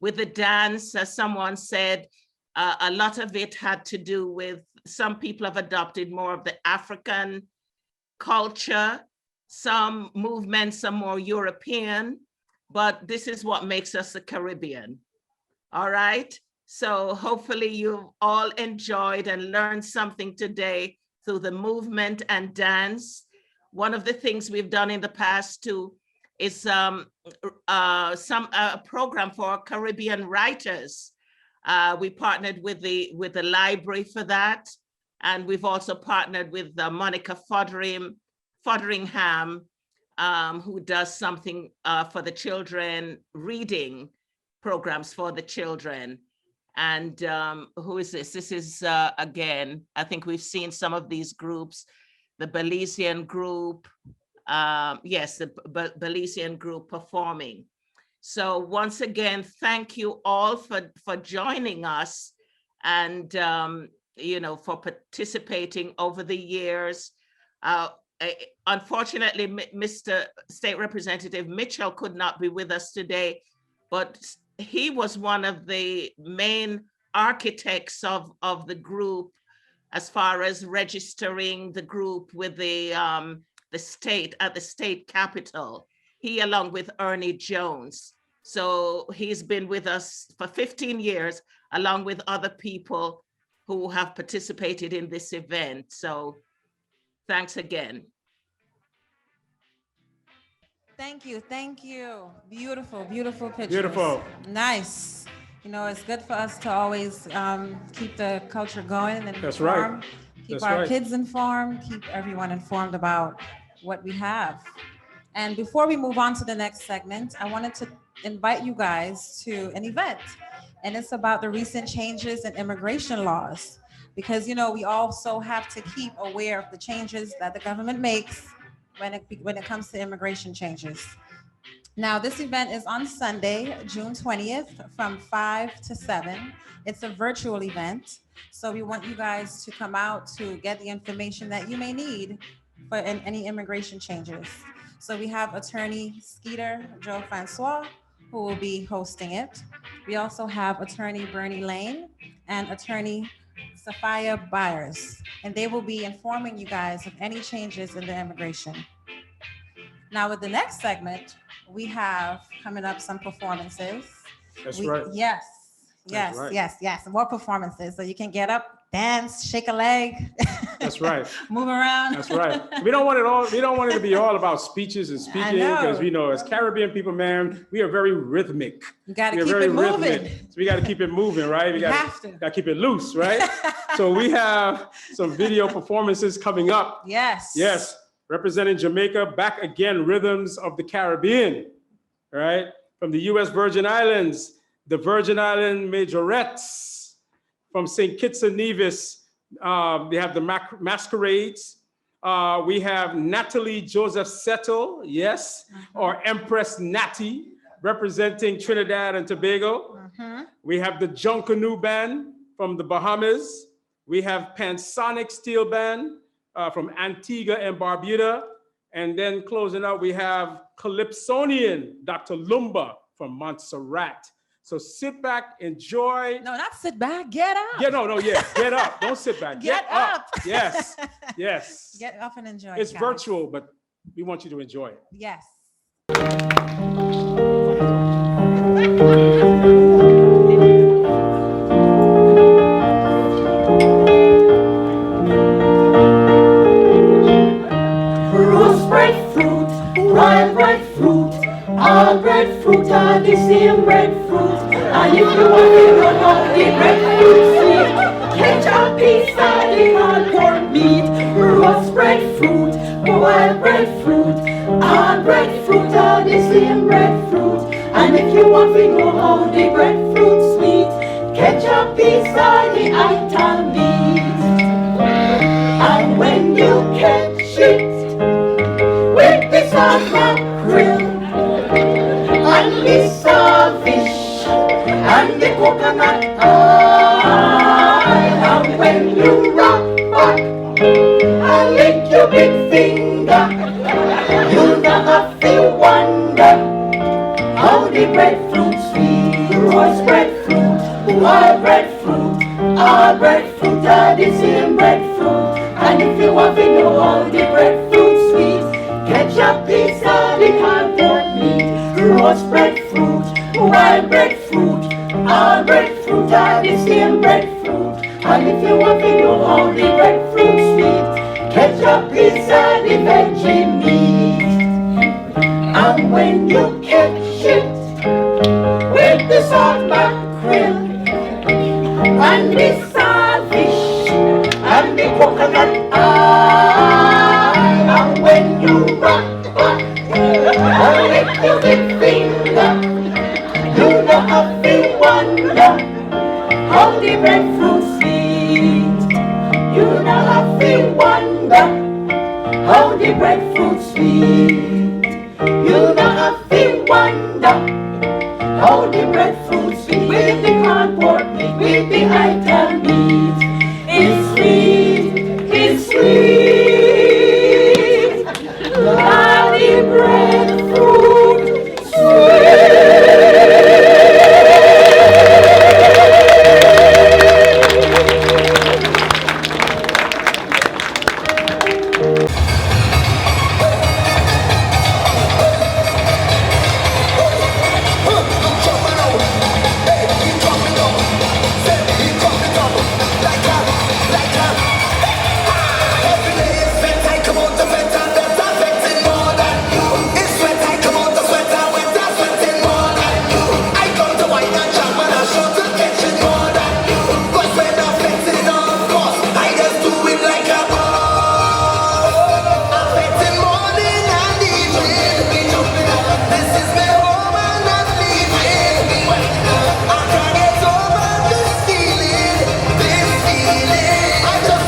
with the dance, as someone said, a lot of it had to do with, some people have adopted more of the African culture, some movements are more European, but this is what makes us a Caribbean. All right, so hopefully you've all enjoyed and learned something today through the movement and dance. One of the things we've done in the past too is a program for Caribbean writers. We partnered with the library for that, and we've also partnered with Monica Fotheringham who does something for the children, reading programs for the children. And who is this? This is, again, I think we've seen some of these groups, the Belizean group, yes, the Belizean group performing. So once again, thank you all for joining us and, you know, for participating over the years. Unfortunately, Mr. State Representative Mitchell could not be with us today, but he was one of the main architects of the group as far as registering the group with the state at the state capitol. He, along with Ernie Jones. So he's been with us for 15 years, along with other people who have participated in this event. So thanks again. Thank you, thank you. Beautiful, beautiful pictures. Beautiful. Nice. You know, it's good for us to always keep the culture going and That's inform, right. keep That's our right. kids informed, keep everyone informed about what we have. And before we move on to the next segment, I wanted to invite you guys to an event. And it's about the recent changes in immigration laws. Because, you know, we also have to keep aware of the changes that the government makes when it comes to immigration changes. Now, this event is on Sunday, June 20th from 5 to 7. It's a virtual event. So we want you guys to come out to get the information that you may need for any immigration changes. So we have attorney Skeeter Joe Francois, who will be hosting it. We also have attorney Bernie Lane and attorney Sophia Byers, and they will be informing you guys of any changes in the immigration. Now with the next segment, we have coming up some performances. That's right. Yes, That's right. yes, more performances. So you can get up, dance, shake a leg. That's right. Move around. That's right. We don't want it all. We don't want it to be all about speeches and speaking, know. because we know as Caribbean people, man, we are very rhythmic. You got to We are keep very it moving. rhythmic. So we got to keep it moving, right? We have got to keep it loose, right? So we have some video performances coming up. Yes. Yes. Representing Jamaica, back again, rhythms of the Caribbean, right? From the U.S. Virgin Islands, the Virgin Island Majorettes. From St. Kitts and Nevis, they have the Masquerades. We have Natalie Joseph Settle, yes, or Empress Natty, representing Trinidad and Tobago. We have the Junkanoo Band from the Bahamas. We have Pansonic Steel Band from Antigua and Barbuda. And then closing out, we have Calypsonian, Dr. Lumba from Montserrat. So sit back, enjoy. No, not sit back, get up. Yeah, get up. Don't sit back. Get up. Yes, yes. Get up and enjoy. It's guys. virtual, but we want you to enjoy it. Yes. Roast breadfruit, wild breadfruit, all breadfruit are the same breadfruit. And if you want to run out the breadfruit sweet, catch a piece of the hard corned meat. Roast breadfruit, wild breadfruit, all breadfruit are the same breadfruit. And if you want to know how the breadfruit sweet, catch a piece of the ital meat. And when you catch it with the salt mackerel and the saltfish and the coconut oil, and when you rock back and lick your big finger, you'll not have to wonder how the breadfruit sweet. Roast breadfruit, wild breadfruit, all breadfruit are the same breadfruit. And if you want to know how the breadfruit sweet, catch a piece of the cardboard meat. Roast breadfruit, wild breadfruit, all breadfruit are the same breadfruit. And if you want to know how the breadfruit sweet, catch a piece of the veggie meat. And when you catch it with the salt mackerel and the saltfish and the coconut oil, and when you rock back breadfruit sweet. You know have to wonder how the breadfruit sweet. You know have to wonder how the breadfruit sweet. With the corn pork meat, with the ital meat. It's sweet, it's sweet. Now the breadfruit I just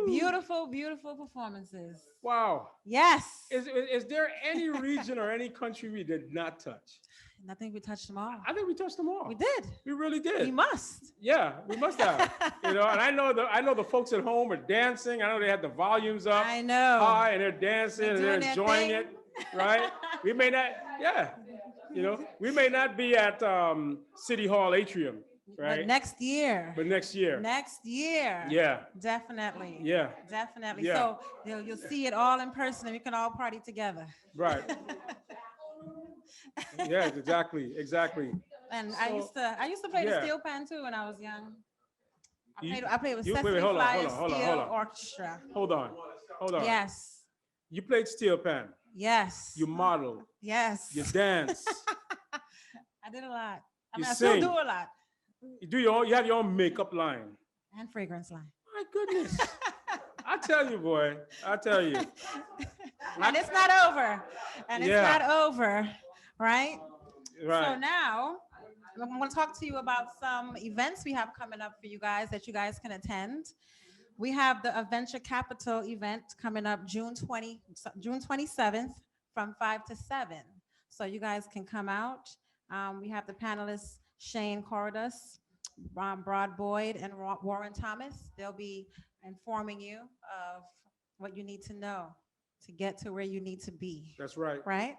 beautiful, beautiful performances. Wow. Yes. Is there any region or any country we did not touch? I think we touched them all. I think we touched them all. We did. We really did. We must. Yeah, we must have. And I know the folks at home are dancing. I know they had the volumes up. I know. High, and they're dancing and they're doing their enjoying thing. it, right? We may not, yeah. We may not be at City Hall atrium, right? But next year. Next year. Next year. Yeah. Definitely. Yeah. Definitely. Yeah. So you'll see it all in person and we can all party together. Right. Yeah, exactly. And So, I used to play the yeah. steel pan too when I was young. You- I played with you- wait, Sesame hold on, Flyers hold on. Steel Orchestra. Hold on. Yes. You played steel pan. Yes. You modeled. Yes. You dance. I did a lot. You I still sing. do a lot. You have your own makeup line. And fragrance line. My goodness. I tell you, boy. I tell you. And it's not over. And it's Yeah. not over, right? Right. So now I'm going to talk to you about some events we have coming up for you guys that you guys can attend. We have the Adventure Capital event coming up June 27th from 5 to 7. So you guys can come out. We have the panelists Shane Corridus, Broad Boyd, and Warren Thomas. They'll be informing you of what you need to know to get to where you need to be. That's right. Right?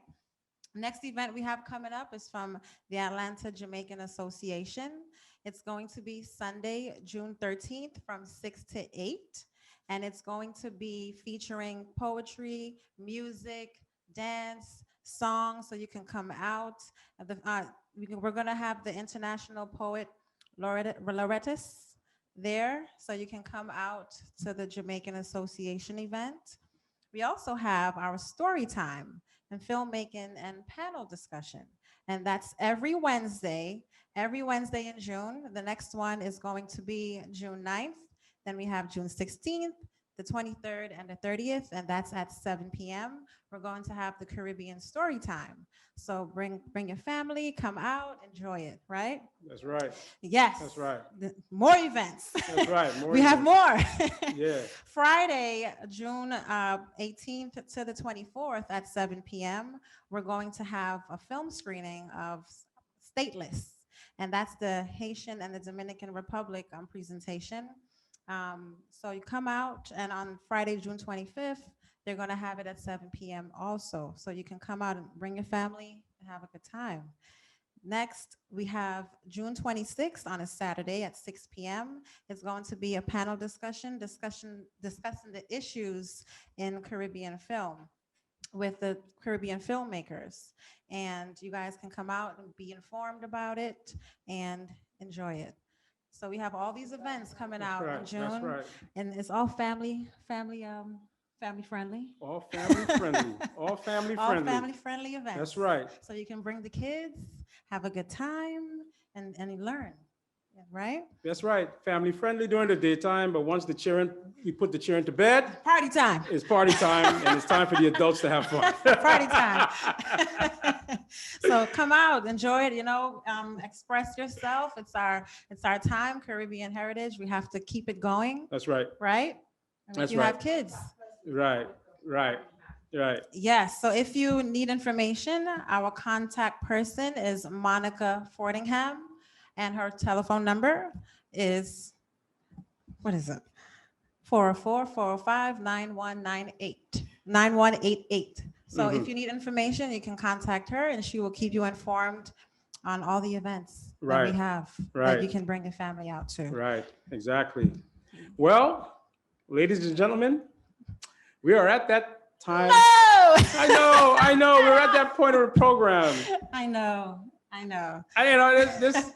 Next event we have coming up is from the Atlanta Jamaican Association. It's going to be Sunday, June 13th from 6 to 8. And it's going to be featuring poetry, music, dance, songs. So you can come out. We're going to have the international poet Loretta's there. So you can come out to the Jamaican Association event. We also have our story time and filmmaking and panel discussion. And that's every Wednesday in June. The next one is going to be June 9th. Then we have June 16th, the 23rd, and the 30th, and that's at 7 p.m. We're going to have the Caribbean story time. So bring your family, come out, enjoy it, right? That's right. Yes. That's right. More events. That's right. We have more. Yeah. Friday, June 18th to the 24th at 7 p.m., we're going to have a film screening of Stateless, and that's the Haitian and the Dominican Republic presentation. So you come out, and on Friday, June 25th, they're going to have it at 7 p.m. also. So you can come out and bring your family and have a good time. Next, we have June 26th on a Saturday at 6 p.m. It's going to be a panel discussion discussing the issues in Caribbean film with the Caribbean filmmakers. And you guys can come out and be informed about it and enjoy it. So we have all these events coming out in June. That's right. And it's all family friendly. All family friendly. All family All friendly. family friendly events. That's right. So you can bring the kids, have a good time, and learn, right? That's right. Family friendly during the daytime, but once we put the children to bed. Party time. It's party time, and it's time for the adults to have fun. Party time. So come out, enjoy it, express yourself. It's our time, Caribbean heritage. We have to keep it going. That's right. Right? And That's if you right. have kids. Right. Yes. So if you need information, our contact person is Monica Fordingham, and her telephone number is, what is it? 404-405-9188. So if you need information, you can contact her, and she will keep you informed on all the events that we have that you can bring your family out to. Right. Exactly. Well, ladies and gentlemen, we are at that time. No! I know. We're at that point of the program. I know. This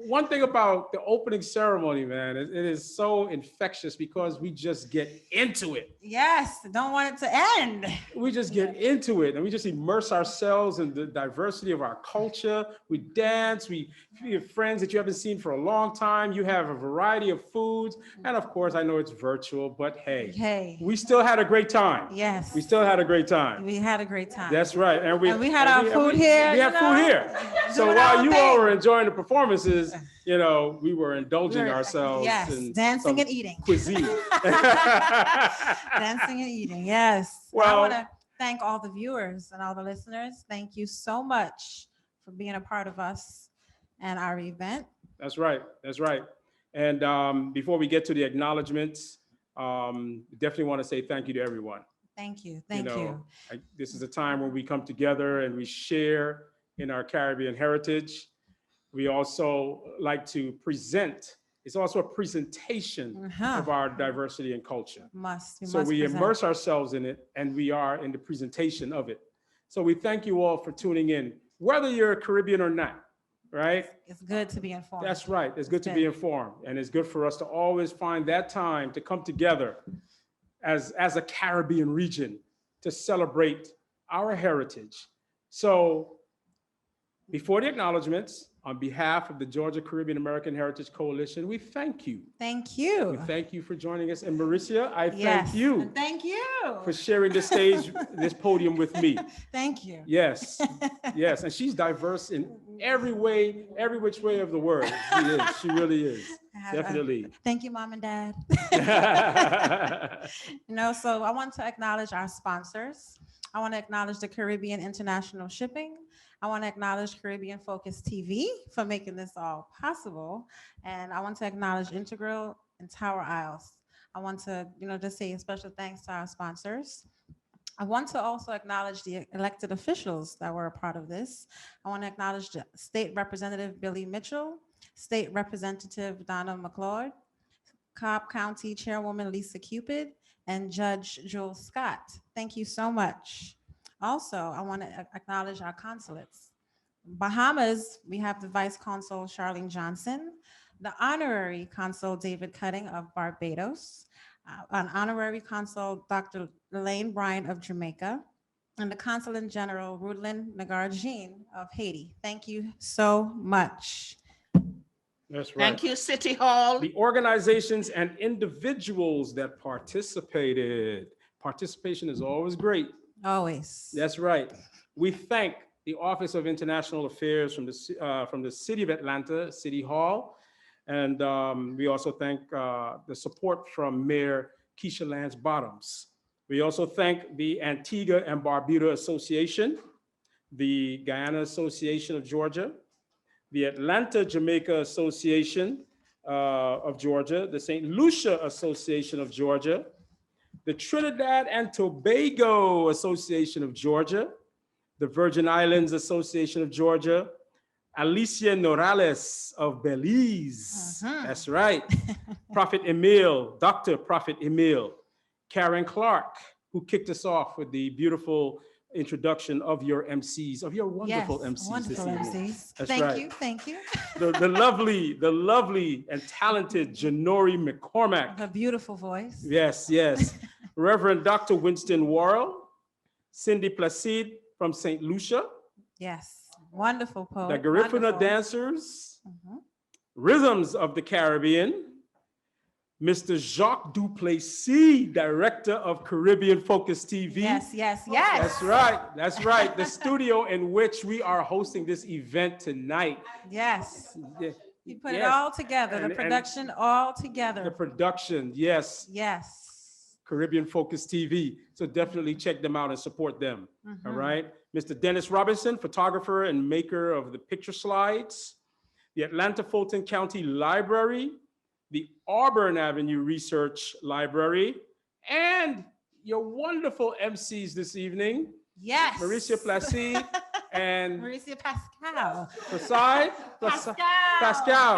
one thing about the opening ceremony, man, it is so infectious because we just get into it. Yes, don't want it to end. We just get into it and we just immerse ourselves in the diversity of our culture. We dance, we have friends that you haven't seen for a long time. You have a variety of foods. And of course, I know it's virtual, but hey, we still had a great time. Yes. We still had a great time. We had a great time. That's right. And we had our food here. We had food here. So Doing while our you all thing. were enjoying the performances, you know, we were indulging We're- ourselves yes, in dancing some and eating. cuisine. Dancing and eating, yes. I Well- want to thank all the viewers and all the listeners. Thank you so much for being a part of us and our event. That's right. That's right. And before we get to the acknowledgements, definitely want to say thank you to everyone. Thank you. Thank you. This is a time when we come together and we share in our Caribbean heritage. We also like to present. It's also a presentation of our diversity and culture. So we present. immerse ourselves in it, and we are in the presentation of it. So we thank you all for tuning in, whether you're a Caribbean or not, right? It's good to be informed. That's right. It's good to be informed, and it's good for us to always find that time to come together as a Caribbean region to celebrate our heritage. So before the acknowledgements, on behalf of the Georgia Caribbean American Heritage Coalition, we thank you. Thank you. We thank you for joining us. And Mauricia, I thank Yes. you And thank you for sharing this stage, this podium with me. Thank you. Yes, yes. And she's diverse in every way, every which way of the word. She is. She really is. Definitely. Thank you, Mom and Dad. So I want to acknowledge our sponsors. I want to acknowledge the Caribbean International Shipping. I want to acknowledge Caribbean Focus TV for making this all possible. And I want to acknowledge Integral and Tower Isles. I want to, just say a special thanks to our sponsors. I want to also acknowledge the elected officials that were a part of this. I want to acknowledge the State Representative Billy Mitchell, State Representative Donna McLeod, Cobb County Chairwoman Lisa Cupid, and Judge Joel Scott. Thank you so much. Also, I want to acknowledge our consulates. Bahamas, we have the Vice Consul Charlene Johnson, the Honorary Consul David Cutting of Barbados, an Honorary Consul Dr. Elaine Bryan of Jamaica, and the Consulate General Rudlin Nagar-Jean of Haiti. Thank you so much. That's right. Thank you, City Hall. The organizations and individuals that participated. Participation is always great. Always. That's right. We thank the Office of International Affairs from the City of Atlanta, City Hall. And we also thank the support from Mayor Keisha Lance Bottoms. We also thank the Antigua and Barbuda Association, the Guyana Association of Georgia, the Atlanta Jamaica Association of Georgia, the St. Lucia Association of Georgia, the Trinidad and Tobago Association of Georgia, the Virgin Islands Association of Georgia, Alicia Norales of Belize. That's right. Prophet Emil, Dr. Prophet Emil, Karen Clark, who kicked us off with the beautiful introduction of your MCs, of your wonderful MCs wonderful this evening. MCs. That's Thank right. you, thank you. The lovely and talented Janori McCormack. A beautiful voice. Yes, yes. Reverend Dr. Winston Worrell, Cindy Placide from St. Lucia, Yes, wonderful poet. the Garifuna wonderful. Dancers, Rhythms of the Caribbean, Mr. Jacques Duplessis, Director of Caribbean Focus TV. Yes, yes, yes. That's right, that's right. The studio in which we are hosting this event tonight. Yes. You put it Yes. all together, the And production all together. The production, yes. Yes. Caribbean Focus TV. So definitely check them out and support them. Mhm. All right. Mr. Dennis Robinson, photographer and maker of the picture slides, the Atlanta Fulton County Library, the Auburn Avenue Research Library, and your wonderful MCs this evening. Yes. Mauricia Placide and Mauricia Pascal. Pascal. Pascal. Pascal.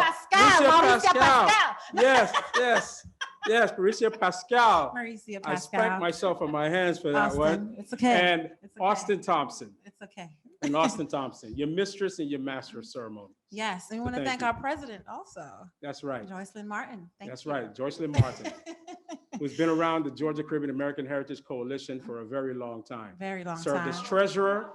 Mauricia Pascal. Yes, yes. Yes, Mauricia Pascal. Mauricia I Pascal. spanked myself on my hands for that Austin, one. it's okay. And It's okay. Austin Thompson. It's okay. And Austin Thompson, your mistress and your master of ceremony. Yes, and we So want to thank you. our president also. That's right. Joycelyn Martin. Thank That's you. right. Joycelyn Martin, who's been around the Georgia Caribbean American Heritage Coalition for a very long time. Very long Served time. as treasurer.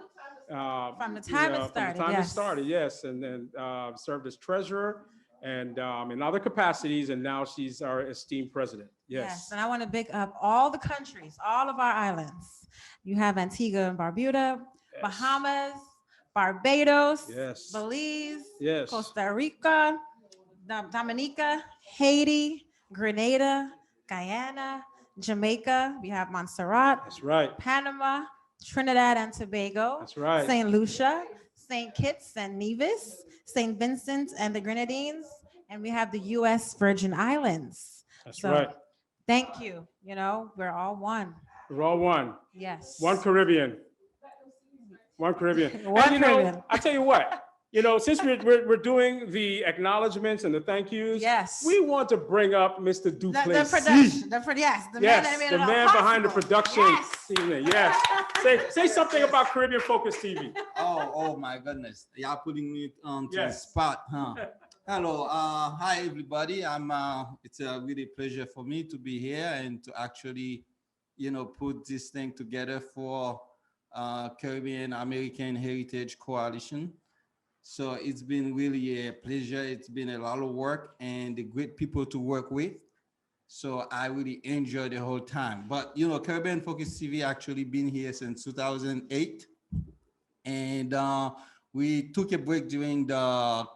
From the time it started, From the time yes. it started, yes. And then served as treasurer and in other capacities. And now she's our esteemed president. Yes. And I want to big up all the countries, all of our islands. You have Antigua and Barbuda, Bahamas, Barbados, Yes. Belize, Yes. Costa Rica, Dominica, Haiti, Grenada, Guyana, Jamaica. We have Montserrat. That's right. Panama, Trinidad and Tobago. That's right. St. Lucia, St. Kitts and Nevis, St. Vincent and the Grenadines, and we have the U.S. Virgin Islands. That's So, right. thank you. You know, we're all one. We're all one. Yes. One Caribbean. One Caribbean. One And, you know, Caribbean. I tell you what, you know, since we're doing the acknowledgements and the thank yous, yes, we want to bring up Mr. The Duplessis. production, yes, the man that made the it all man behind the possible. production. Yes. Yes. Say something about Caribbean Focus TV. Oh my goodness. Y'all putting me on to the Yes. spot, huh? Hello, hi everybody. It's a really pleasure for me to be here and to actually, you know, put this thing together for Caribbean American Heritage Coalition. So it's been really a pleasure. It's been a lot of work and great people to work with. So I really enjoyed the whole time. But you know, Caribbean Focus TV actually been here since 2008, and we took a break during the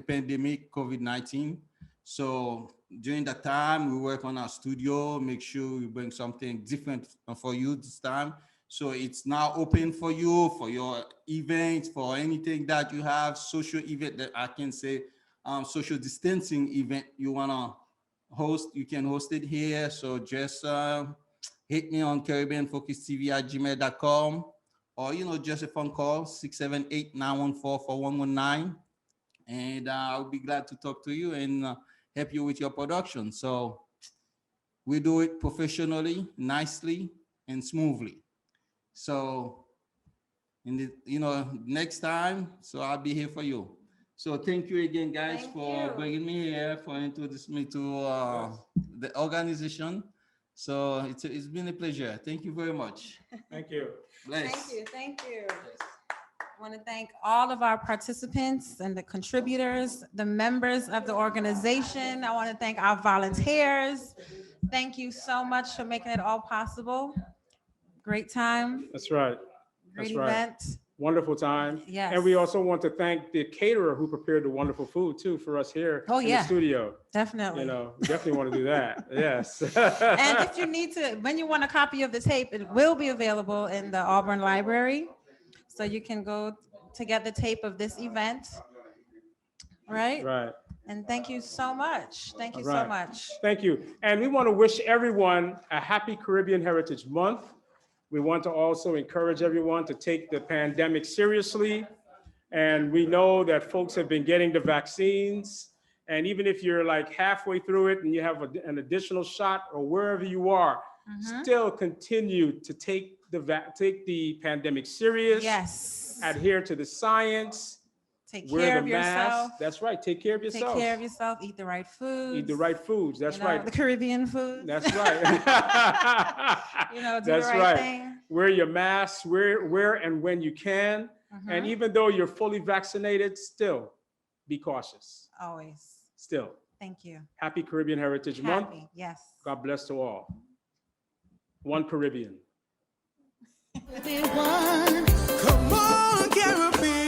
pandemic COVID-19. So during that time, we work on our studio, make sure we bring something different for you this time. So it's now open for you, for your events, for anything that you have, social event that I can say, social distancing event you wanna host, you can host it here. So just hit me on CaribbeanFocusTV@gmail.com, or, you know, just a phone call, 678-914-4119. And I'll be glad to talk to you and help you with your production. So we do it professionally, nicely, and smoothly. So, next time, so I'll be here for you. So thank you again, guys, for bringing me here, for introducing me to the organization. So it's been a pleasure. Thank you very much. Thank you. Bless. Thank you. I want to thank all of our participants and the contributors, the members of the organization. I want to thank our volunteers. Thank you so much for making it all possible. Great time. That's right. Great That's right. event. Wonderful time. Yes. And we also want to thank the caterer who prepared the wonderful food too for us here in the studio. Definitely. You know, definitely want to do that. Yes. And if you need to, when you want a copy of the tape, it will be available in the Auburn Library. So you can go to get the tape of this event. Right? Right. And thank you so much. Thank you so Right. much. Thank you. And we want to wish everyone a happy Caribbean Heritage Month. We want to also encourage everyone to take the pandemic seriously. And we know that folks have been getting the vaccines. And even if you're like halfway through it and you have an additional shot, or wherever you are, still continue to take the pandemic serious. Yes. Adhere to the science. Take Wear care the of mask. yourself. That's right. Take care of Take yourself. care of yourself. Eat the right foods. Eat the right foods. That's right. The Caribbean food. That's right. Do That's the right, right. thing. Wear your mask, where and when you can. And even though you're fully vaccinated, still be cautious. Always. Still. Thank you. Happy Caribbean Heritage Month. Happy, yes. God bless to all. One Caribbean. Come on, Caribbean.